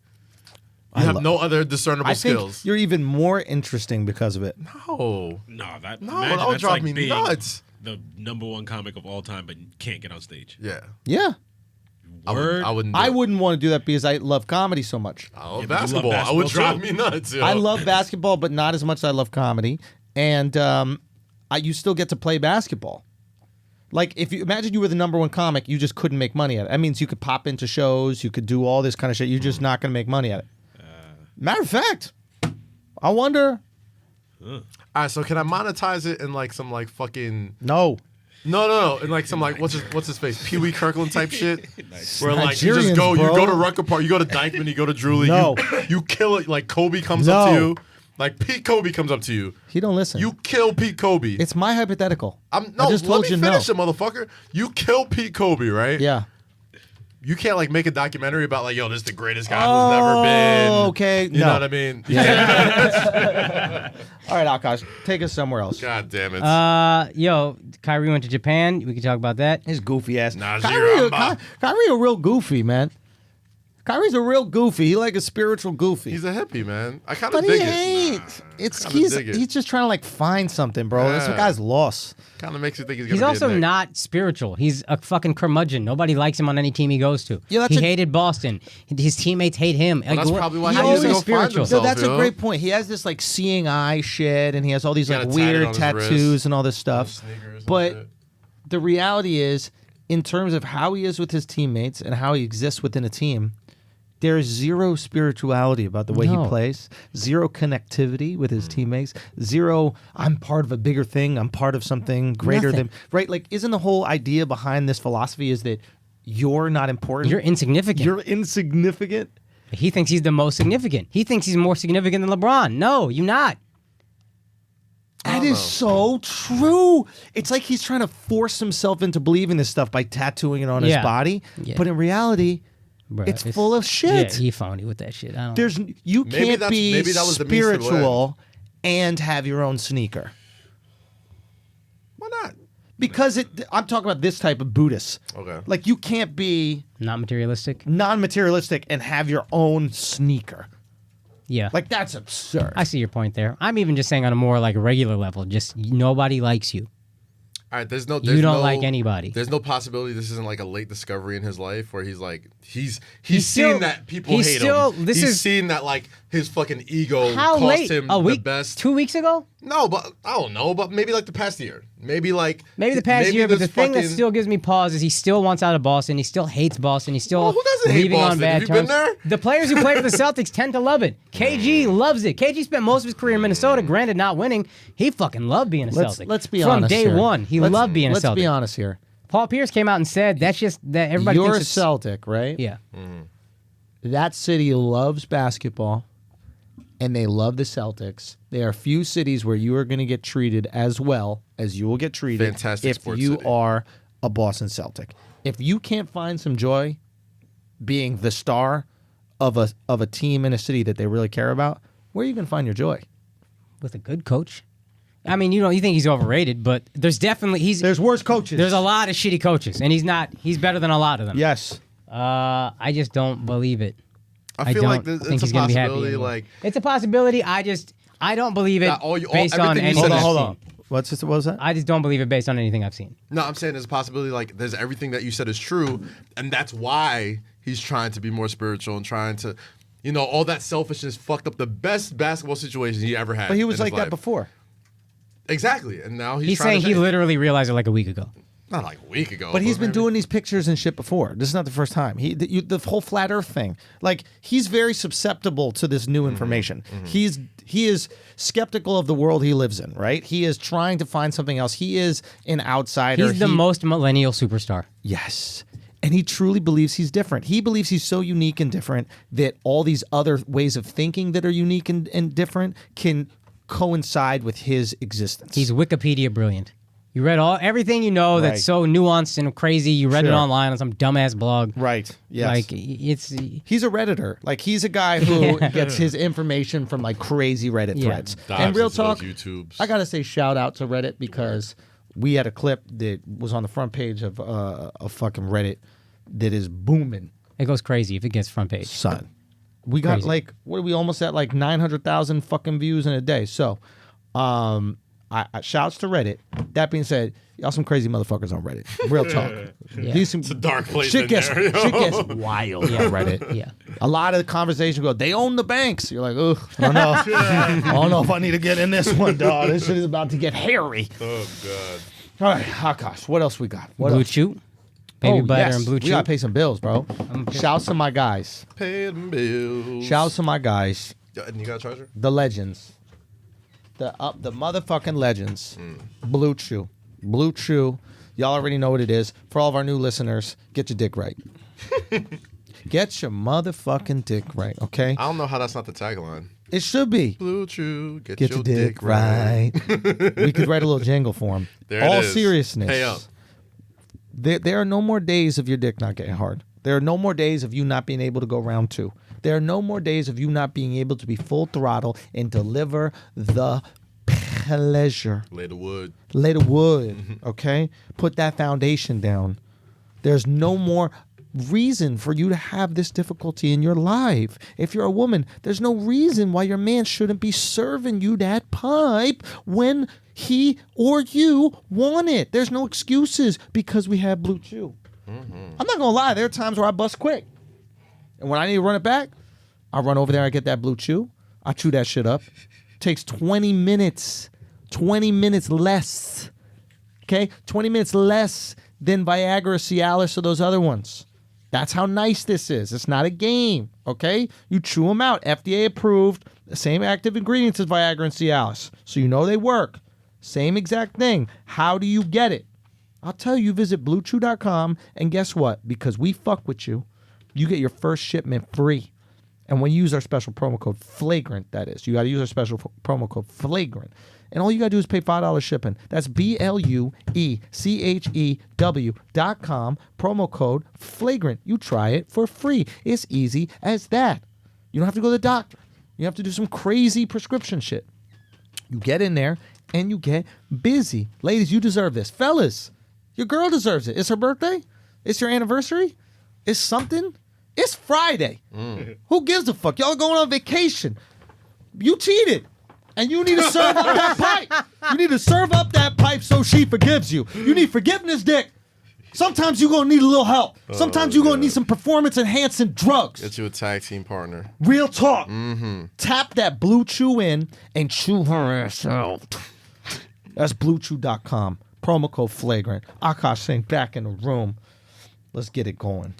You have no other discernible I think skills. you're even more interesting because of it. No, That no, imagine that would that's drive like me being nuts. the #1 comic of all time, but can't get on stage. Yeah, Yeah. Word. I wouldn't. Do I it. wouldn't want to do that because I love comedy so much. I love Yeah, but you love basketball. I would basketball, drive too. me nuts. Yo. I love basketball, but not as much as I love comedy. And you still get to play basketball. Like, if you imagine you were the #1 comic, you just couldn't make money at it. That means you could pop into shows, you could do all this kind of shit. You're just not going to make money at it. Matter of fact, I wonder. All right, so can I monetize it in like some like fucking No. no, in like some like what's his face, Pee Wee Kirkland type shit, where like you just Nigerians, go, you bro. go to Rucker Park, you go to Dykeman, you go to Drew League, No. you kill it. Like Kobe comes up to No. you, like Pete Kobe comes up to you, He don't listen. you kill Pete Kobe. It's my hypothetical. I I just told let you me no. finish it, motherfucker. You kill Pete Kobe, right? Yeah. You can't like make a documentary about like, yo, this is the greatest guy who's never been. Okay, You no. know what I mean? All right, Akash, take us somewhere else. God damn it. Yo, Kyrie went to Japan. We can talk about that. His goofy ass. Nazir Kyrie a real goofy, man. Kyrie's a real goofy. He like a spiritual goofy. He's a hippie, man. I kind of But he dig it. ain't. It's kinda he's dig it. he's just trying to like find something, bro. This Yeah. guy's lost. Kind of makes you think he's gonna He's be also a Knick. not spiritual. He's a fucking curmudgeon. Nobody likes him on any team he goes to. Yeah, that's he a- hated Boston. His teammates hate him. that's probably why he how needs is to he go find spiritual? himself. No, that's yo. a great point. He has this like seeing eye shit, and he has all these Got like it tatted on weird his tattoos wrist. and all this stuff. Sneakers and But shit. the reality is, in terms of how he is with his teammates and how he exists within a team, there's zero spirituality about the way No. he plays, zero connectivity with his teammates, zero, I'm part of a bigger thing, I'm part of something greater Nothing. than, right? Like, isn't the whole idea behind this philosophy is that you're not important? You're insignificant. You're insignificant? He thinks he's the most significant. He thinks he's more significant than LeBron. No, you're not. That is so true. It's like he's trying to force himself into believing this stuff by tattooing it on his Yeah. body. Yeah. But in reality, Bruh, it's full of shit. Yeah, he phony with that shit. I don't There's you Maybe can't that's- be maybe that was the means to the spiritual and have your own sneaker. Why not? Because I'm talking about this type of Buddhist. Okay. Like you can't be not materialistic. non-materialistic and have your own sneaker. Yeah. Like that's absurd. I see your point there. I'm even just saying on a more like regular level, just nobody likes you. All right, there's no. You don't like anybody. There's no possibility this isn't like a late discovery in his life where he's like he's He's seen still- that people he's hate still- him. this He's is- seen that like his fucking ego How cost late? him A week? the best. 2 weeks ago? No, but I don't know. But maybe like the past year. Maybe like Maybe the past year, but the this thing that fucking- still gives me pause is he still wants out of Boston. He still hates Boston. He's still Well, who doesn't hate leaving on Boston? bad Have you terms. been there? The players who play for the Celtics tend to love it. KG loves it. KG spent most of his career in Minnesota, granted not winning. He fucking loved being a Celtic. Let's be From honest. day here. one, he loved being a Let's Celtic. be honest here. Paul Pierce came out and said that's just that everybody You're a thinks it's Celtic, right? Yeah. That city loves basketball, and they love the Celtics. There are few cities where you are going to get treated as well as you will get treated Fantastic if sports you city. are a Boston Celtic. If you can't find some joy being the star of a team in a city that they really care about, where are you going to find your joy? With a good coach. I mean, you think he's overrated, but there's definitely There's worse coaches. there's a lot of shitty coaches, and he's better than a lot of them. Yes. I just don't believe it. I feel like don't it's think a he's gonna be happy possibility. anymore. Like It's a possibility. I don't believe it That all based on everything you anything said I've is- Hold seen. on. What was that? I just don't believe it based on anything I've seen. no, I'm saying there's a possibility. Like there's everything that you said is true, and that's why he's trying to be more spiritual and trying to, all that selfishness fucked up the best basketball situation he ever had. But he was in like his that life. before. Exactly, and now He's trying saying to he change. literally realized it like a week ago. Not like a week ago. But he's been maybe. doing these pictures and shit before. This is not the first time. The whole flat Earth thing. Like, he's very susceptible to this new information. He is skeptical of the world he lives in, right? He is trying to find something else. He is an outsider. He's the most millennial superstar. Yes. And he truly believes he's different. He believes he's so unique and different that all these other ways of thinking that are unique and different can coincide with his existence. He's Wikipedia brilliant. You read everything you know Right. that's so nuanced and crazy. You read it Sure. online on some dumbass blog. right. Yes. Like it's He's a Redditor. Like, he's a guy who gets his information from like crazy Reddit threads. Dives And real into those talk, YouTubes. I gotta say shout out to Reddit because we had a clip that was on the front page of fucking Reddit that is booming, it goes crazy if it gets front page. son. We got Crazy. like, what are we almost at, like 900,000 fucking views in a day. So, I shouts to Reddit. That being said, y'all some crazy motherfuckers on Reddit. Real talk. It's a dark place Shit in gets there, yo. shit gets wild on Reddit. Yeah. A lot of the conversation go, they own the banks. You're like, ugh, I don't know. I don't know if I need to get in this one, dog. This shit is about to get hairy. Oh God. All right, Akash, what else we got? What else? BlueChew. Baby butter and We BlueChew. gotta pay some bills, bro. Shouts to my guys. Pay them bills. Shouts to my guys. And you got a charger? The legends. The motherfucking legends. BlueChew. BlueChew. Y'all already know what it is. For all of our new listeners, get your dick right. Get your motherfucking dick right, okay? I don't know how that's not the tagline. It should be. BlueChew, get Get your dick right. We could write a little jingle for him. There it All is. seriousness. Pay up. There are no more days of your dick not getting hard. There are no more days of you not being able to go round two. There are no more days of you not being able to be full throttle and deliver the pleasure. Lay the wood. Lay the wood, okay? Put that foundation down. There's no more reason for you to have this difficulty in your life. If you're a woman, there's no reason why your man shouldn't be serving you that pipe when he or you want it. There's no excuses because we have BlueChew. I'm not gonna lie, there are times where I bust quick. And when I need to run it back, I run over there, I get that BlueChew, I chew that shit up. Takes 20 minutes. 20 minutes less. Okay? 20 minutes less than Viagra, Cialis, or those other ones. That's how nice this is. It's not a game. Okay? You chew them out. FDA approved. The same active ingredients as Viagra and Cialis. So you know they work. Same exact thing. How do you get it? I'll tell you, visit BlueChew.com, and guess what? Because we fuck with you, you get your first shipment free. And when you use our special promo code FLAGRANT, that is, you got to use our special promo code FLAGRANT. And all you got to do is pay $5 shipping. That's BlueChew.com, promo code FLAGRANT. You try it for free. It's easy as that. You don't have to go to the doctor. You have to do some crazy prescription shit. You get in there and you get busy. Ladies, you deserve this. Fellas, your girl deserves it. It's her birthday. It's your anniversary. It's something. It's Friday. Who gives a fuck? Y'all going on vacation. You cheated. And you need to serve up that pipe. You need to serve up that pipe so she forgives you. You need forgiveness, dick. Sometimes you're going to need a little help. Sometimes you're going to need some performance-enhancing drugs. Get you a tag team partner. Real talk. Tap that BlueChew in and chew her ass out. That's BlueChew.com. Promo code FLAGRANT. Akash Singh back in the room. Let's get it going.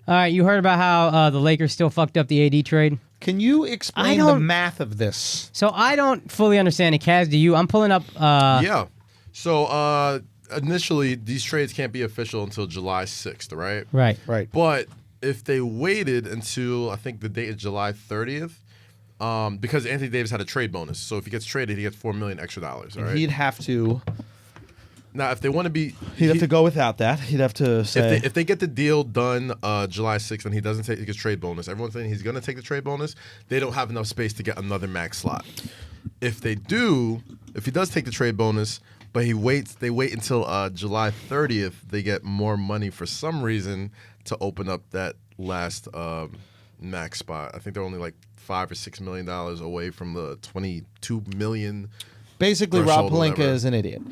All right, you heard about how the Lakers still fucked up the AD trade? Can you explain the math of this? So I don't fully understand it. Kaz, do you? I'm pulling up. Yeah. So initially, these trades can't be official until July 6th, right? Right. Right. But if they waited until, I think the date is July 30th, because Anthony Davis had a trade bonus. So if he gets traded, he gets $4 million extra dollars, all right? He'd have to. Now, if they want to be... He'd have to go without that. He'd have to say. If they get the deal done July 6th and he doesn't take his trade bonus, everyone's saying he's going to take the trade bonus, they don't have enough space to get another max slot. If they do, if he does take the trade bonus, but they wait until July 30th, they get more money for some reason to open up that last max spot. I think they're only like $5 or $6 million away from the $22 million. Basically, Rob threshold or Pelinka whatever. is an idiot.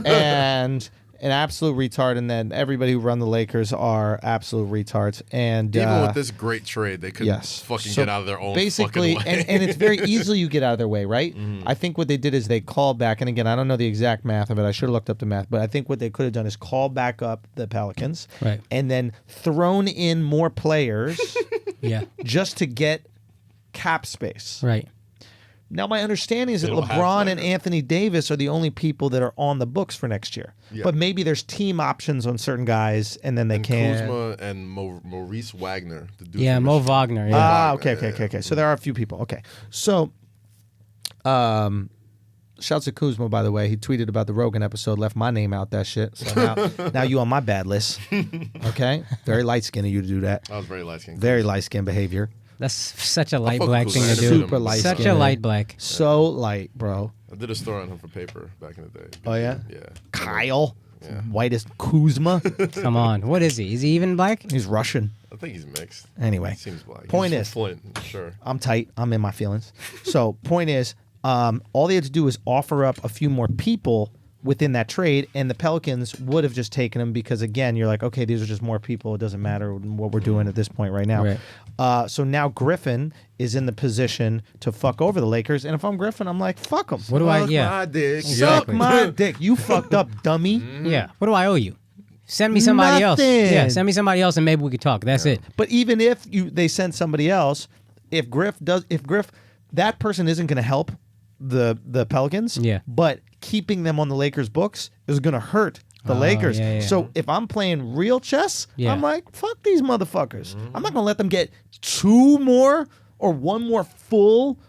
And an absolute retard, and then everybody who run the Lakers are absolute retards. And Even with this great trade, they could fucking get out of their own basically, fucking way. and it's very easily you get out of their way, right? I think what they did is they called back, and again, I don't know the exact math of it. I should have looked up the math, but I think what they could have done is call back up the Pelicans, Right. and then thrown in more players, Yeah. just to get cap space. Right. Now, my understanding is that They don't have LeBron and players. Anthony Davis are the only people that are on the books for next year. Yeah. But maybe there's team options on certain guys, and then they And can't. Kuzma and Maurice Wagner. The dude Yeah, from Mo Mich- Wagner. Yeah. Ah, Wagner, okay. So there are a few people. Okay. So, shouts to Kuzma, by the way. He tweeted about the Rogan episode, left my name out that shit. So now you on my bad list. Okay? Very light-skinned of you to do that. I was very light skinned. Very light-skinned behavior. That's such a light fuck black with thing to Kuzma. do. Super light Such skin. a light black. So light, bro. I did a story on him for paper back in the day. Oh, yeah? Yeah. Kyle. Yeah. Whitest Kuzma. Come on. What is he? Is he even black? He's Russian. I think he's mixed. Anyway. He seems black. Point He's is- from Flint, sure. I'm tight. I'm in my feelings. So point is, all they had to do is offer up a few more people within that trade, and the Pelicans would have just taken them because, again, you're like, okay, these are just more people. It doesn't matter what we're doing at this point right now. Right. So now Griffin is in the position to fuck over the Lakers, and if I'm Griffin, I'm like, fuck them. What do I? Suck Yeah. my dick. Suck Exactly. my dick. You fucked up, dummy. Yeah. What do I owe you? Send me somebody else. Nothing. Yeah. Send me somebody else, and maybe we could talk. That's it. But even if they send somebody else, if Griff, that person isn't going to help the Pelicans. Yeah. But keeping them on the Lakers' books is going to hurt the Lakers. yeah, yeah. So if I'm playing real chess, Yeah. I'm like, fuck these motherfuckers. I'm not going to let them get two more or one more full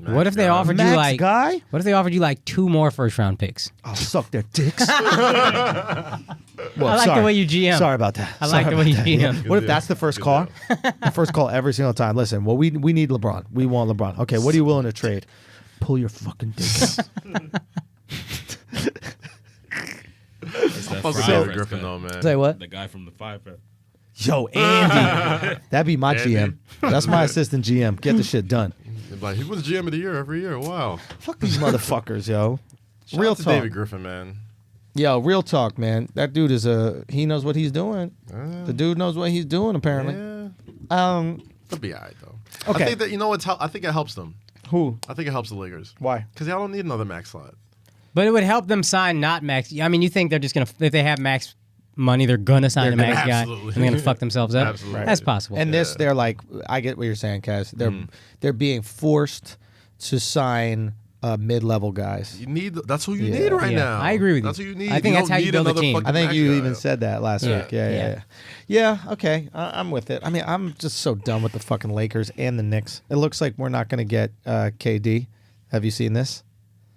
What if they offered you max like? guy. What if they offered you like 2 more first round picks? I'll suck their dicks. Well, I like sorry. the way you GM. Sorry about that. I like Sorry the way you about that. GM. What if that's the first call? The first call every single time. Listen, well, we need LeBron. We want LeBron. Okay, what are you willing to trade? Pull your fucking dick out. Fuck with So- David Griffin, though, man. Say what? The guy from the Five. Yo, Andy. That'd be my GM. That's my assistant GM. Get the shit done. Like, he was GM of the year every year. Wow. Fuck these motherfuckers, yo. Shout Real out to talk. David Griffin, man. Yo, real talk, man. That dude is he knows what he's doing. The dude knows what he's doing, apparently. Yeah. They'll be all right, though. Okay. I think that, you know what's I think it helps them. Who? I think it helps the Lakers. Why? Because y'all don't need another max slot. But it would help them sign not max. I mean, you think they're just gonna if they have max money, they're gonna sign a They're max gonna- guy absolutely. and they're gonna fuck themselves up. Absolutely. That's possible. And this, they're like, I get what you're saying, Kaz. They're being forced to sign mid-level guys. You need. That's who you Yeah. need right Yeah, now. I agree with you. That's who you need. I think You that's don't how you need build a another team. fucking I think max you guy. even said that last Yeah, week. Yeah. Yeah, okay. I'm with it. I mean, I'm just so done with the fucking Lakers and the Knicks. It looks like we're not going to get KD. Have you seen this?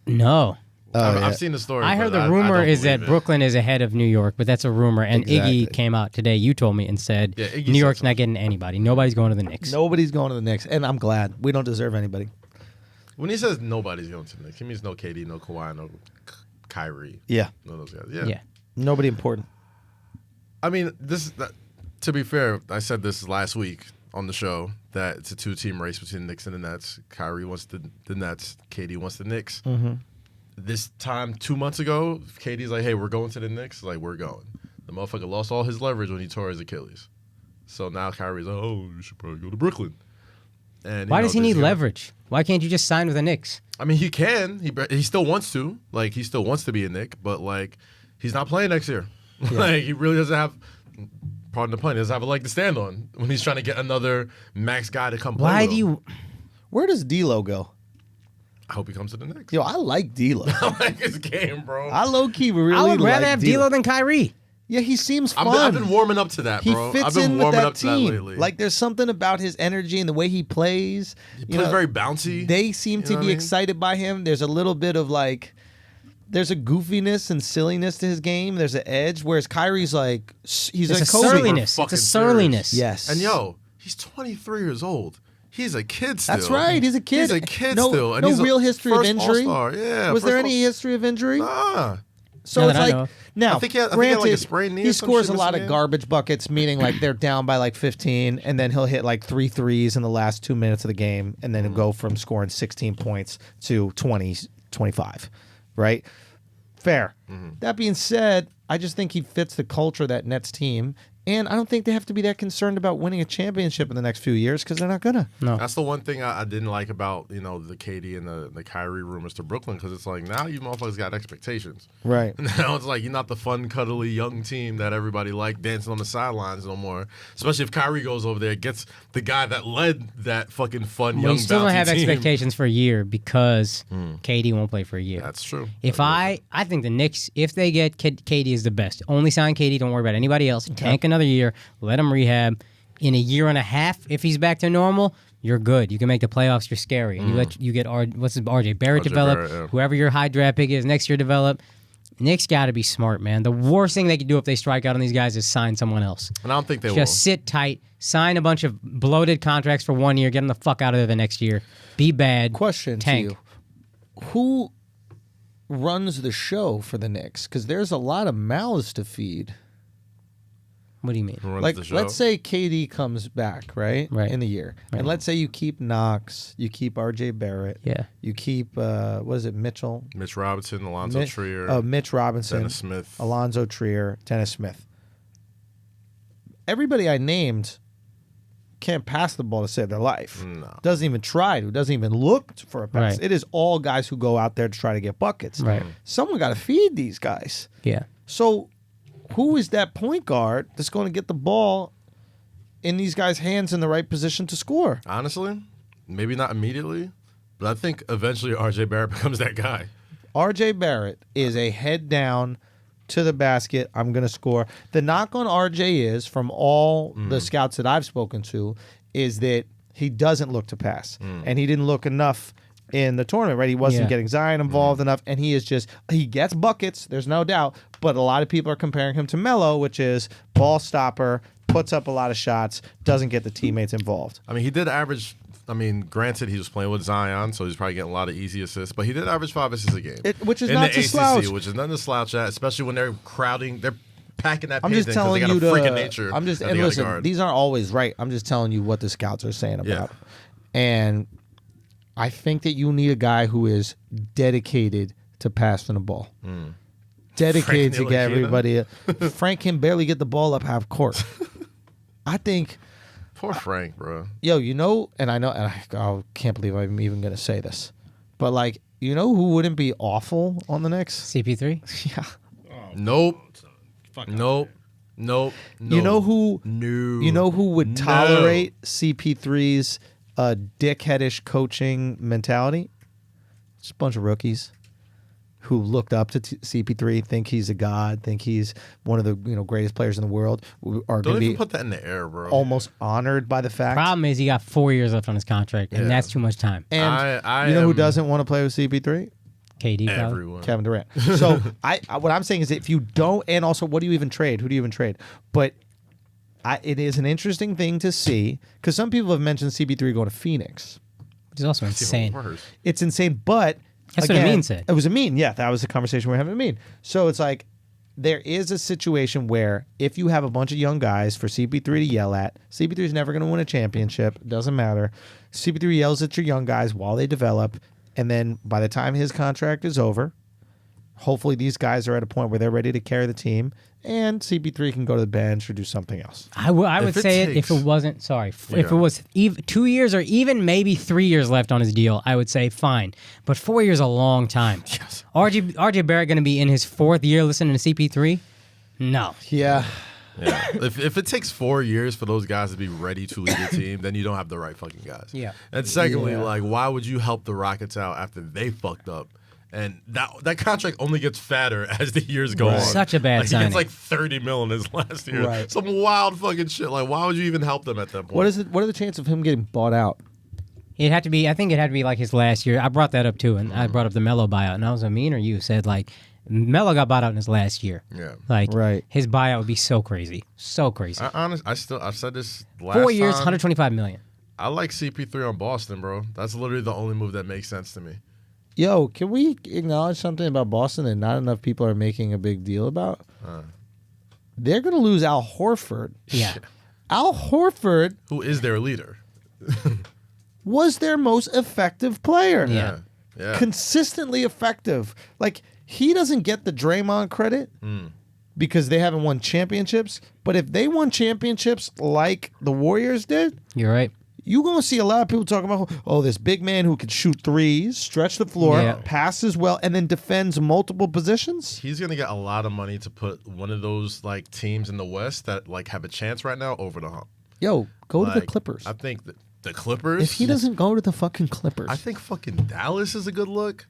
No. I've seen the story. I heard but the rumor don't is that believe it. Brooklyn is ahead of New York, but that's a rumor. And Exactly. Iggy came out today. You told me and said Yeah, Iggy New said York's something. not getting anybody. Nobody's going to the Knicks. Nobody's going to the Knicks, and I'm glad. We don't deserve anybody. When he says nobody's going to the Knicks, he means no KD, no Kawhi, no Kyrie. Yeah. None of those guys. Yeah. Nobody important. I mean, to be fair, I said this last week on the show that it's a 2-team race between the Knicks and the Nets. Kyrie wants the Nets. KD wants the Knicks. Mm-hmm. This time, 2 months ago, KD's like, hey, we're going to the Knicks. Like, we're going. The motherfucker lost all his leverage when he tore his Achilles. So now Kyrie's like, oh, you should probably go to Brooklyn. And Why does he need this year- leverage? Why can't you just sign with the Knicks? I mean, he can. He still wants to. Like, he still wants to be a Knick, but, like, he's not playing next year. Like, he really doesn't have, pardon the pun, he doesn't have a leg to stand on when he's trying to get another max guy to come play Why with do him. you? Where does D'Lo go? I hope he comes to the Knicks. Yo, I like D'Lo. I like his game, bro. I low-key really I would rather like have D'Lo than Kyrie. Yeah, he seems fun. I've been warming up to that, He bro. fits I've been in with warming that up to that team. lately. Like, there's something about his energy and the way he plays. he plays very bouncy. They seem You to know be what I mean? excited by him. There's a little bit of like, there's a goofiness and silliness to his game. There's an edge, whereas Kyrie's like, he's It's like a Kobe. surliness. It's fucking a surliness. Yes. And yo, he's 23 years old. He's a kid still. That's right. He's a kid. He's a kid no, still. And no he's a real history of first injury. All-star. Yeah. Was there first any history of injury? Nah. So Not it's that I know like of. now, I think he had like granted, a sprained knee or he some scores shit a lot missing of in. garbage buckets, meaning like they're down by like 15, and then he'll hit like 3 threes in the last 2 minutes of the game, and then he'll go from scoring 16 points to 20, 25, right? Fair. That being said, I just think he fits the culture of that Nets team. And I don't think they have to be that concerned about winning a championship in the next few years because they're not gonna. No. That's the one thing I didn't like about the KD and the Kyrie rumors to Brooklyn, because it's like now you motherfuckers got expectations. Right. Now it's like you're not the fun, cuddly young team that everybody liked dancing on the sidelines no more. Especially if Kyrie goes over there, gets the guy that led that fucking fun young. We still don't bouncy have team. expectations for a year because KD won't play for a year. That's true. If I think the Knicks, if they get KD is the best. Only sign KD. Don't worry about anybody else. Tank another year. Let him rehab. In a year and a half, if he's back to normal, you're good. You can make the playoffs. You're scary. And you get RJ Barrett develop. Barrett, yeah. Whoever your high draft pick is next year develop. Knicks got to be smart, man. The worst thing they can do if they strike out on these guys is sign someone else. And I don't think they will. Just sit tight, sign a bunch of bloated contracts for 1 year, get them the fuck out of there the next year. Be bad. Question tank. to you: who runs the show for the Knicks? Because there's a lot of mouths to feed. What do you mean? Who runs Like, the show? let's say KD comes back, right? Right. In the year. And let's say you keep Knox, you keep RJ Barrett. Yeah. You keep, what is it, Mitchell? Mitch Robinson, Alonzo Trier, Mitch Robinson. Dennis Smith. Alonzo Trier, Dennis Smith. Everybody I named can't pass the ball to save their life. No. Doesn't even try to. Doesn't even look for a pass. Right. It is all guys who go out there to try to get buckets. Right. Someone got to feed these guys. Yeah. So who is that point guard that's going to get the ball in these guys' hands in the right position to score? Honestly, maybe not immediately, but I think eventually RJ Barrett becomes that guy. RJ Barrett is a head down to the basket. I'm going to score. The knock on RJ is, from all the scouts that I've spoken to, is that he doesn't look to pass. And he didn't look enough in the tournament, right? He wasn't getting Zion involved enough, and he gets buckets, there's no doubt, but a lot of people are comparing him to Melo, which is ball stopper, puts up a lot of shots, doesn't get the teammates involved. I mean, he did average. I mean, granted, he was playing with Zion, so he's probably getting a lot of easy assists, but he did average 5 assists a game. Which is in not the to ACC, slouch. which is nothing to slouch at, especially when they're crowding, they're packing that I'm paint just in 'cause telling they got you a freaking nature. and that they gotta listen, guard. these aren't always right. I'm just telling you what the scouts are saying about him. And I think that you need a guy who is dedicated to passing the ball. Dedicated to get everybody. Frank can barely get the ball up half court. I think, Poor Frank, bro. and I know, and I can't believe I'm even going to say this, but like, you know who wouldn't be awful on the Knicks? CP3? Yeah. Nope. Fuck Nope. Nope. You know who? No. You know who would tolerate CP3's dickheadish coaching mentality? Just a bunch of rookies who looked up to CP3, think he's a god, think he's one of the greatest players in the world, are Don't going to even be put that in the air, bro. almost honored by the fact. Problem is he got 4 years left on his contract, and that's too much time. And I you know who am- doesn't want to play with CP3? KD, probably. Everyone. Kevin Durant. So what I'm saying is, if you don't, and also, what do you even trade? Who do you even trade? But it is an interesting thing to see, because some people have mentioned CP3 going to Phoenix. Which is also It's even insane. worse. It's insane, but That's what again, Amin said. It was Amin, yeah. That was the conversation we were having with Amin. So it's like, there is a situation where if you have a bunch of young guys for CP3 to yell at, CP3 is never going to win a championship. It doesn't matter. CP3 yells at your young guys while they develop, and then by the time his contract is over, hopefully these guys are at a point where they're ready to carry the team, and CP3 can go to the bench or do something else. I would If it say it if takes- it wasn't, sorry, if Yeah. it was 2 years or even maybe 3 years left on his deal, I would say fine. But 4 years is a long time. Yes. RJ Barrett going to be in his 4th year listening to CP3? No. Yeah. Yeah. if it takes 4 years for those guys to be ready to lead the team, then you don't have the right fucking guys. Yeah. And secondly, Yeah. like, why would you help the Rockets out after they fucked up? And that contract only gets fatter as the years go Right. on. Such a bad like, signing. He gets like 30 mil in his last year. Right. Some wild fucking shit. Like, why would you even help them at that point? What is it? What are the chances of him getting bought out? It had to be. I think it had to be like his last year. I brought that up too, and I brought up the Melo buyout. And I was Amin or you said like Melo got bought out in his last year. Yeah. Like Right. his buyout would be so crazy, so crazy. I've said this last 4 years, time. 125 million. I like CP3 on Boston, bro. That's literally the only move that makes sense to me. Yo, can we acknowledge something about Boston that not enough people are making a big deal about? They're going to lose Al Horford. Yeah. Al Horford Who is their leader? was their most effective player. Yeah. Yeah. Consistently effective. Like, he doesn't get the Draymond credit, because they haven't won championships. But if they won championships like the Warriors did, You're right. you're going to see a lot of people talking about, this big man who can shoot threes, stretch the floor, Yeah. passes well, and then defends multiple positions. He's gonna get a lot of money to put one of those like teams in the West that like have a chance right now over the hump. Yo, go to the Like, Clippers. I think the Clippers. If he doesn't go to the fucking Clippers. I think fucking Dallas is a good look.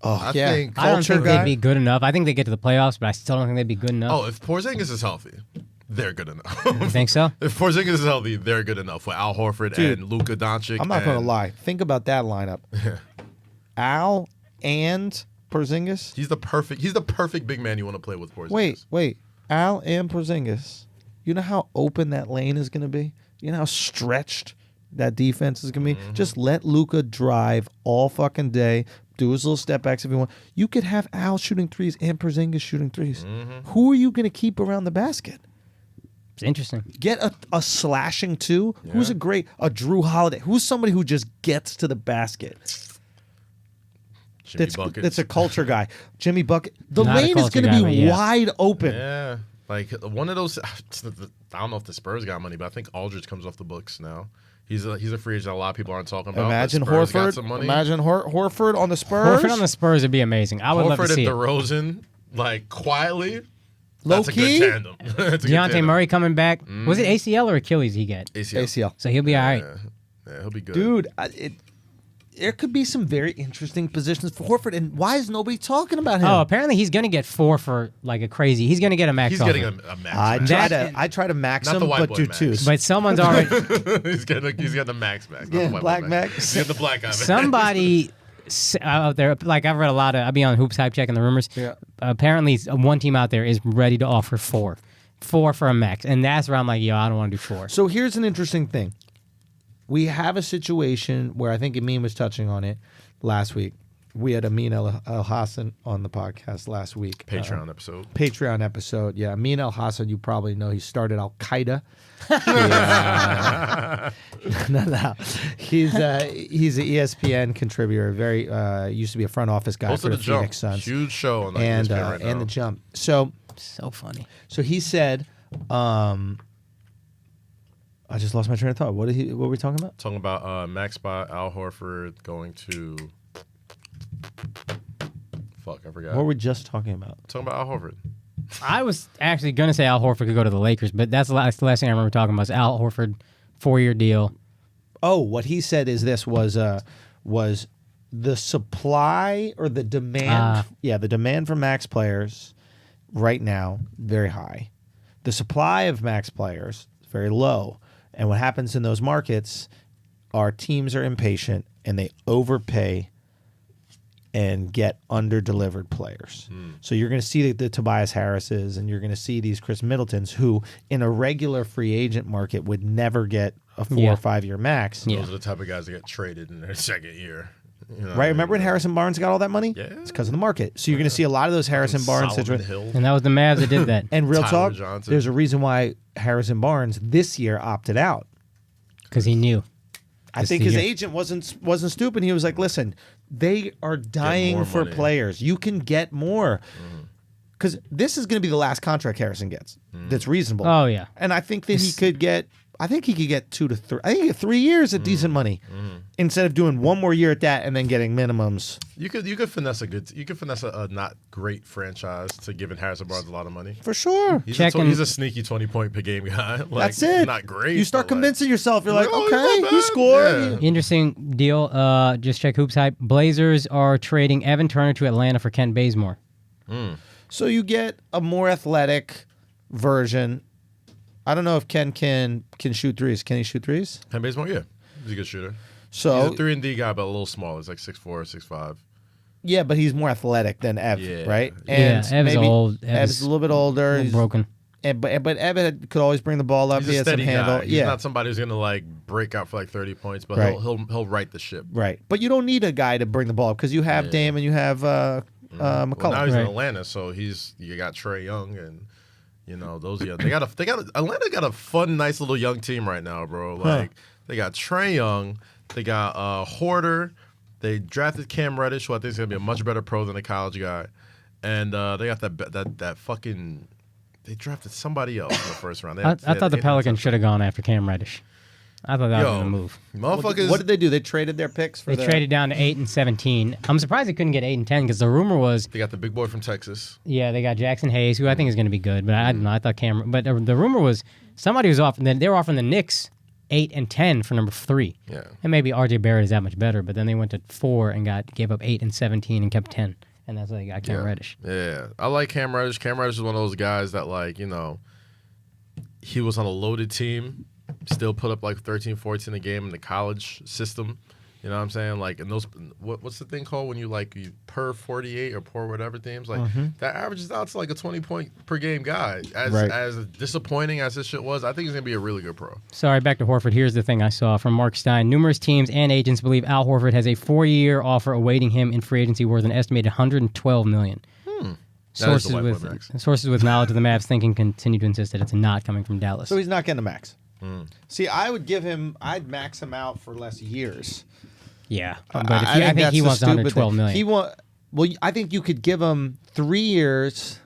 I yeah. think I don't culture think guy. they'd be good enough. I think they get to the playoffs, but I still don't think they'd be good enough. Oh, if Porzingis is healthy, they're good enough. You think so? If Porzingis is healthy, they're good enough with Al Horford Dude, and Luka Doncic. I'm not going to and- lie. Think about that lineup. Al and Porzingis. He's the perfect big man you want to play with Porzingis. Wait. Al and Porzingis. You know how open that lane is going to be? You know how stretched that defense is going to be? Just let Luka drive all fucking day. Do his little step backs if you want. You could have Al shooting threes and Porzingis shooting threes. Who are you going to keep around the basket? It's interesting. Get a slashing two. Who's a Drew Holiday? Who's somebody who just gets to the basket? Jimmy Buckets. That's a culture guy. Jimmy Bucket. The Not a lane is culture going to guy, be but yeah. wide open. Yeah. Like one of those. I don't know if the Spurs got money, but I think Aldridge comes off the books now. He's a free agent. A lot of people aren't talking about. Imagine The Spurs got Horford. some money. Imagine Horford on the Spurs. Horford on the Spurs would be amazing. I would love to Horford see and it. DeRozan, like quietly. Low That's key? a good tandem. That's a good Deontay tandem. Murray coming back. Was it ACL or Achilles he get? ACL. So he'll be all right. Yeah, he'll be good. Dude, there could be some very interesting positions for Horford. And why is nobody talking about him? Oh, apparently he's going to get 4 for like a crazy. He's going to get a max He's offer. getting a max. I try to max Not him, the white but boy do max. twos. But someone's already he's got the max. Not Yeah, the white black boy max. He's got the black guy. somebody out there. Like I've read a lot of. I'll be on Hoops Hype checking the rumors. Yeah. Apparently, one team out there is ready to offer 4 for a max, and that's where I'm like, yo, I don't want to do 4. So here's an interesting thing. We have a situation where I think Amin was touching on it last week. We had Amin El Hassan on the podcast last week. Patreon episode. Patreon episode. Yeah, Amin El Hassan, you probably know he started Al Qaeda. No. He's an ESPN contributor. Very used to be a front office guy Most for of the the jump. Phoenix Suns. Huge show on and ESPN right now. and the jump. So funny. he said, I just lost my train of thought. What were we talking about? Talking about max by Al Horford going to. Fuck, I forgot. What were we just talking about? Talking about Al Horford. I was actually going to say Al Horford could go to the Lakers, but that's the last thing I remember talking about. Is Al Horford 4-year deal. Oh, what he said is this was the supply or the demand. The demand for max players right now very high. The supply of max players is very low, and what happens in those markets are teams are impatient and they overpay and get under-delivered players. So you're going to see the Tobias Harrises and you're going to see these Chris Middletons who, in a regular free agent market, would never get a 4 or 5 year max. Yeah. Those are the type of guys that get traded in their second year. You know what I Right? mean? Remember when Harrison Barnes got all that money? Yeah. It's because of the market. So you're going to see a lot of those Harrison Barnes Solomon situations. Hill. And that was the Mavs that did that. And real Tyler talk, Johnson. there's a reason why Harrison Barnes this year opted out. Because he knew. I think his agent wasn't stupid. He was like, "Listen, they are dying more for money. players. You can get more." Because this is going to be the last contract Harrison gets. That's reasonable. Oh, yeah. And I think that he could get 2 to 3. I think he get 3 years at decent money, instead of doing 1 more year at that and then getting minimums. You could finesse a not great franchise to giving Harrison Barnes a lot of money. For sure. He's Checking- a sneaky 20-point per game guy. Like, That's it. Not great. You start but, like, convincing yourself. You're like, oh, okay, he's not he bad. scored. Yeah. Interesting deal. Just check Hoops Hype. Blazers are trading Evan Turner to Atlanta for Ken Bazemore. So you get a more athletic version. I don't know if Ken can shoot threes. Can he shoot threes? Ken Bazemore, yeah. He's a good shooter. So He's a 3-and-D guy, but a little small. He's like 6'4", 6'5". yeah, but he's more athletic than Ev, Yeah. right? Yeah, Ev's old. Ev's a little bit older. little He's- broken. but Ev could always bring the ball up. He's He a has some steady handle. guy. He's Yeah, not somebody who's gonna like break out for like 30 points, but Right. he'll right the ship. right. But you don't need a guy to bring the ball up because you have Dame and you have McCollum. Well, now he's in Right. Atlanta, so you got Trae Young and those young. Atlanta got a fun, nice little young team right now, bro. Like they got Trae Young, they got Horford, they drafted Cam Reddish, who I think is gonna be a much better pro than a college guy, and they got that fucking They drafted somebody else in the first round. I thought the Pelicans should have gone after Cam Reddish. I thought that was the move. Motherfuckers. What did they do? They traded their picks for They traded down to 8 and 17. I'm surprised they couldn't get 8 and 10 because the rumor was, They got the big boy from Texas. yeah, they got Jackson Hayes, who I think is going to be good, but I don't know. I thought Cam, but the rumor was somebody was offering. They were offering the Knicks 8 and 10 for number 3. Yeah. And maybe RJ Barrett is that much better, but then they went to 4 and gave up 8 and 17 and kept 10, and that's why they got Cam Reddish. Yeah. I like Cam Reddish. Cam Reddish is one of those guys that, like, you know, he was on a loaded team, still put up like 13, 14 a game in the college system. You know what I'm saying? Like, in those, what's the thing called when you per 48 or per whatever teams? Like, that averages out to like a 20-point per game guy. As disappointing as this shit was, I think he's going to be a really good pro. Sorry, back to Horford. Here's the thing I saw from Mark Stein. Numerous teams and agents believe Al Horford has a 4-year offer awaiting him in free agency worth an estimated $112 million. Sources with knowledge of the Mavs thinking continue to insist that it's not coming from Dallas. So he's not getting a max. See, I'd max him out for less years. Yeah, but I think he wants $112 million. Well, I think you could give him 3 years.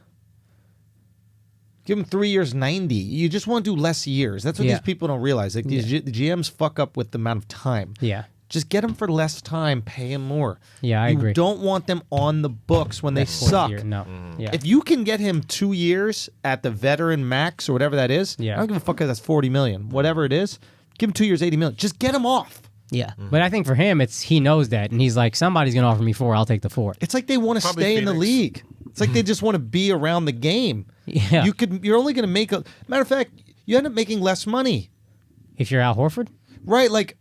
Give him 3 years, 90. You just want to do less years. That's what these people don't realize. Like the GMs fuck up with the amount of time. Yeah. Just get them for less time, pay them more. Yeah, I agree. You don't want them on the books when they suck. No. Yeah. If you can get him 2 years at the veteran max or whatever that is, I don't give a fuck if that's $40 million. Whatever it is, give him 2 years, $80 million. Just get him off. Yeah. But I think for him, he knows that, and he's like, somebody's going to offer me 4, I'll take the 4. It's like they want to stay in the league. It's like they just want to be around the game. Yeah. You're only going to make matter of fact, you end up making less money. If you're Al Horford? Right, like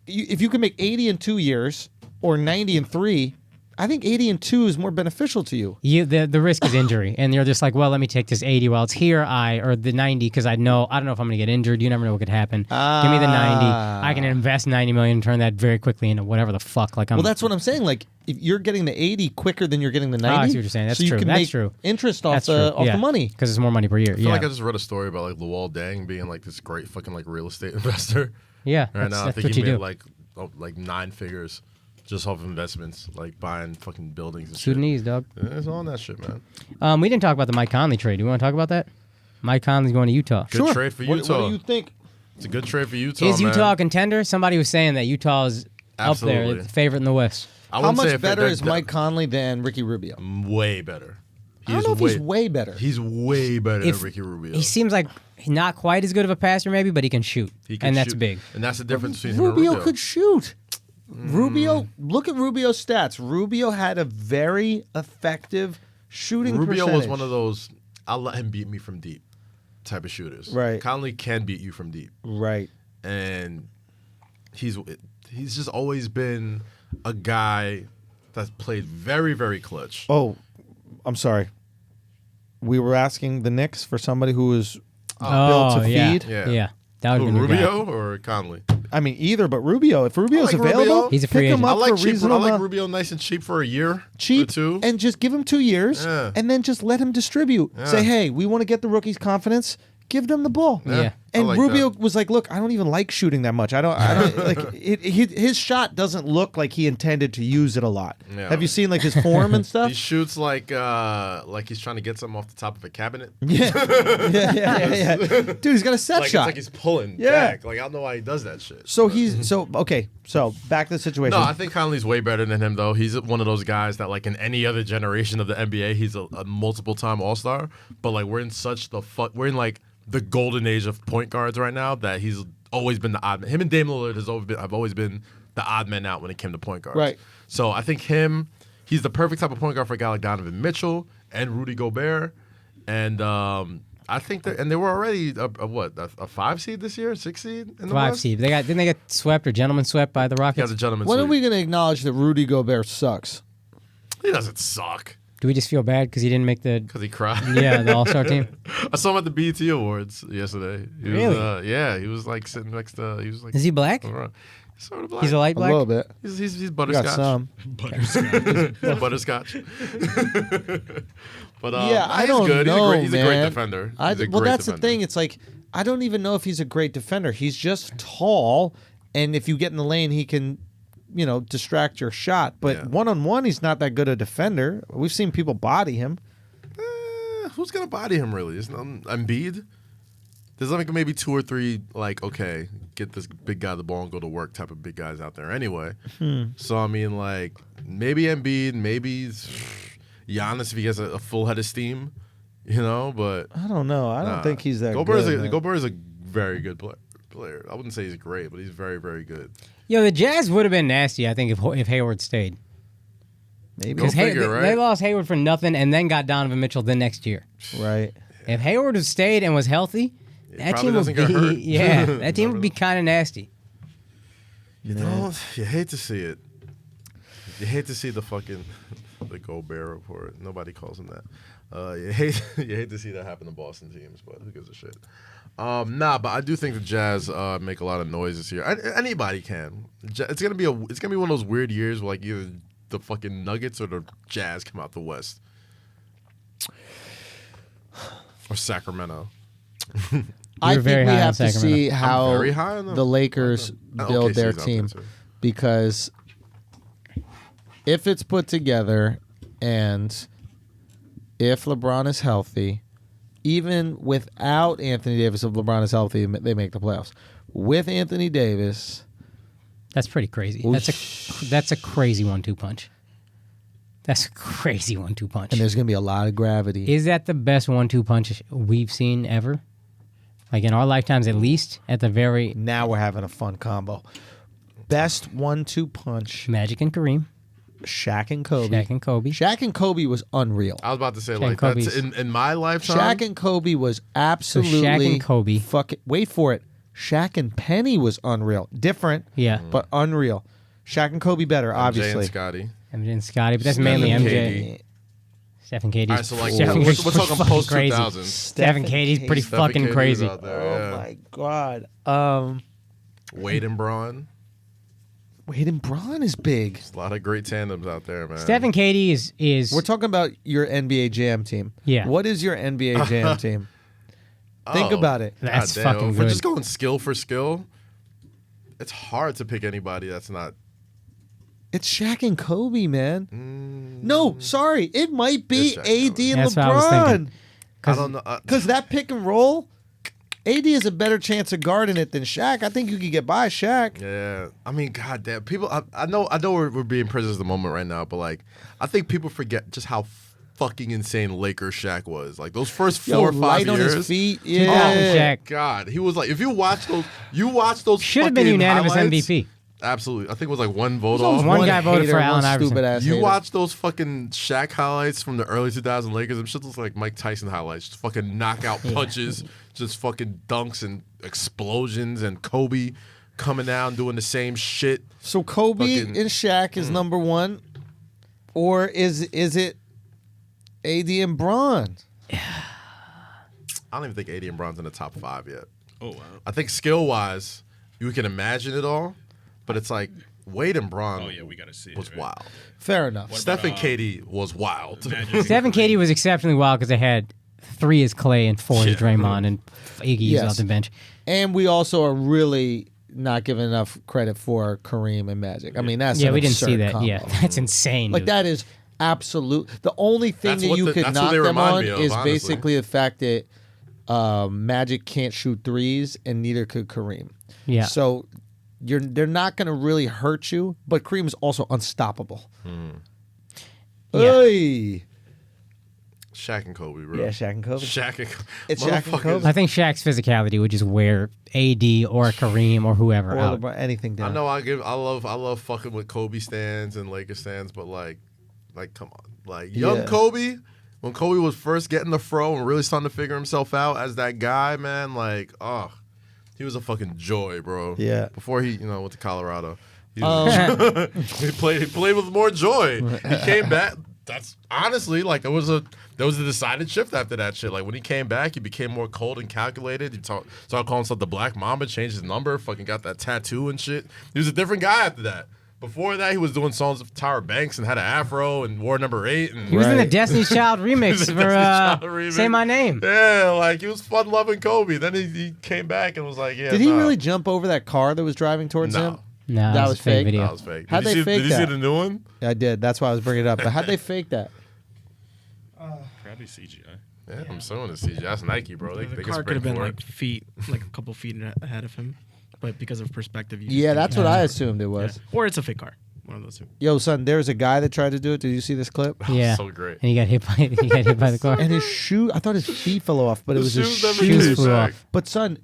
if you can make 80 in 2 years or 90 in 3, I think 80 and 2 is more beneficial to you. The risk is injury, and you're just like, well, let me take this 80 while it's here, or the 90 because I don't know if I'm going to get injured. You never know what could happen. Give me the 90. I can invest $90 million and turn that very quickly into whatever the fuck. Well, that's what I'm saying. Like, if you're getting the 80 quicker than you're getting the 90. I see what you're saying. That's so true. You can That's make true. Interest off the money because it's more money per year. I feel like I just read a story about like Luol Deng being like this great fucking like real estate investor. Yeah, right now I think what he you made do. like 9 figures. Just off investments, like buying fucking buildings and Sudanese, shit. dog. Yeah, it's on that shit, man. We didn't talk about the Mike Conley trade. Do you want to talk about that? Mike Conley's going to Utah. Good trade for Utah. What do you think? It's a good trade for Utah, Is Utah man. a contender? Somebody was saying that Utah is up there, the favorite in the West. How much better is Mike Conley than Ricky Rubio? Way better. I don't know if he's way better. He's way better than Ricky Rubio. He seems like not quite as good of a passer, maybe, but he can shoot. That's big. And that's the difference between him and Rubio could shoot. Rubio, look at Rubio's stats. Rubio had a very effective shooting Rubio percentage. was one of those, I'll let him beat me from deep type of shooters. Right. Conley can beat you from deep. Right. And he's just always been a guy that's played very, very clutch. Oh, I'm sorry. We were asking the Knicks for somebody who was built to feed. Yeah. That would be Rubio or Conley? I mean, either, but Rubio. If Rubio's available, Rubio. He's a free pick agent. him up for reasonable. I like Rubio nice and cheap for a year cheap or 2. and just give him 2 years and then just let him distribute. Say, hey, we want to get the rookies' confidence. Give them the ball. Yeah. And like Rubio that. was like, look, I don't even like shooting that much. I don't like his shot doesn't look like he intended to use it a lot. Yeah. Have you seen like his form and stuff? He shoots like he's trying to get something off the top of a cabinet. Yeah. Dude, he's got a set Like shot. it's like he's pulling back. Like I don't know why he does that shit. So okay. So back to the situation. No, I think Conley's way better than him though. He's one of those guys that like in any other generation of the NBA, he's a multiple time All-Star. But like we're in like the golden age of point guards right now that he's always been the odd man. Him and Dame Lillard have always been the odd man out when it came to point guards. Right. So I think he's the perfect type of point guard for a guy like Donovan Mitchell and Rudy Gobert. And I think they were already a 5 seed this year, 6 seed in the 5 West? seed. Didn't they get swept or gentlemen swept by the Rockets? Yeah, the gentleman. when are we going to acknowledge that Rudy Gobert sucks? He doesn't suck Do we just feel bad because he didn't make the because he cried. the All-Star team? I saw him at the BET Awards yesterday. He Really? Was, yeah, he was like sitting next to. He was like. Is he black? Sort of black. He's a light A black. little bit. He's You butterscotch. got some. Butterscotch. But I he's don't good. know, He's a great man. defender. That's the thing. It's like I don't even know if he's a great defender. He's just tall, and if you get in the lane, he can, distract your shot. But one-on-one, he's not that good a defender. We've seen people body him. who's gonna body him really? Isn't Embiid? There's like maybe 2 or 3 like, okay, get this big guy the ball and go to work type of big guys out there anyway. So I mean, like maybe Embiid, maybe Giannis if he has a full head of steam, you know. But I don't know. I don't think he's that Gobert good. Gobert is a very good player. I wouldn't say he's great, but he's very, very good. Yo, the Jazz would have been nasty, I think, if Hayward stayed. Maybe. Because figure, right? they lost Hayward for nothing and then got Donovan Mitchell the next year. Right. If Hayward had stayed and was healthy, that team would probably doesn't be get hurt. that team would be kind of nasty. You know, you hate to see it. You hate to see the Gobert report. Nobody calls him that. You hate to see that happen to Boston teams, but who gives a shit? But I do think the Jazz make a lot of noise this year. Anybody can. It's gonna be one of those weird years where like either the fucking Nuggets or the Jazz come out the West, or Sacramento. I very think we high on have to Sacramento. see how very high on them. the Lakers build OKC's their out there, team, too. because if it's put together and if LeBron is healthy, even without Anthony Davis, if LeBron is healthy, they make the playoffs. With Anthony Davis, That's pretty crazy. That's a crazy 1-2 punch. That's a crazy 1-2 punch. and there's going to be a lot of gravity. Is that the best 1-2 punch we've seen ever? Like in our lifetimes, at least at the very Now we're having a fun combo. Best 1-2 punch, Magic and Kareem, Shaq and Kobe. Shaq and Kobe. Shaq and Kobe was unreal. I was about to say Shaq like and that's Kobe's- in my lifetime. Shaq and Kobe was absolutely Shaq and Kobe. Wait for it. Shaq and Penny was unreal. Different, Yeah. but unreal. Shaq and Kobe better, MJ obviously. and Scotty. MJ and Scotty, but that's Steph mainly and MJ. KD. Stephen KD's All right, so like Stephen we're Katie's talking fucking post crazy. 2000s. Stephen Katie's pretty Stephen fucking Katie's crazy. out there, Oh yeah. my god. Wade and Braun. Wade and Braun is big. There's a lot of great tandems out there, man. Stephen Katie is We're talking about your NBA Jam team. Yeah. What is your NBA Jam team? Think Oh. about it. that's God damn, fucking if we're good. just going skill for skill, it's hard to pick anybody that's not. It's Shaq and Kobe, man. No, sorry. It might be It's Shaq AD and and That's what I was thinking. LeBron. I don't know. Because that pick and roll, AD has a better chance of guarding it than Shaq. I think you could get by Shaq. Yeah, I mean, goddamn, people. I know we're being prisoners of the moment right now, but like, I think people forget just how fucking insane Lakers Shaq was. Like those first 4 or 5 light years. on his feet. 2000 Yeah. Shaq God, he was like, if you watch those should have been fucking unanimous highlights- MVP. Absolutely, I think it was like one vote There's off. One guy voted hater, for Allen one Iverson. stupid ass You hater. watch those fucking Shaq highlights from the early 2000 Lakers, them shit looks like Mike Tyson highlights. Just fucking knockout punches, just fucking dunks and explosions, and Kobe coming out and doing the same shit. So Kobe Fucking- and Shaq is number one, or is it AD and Braun? I don't even think AD and Bron's in the top 5 yet. Oh wow. I think skill-wise, you can imagine it all, but it's like Wade and Braun Oh yeah, we gotta see it. was right? wild. Fair enough. What Steph and about, Katie was wild. Magic Stephen and Katie was exceptionally wild because they had 3 is Clay and 4 is Yeah. Draymond and Iggy's Yes. off the bench. And we also are really not giving enough credit for Kareem and Magic. I mean, that's Yeah, an we didn't see absurd that. combo. Yeah, that's insane. Like dude. that is absolute. The only thing That's that what you the- could that's what knock they them remind on me of, is honestly. basically the fact that Magic can't shoot threes and neither could Kareem. Yeah. So they're not going to really hurt you, but Kareem is also unstoppable. Yeah. Oy. Shaq and Kobe, bro. Yeah, Shaq and Kobe. Shaq and It's Shaq and motherfuckers. Kobe. I think Shaq's physicality would just wear AD or Kareem or whoever Or out. LeBron, anything down. I know I love fucking with Kobe stands and Lakers stands, but like come on. Like young Yeah. Kobe, when Kobe was first getting the fro and really starting to figure himself out as that guy, man, like, he was a fucking joy, bro. Yeah. Before he, went to Colorado. He, was, he played with more joy. He came back. That's honestly like there was a decided shift after that shit. Like when he came back, he became more cold and calculated. He started calling himself the Black Mamba, changed his number, fucking got that tattoo and shit. He was a different guy after that. Before that, he was doing songs of Tyra Banks and had an afro and wore number 8. And He was in the Right. Destiny's Child remix in for Destiny's Child remix. Say My Name. Yeah, like he was fun loving Kobe. Then he came back and was like, yeah. Did he nah. really jump over that car that was driving towards No. him? No, That it was a fake fake? video. That was fake. How'd they fake Did you see that? the new one? I did. That's why I was bringing it up. But how'd they fake that? Probably CGI. Yeah, I'm so into CG. That's Nike, bro. They The can car spring could have been for it. like a couple feet ahead of him, but because of perspective, you just Yeah, think that's he- what I assumed it Yeah. was. Or it's a fake car. One of those two. Yo, son, there's a guy that tried to do it. Did you see this clip? Yeah. So great. And he got hit by the car. And his shoe, I thought his feet fell off, but it was his shoes never shoes. came flew back. off. But son,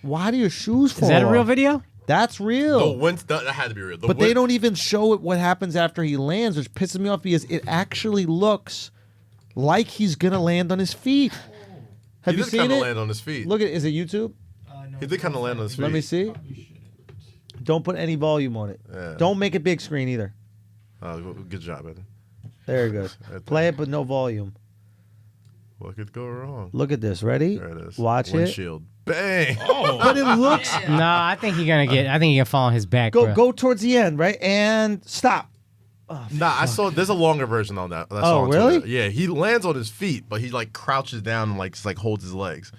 why do your shoes fall Is that a real off? video? That's The real. wind, that had to be real. The But they wind- don't even show it what happens after he lands, which pisses me off because it actually looks like he's gonna land on his feet. Have He you did seen kind of it? land on his feet. Look at, is it YouTube? He did kind of land on his feet. Let me see. Don't put any volume on it. Yeah. Don't make it big screen either. Oh, good job, man. There it goes. Right there. Play it, but no volume. What could go wrong? Look at this. Ready? There it is. Watch it. Windshield. Bang. But it looks. No, I think he's gonna fall on his back. bro. Go towards the end, right? And stop. Nah, I saw. There's a longer version on that. Oh, song too. really? Yeah, he lands on his feet, but he like crouches down and like just, like holds his legs.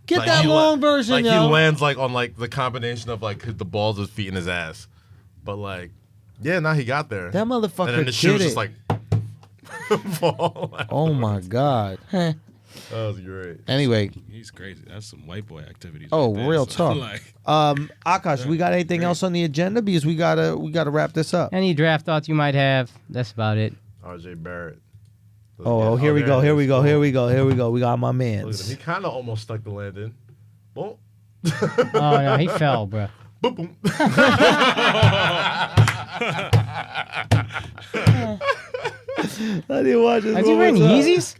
Get Like, that he long version, Like yo. he lands like on like the combination of like the balls of his feet and his ass. But like, yeah, now he got there. That motherfucker and then the shoe did was just it. like fall. Oh my god. That was great. Anyway, He's crazy. That's some white boy activities. Oh, right there. real So, talk. Like, Akash, we got anything else on the agenda? Because we gotta wrap this up. Any draft thoughts you might have? That's about it. RJ Barrett. Oh, here we there go. it Here is. we go. Here we go. Here we go. We got my Look at man's. him. He kind of almost stuck the landing. Boom. Oh no, he fell, bro. Boom, boom. I didn't watch this. Is he wearing Yeezys?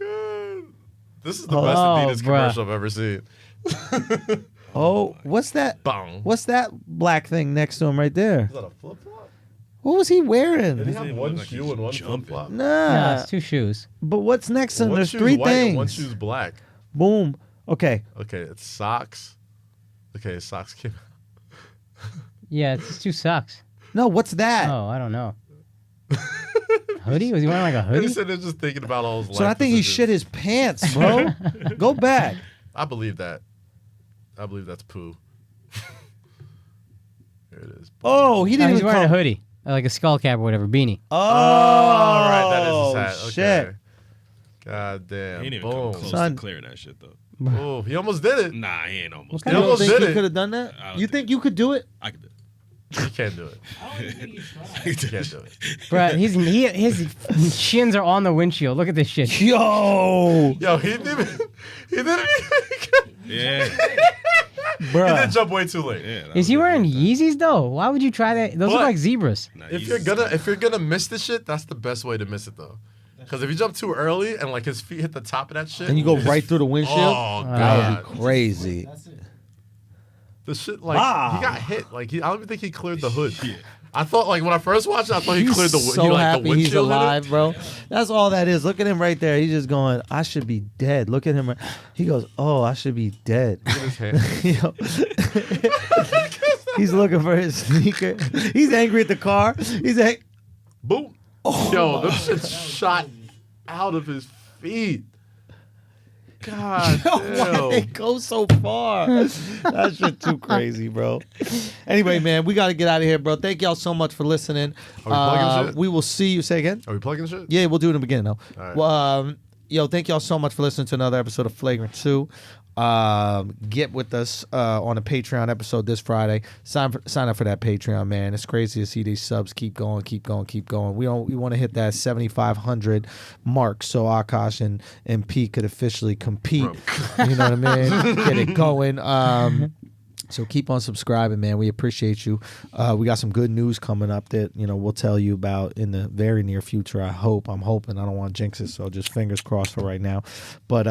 This is the best Oh, Adidas bruh. commercial I've ever seen. Oh, what's that? Bang. What's that black thing next to him right there? Is that a flip flop? What was he wearing? Did he Doesn't have even one look like shoe he's and one flip jumping. flop? No, Nah. it's two shoes. But what's next to him? One There's shoe's three white and one things. shoe's black. Boom. Okay. Okay, it's socks. Okay, socks came. Yeah, it's just two socks. No, what's that? Oh, I don't know. Hoodie? Was he wearing like a I hoodie? said they're just thinking about all his So I life think he decisions. shit his pants, bro. Go back. I believe that. I believe that's poo. Here it is. Oh, he No, didn't he's even wearing a come. hoodie, like a skull cap or whatever, beanie. Oh, all right, that is his hat. Okay. Shit. God damn. he ain't even come Boom. close Son. to clearing that shit though. Oh, he almost did it. Nah, he ain't almost. You He don't almost think did he it. could have done that? I don't You think- think you could do it? I could do it. He can't do it. He can't do it. Bro, his shins are on the windshield. Look at this shit. Yo, Yo, he didn't. He didn't. Yeah. He bruh. did jump way too late. Yeah. that Is he was wearing it. Yeezys though? Why would you try that? Those look But- like zebras. Nah, If he's- you're gonna miss the shit, that's the best way to miss it though. Because if you jump too early and like his feet hit the top of that shit, And you go his- right through the windshield? Oh That god, would be crazy. the shit like Wow. he got hit. Like I don't even think he cleared the hood. I thought like when I first watched it, I thought he He's cleared the so he, like, happy the windshield. he's hit it. alive, bro. That's all that is. Look at him right there. He's just going, I should be dead. Look at him. He goes, oh, I should be dead. Look at his hand. Yo. He's looking for his sneaker. He's angry at the car. He's like, Boom. Yo, them shit shot out of his feet. God why they damn. go so far? That shit too crazy, bro. Anyway, man, we got to get out of here, bro. Thank y'all so much for listening. Are we plugging shit? We will see you. Say again? Are we plugging shit? Yeah, we'll do it in the beginning, though. All right. Well, yo, thank y'all so much for listening to another episode of Flagrant 2. Get with us on a Patreon episode this Friday. Sign up for that Patreon, man. It's crazy to see these subs keep going. We want to hit that 7,500 mark so Akash and Pete could officially compete. You know what I mean? Get it going. So keep on subscribing, man. We appreciate you. We got some good news coming up that we'll tell you about in the very near future. I'm hoping. I don't want to jinx it, so just fingers crossed for right now. But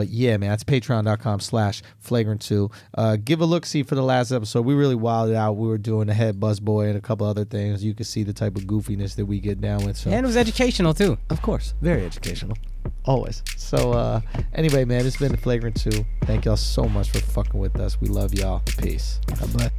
yeah, man, that's patreon.com/flagrant2. Give a look-see for the last episode. We really wilded out. We were doing the head buzz boy and a couple other things. You can see the type of goofiness that we get down with. So And it was educational too. of course, very educational. Always. So anyway, man, it's been the Flagrant 2. Thank y'all so much for fucking with us. We love y'all. Peace. God bless.